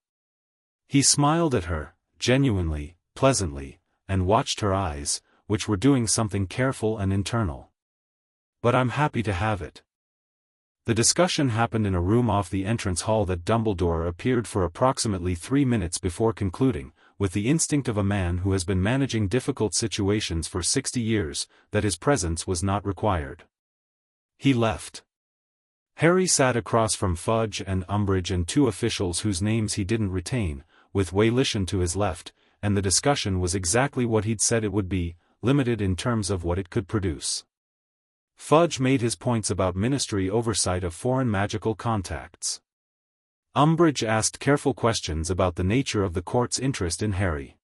He smiled at her, genuinely, pleasantly, and watched her eyes, which were doing something careful and internal. But I'm happy to have it. The discussion happened in a room off the entrance hall that Dumbledore appeared for approximately 3 minutes before concluding, with the instinct of a man who has been managing difficult situations for 60 years, that his presence was not required. He left. Harry sat across from Fudge and Umbridge and 2 officials whose names he didn't retain, with Wei Lishan to his left, and the discussion was exactly what he'd said it would be, limited in terms of what it could produce. Fudge made his points about ministry oversight of foreign magical contacts. Umbridge asked careful questions about the nature of the court's interest in Harry.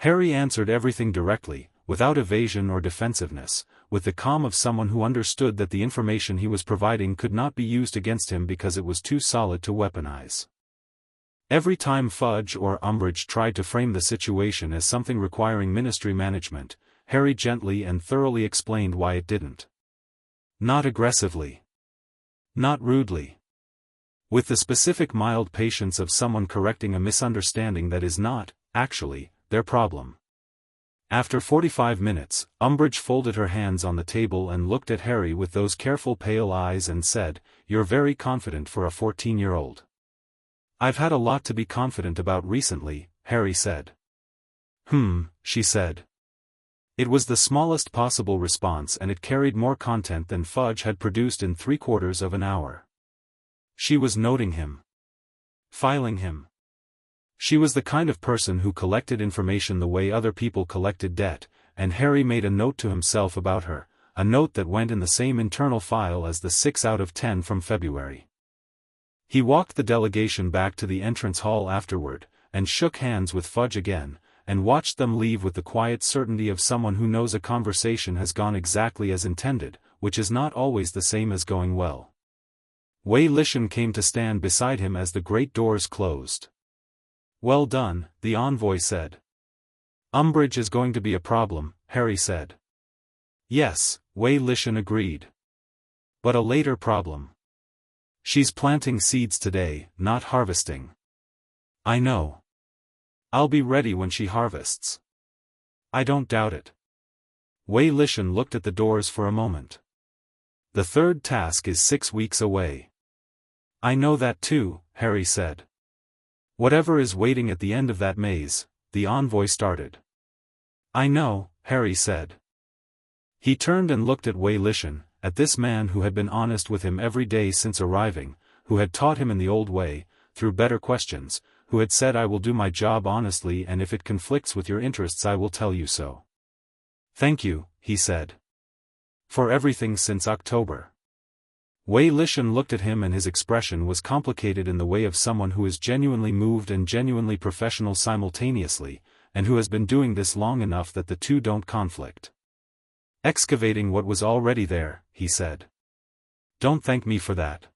Harry answered everything directly, without evasion or defensiveness, with the calm of someone who understood that the information he was providing could not be used against him because it was too solid to weaponize. Every time Fudge or Umbridge tried to frame the situation as something requiring ministry management, Harry gently and thoroughly explained why it didn't. Not aggressively. Not rudely. With the specific mild patience of someone correcting a misunderstanding that is not, actually, their problem. After 45 minutes, Umbridge folded her hands on the table and looked at Harry with those careful pale eyes and said, "You're very confident for a 14-year-old. I've had a lot to be confident about recently," Harry said. She said. It was the smallest possible response and it carried more content than Fudge had produced in 3/4 of an hour. She was noting him. Filing him. She was the kind of person who collected information the way other people collected debt, and Harry made a note to himself about her, a note that went in the same internal file as the 6 out of 10 from February. He walked the delegation back to the entrance hall afterward, and shook hands with Fudge again, and watched them leave with the quiet certainty of someone who knows a conversation has gone exactly as intended, which is not always the same as going well. Wei Lishan came to stand beside him as the great doors closed. "Well done," the envoy said. "Umbridge is going to be a problem," Harry said. "Yes," Wei Lishan agreed. "But a later problem. She's planting seeds today, not harvesting." "I know. I'll be ready when she harvests." "I don't doubt it." Wei Lishan looked at the doors for a moment. "The third task is 6 weeks away." "I know that too," Harry said. "Whatever is waiting at the end of that maze," the envoy started. "I know," Harry said. He turned and looked at Wei Lishan, at this man who had been honest with him every day since arriving, who had taught him in the old way, through better questions, who had said I will do my job honestly and if it conflicts with your interests I will tell you so. "Thank you," he said. "For everything since October." Wei Lishan looked at him and his expression was complicated in the way of someone who is genuinely moved and genuinely professional simultaneously, and who has been doing this long enough that the two don't conflict. "Excavating what was already there," he said. "Don't thank me for that."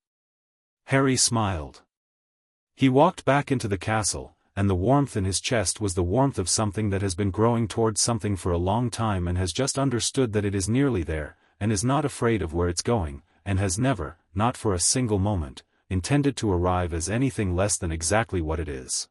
Harry smiled. He walked back into the castle, and the warmth in his chest was the warmth of something that has been growing towards something for a long time and has just understood that it is nearly there, and is not afraid of where it's going, and has never, not for a single moment, intended to arrive as anything less than exactly what it is.